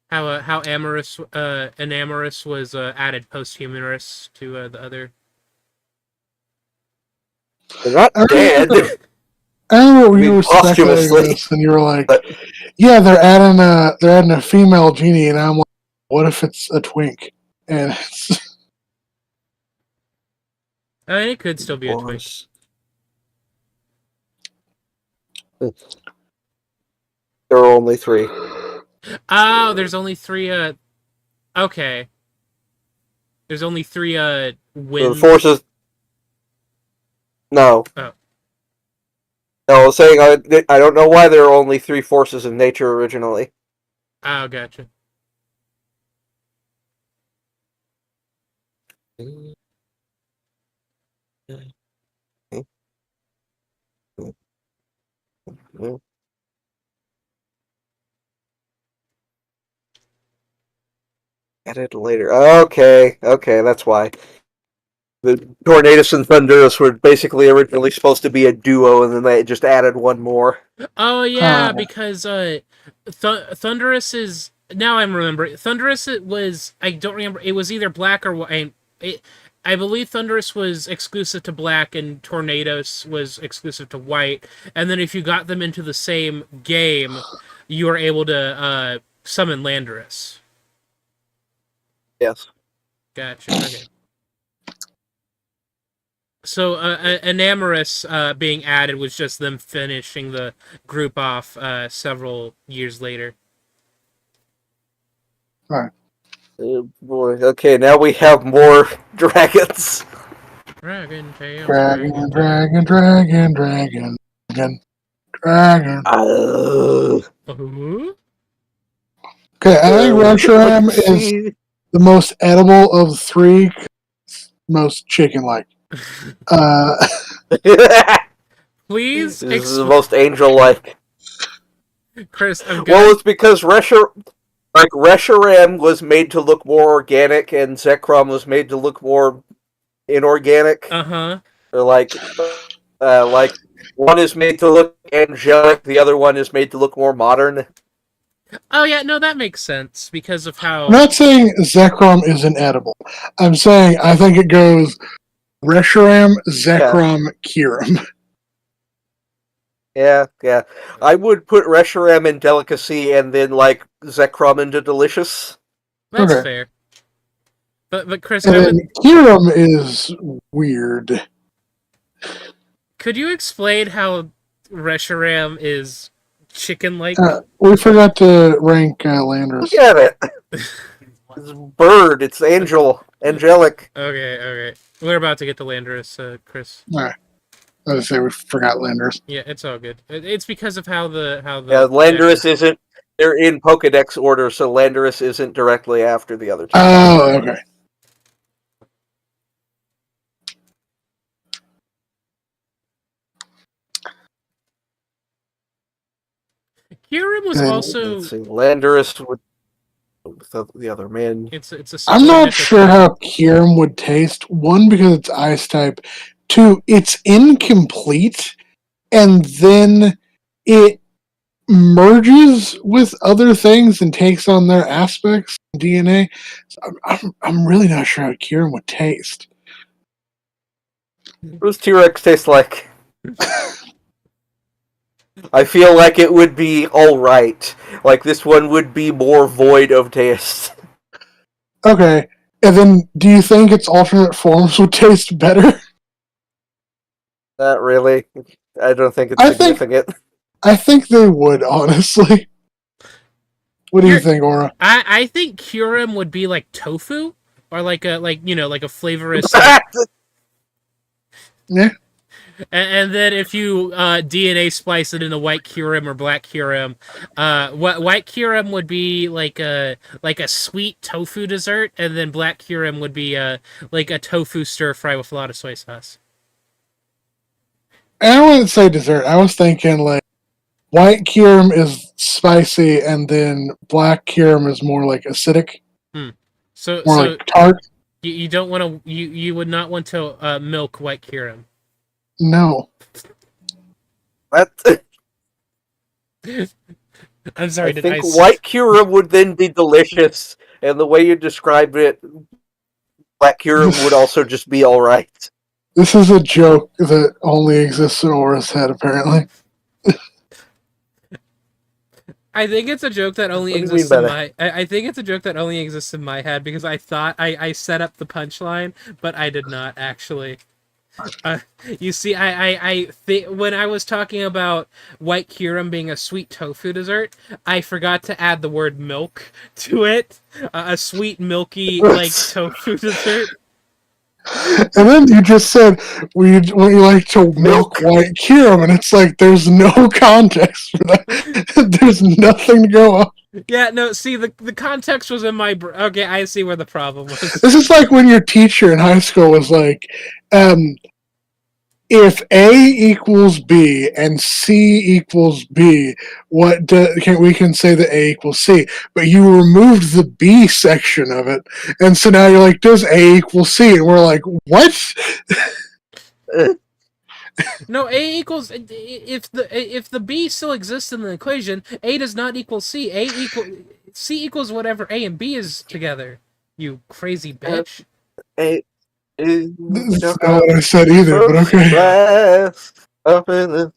how amorous enamorous was added post-humanist to the other. They're not dead. I remember we I mean, were speculating posthumously. this, and you were like, But "Yeah, they're adding a female genie," and I'm like, "What if it's a twink?" And it's, I mean, it could still be a twink. There are only 3. Oh, there's only 3. Okay. There's only 3 So winds. the forces. No. Oh. No, I was saying I don't know why there are only 3 forces in nature originally. Oh, gotcha. Added later. Okay, that's why. The Tornadus and Thunderous were basically originally supposed to be a duo, and then they just added one more. Oh yeah, because Thunderous is now I'm remembering. Thunderous was I don't remember. It was either black or white. I believe Thunderous was exclusive to black and Tornadoes was exclusive to white. And then if you got them into the same game, you were able to summon Landorus. Yes. Gotcha. Okay. So, Enamorous being added was just them finishing the group off several years later. right. Oh boy. Okay, now we have more dragons. Dragon tail. Dragon. Uh-huh. Okay, I think Reshiram is the most edible of the 3, most chicken-like. Please This is the most angel-like. Chris, I'm good. Well, it's because Reshiram was made to look more organic, and Zekrom was made to look more inorganic. Uh-huh. Or like one is made to look angelic, the other one is made to look more modern. Oh, yeah, no, that makes sense, because of how... I'm not saying Zekrom isn't edible. I'm saying I think it goes Reshiram, Zekrom, Kiram. Yeah. I would put Reshiram in delicacy and then like Zekrom into delicious. That's Okay. fair. But Chris, And Kiram is weird. Could you explain how Reshiram is chicken-like? We forgot to rank Landorus. Look at it. It's bird. It's angelic. Okay. We're about to get to Landorus, Chris. All right. I was say we forgot Landorus. Yeah, it's all good. It's because of how the Landorus isn't. They're in Pokedex order, so Landorus isn't directly after the other two. Oh, okay. Kiram was also. Let's see, Landorus with the other man. It's a. I'm not sure how Kiram would taste. 1, because it's ice type. 2, it's incomplete, and then it merges with other things and takes on their aspects, DNA. So I'm really not sure how Kiram would taste. What does T-Rex taste like? I feel like it would be alright. Like, this one would be more void of taste. Okay, and then do you think its alternate forms would taste better? Not really. I don't think it's significant. I think they would, honestly. What do you think, Aura? I think Kyurem would be like tofu, or like a flavorous. Yeah. And then if you DNA splice it into white Kyurem or black Kyurem, what white Kyurem would be like a sweet tofu dessert, and then black Kyurem would be like a tofu stir fry with a lot of soy sauce. And I wouldn't say dessert. I was thinking like white Kyurem is spicy, and then black Kyurem is more like acidic, So more like tart. You don't want to you would not want to milk white Kyurem. No. That, I'm sorry. I think white Kyurem would then be delicious, and the way you described it, black Kyurem would also just be all right. This is a joke that only exists in Aura's head, apparently. I think it's a joke that only exists in my. I think it's a joke that only exists in my head because I thought I set up the punchline, but I did not actually. You see, when I was talking about white Kyurem being a sweet tofu dessert, I forgot to add the word milk to it. A sweet, milky, like, tofu dessert. And then you just said, would you like to milk white Kyurem? And it's like, there's no context for that. There's nothing to go on. Yeah, no, see, the context was in my... Okay, I see where the problem was. This is like when your teacher in high school was like, if A equals B and C equals B, we can say that A equals C. But you removed the B section of it, and so now you're like, does A equal C? And we're like, what? No, A equals... If the B still exists in the equation, A does not equal C. C equals whatever A and B is together. You crazy bitch. A That's not what I said either, but okay. Up in the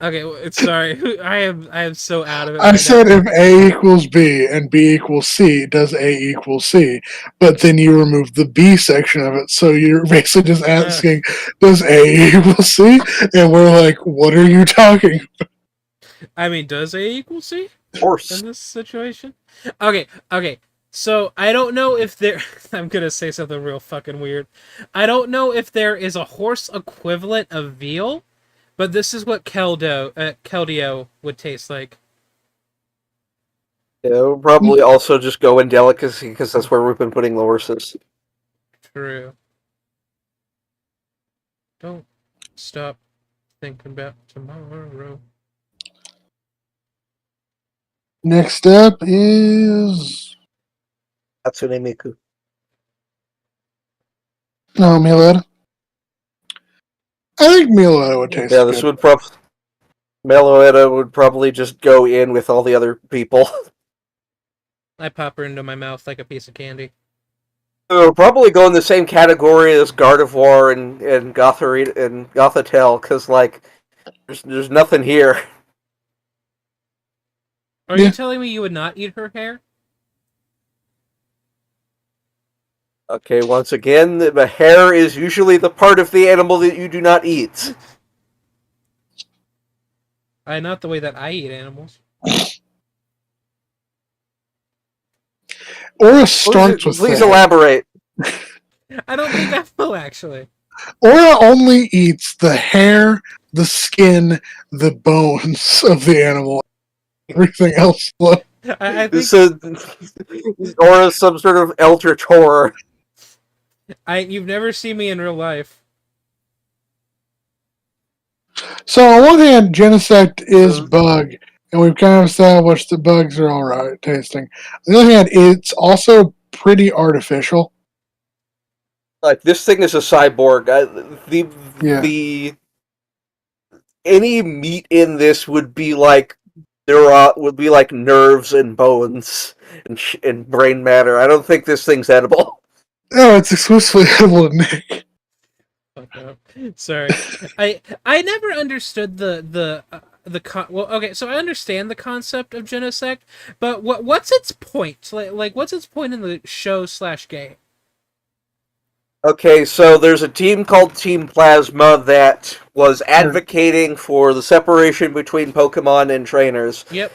Okay, sorry. I am so out of it. I said if A equals B and B equals C, does A equal C? But then you remove the B section of it, so you're basically just asking, does A equal C? And we're like, what are you talking about? I mean, does A equal C? Of course. In this situation? Okay. So, I don't know if there... I'm gonna say something real fucking weird. I don't know if there is a horse equivalent of veal, but this is what Keldeo would taste like. Yeah, we'll probably also just go in delicacy, because that's where we've been putting the horses. True. Don't stop thinking about tomorrow. Next up is... Hatsune Miku. No, Mileta. I think Mileta would taste Yeah, this good. would Meloetta would probably just go in with all the other people. I pop her into my mouth like a piece of candy. It would probably go in the same category as Gardevoir and Gothitelle, because, like, there's nothing here. Are you telling me you would not eat her hair? Okay, once again, the hair is usually the part of the animal that you do not eat. Not the way that I eat animals. Aura starts with Please that. elaborate. I don't think I will, actually. Aura only eats the hair, the skin, the bones of the animal. Everything else. I think... This is Aura's some sort of eldritch horror. You've never seen me in real life. So on one hand, Genesect is bug, and we've kind of established that bugs are alright tasting. On the other hand, it's also pretty artificial. Like, this thing is a cyborg. Any meat in this would be like nerves and bones and brain matter. I don't think this thing's edible. No, it's exclusively edible to Nick. Sorry, I never understood well, okay, so I understand the concept of Genesect, but what's its point? Like what's its point in the show/game? Okay, so there's a team called Team Plasma that was advocating for the separation between Pokemon and trainers. Yep.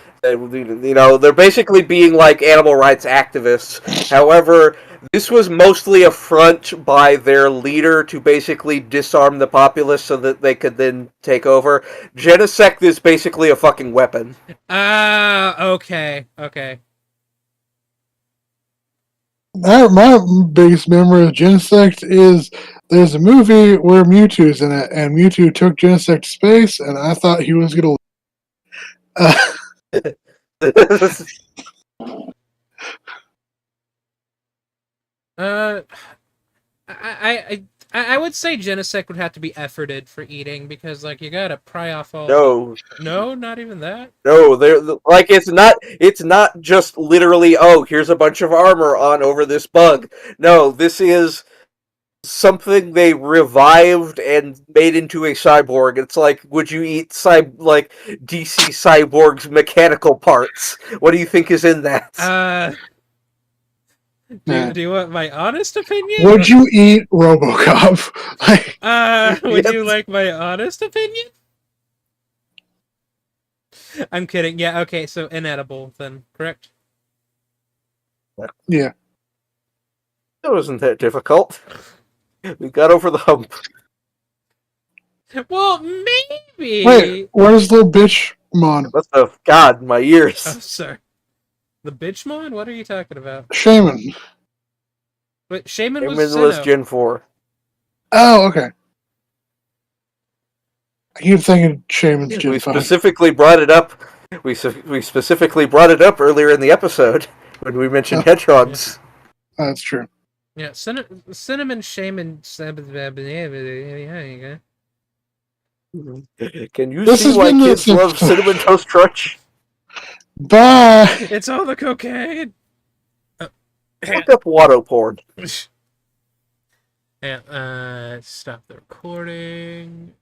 They're basically being like animal rights activists. However, this was mostly a front by their leader to basically disarm the populace so that they could then take over. Genesect is basically a fucking weapon. Okay. My biggest memory of Genesect is there's a movie where Mewtwo's in it, and Mewtwo took Genesect to space, and I thought he was gonna. Uh, I would say Genesect would have to be efforted for eating because like you gotta pry off all. No, not even that. No, they're like it's not just literally, oh, here's a bunch of armor on over this bug. No, this is something they revived and made into a cyborg. It's like, would you eat DC Cyborg's mechanical parts? What do you think is in that? Do you want my honest opinion? Would you eat RoboCop? Would you like my honest opinion? I'm kidding. Yeah, okay, so inedible then, correct? Yeah. It wasn't that difficult. We got over the hump. Well, maybe. Wait, where's little bitch Mon? What the God, my ears. Oh, sorry. The Bitchmon? What are you talking about? Shaman. But Shaman was was Gen 4. Oh, okay. I keep thinking Shaman's Gen 5. Specifically brought it up. We specifically brought it up earlier in the episode when we mentioned hedgehogs. Yeah. That's true. Yeah, Cinnamon Shaman. Can you see why kids love Cinnamon Toast Crunch? Bye! It's all the cocaine! Look up Watto porn. Yeah, stop the recording.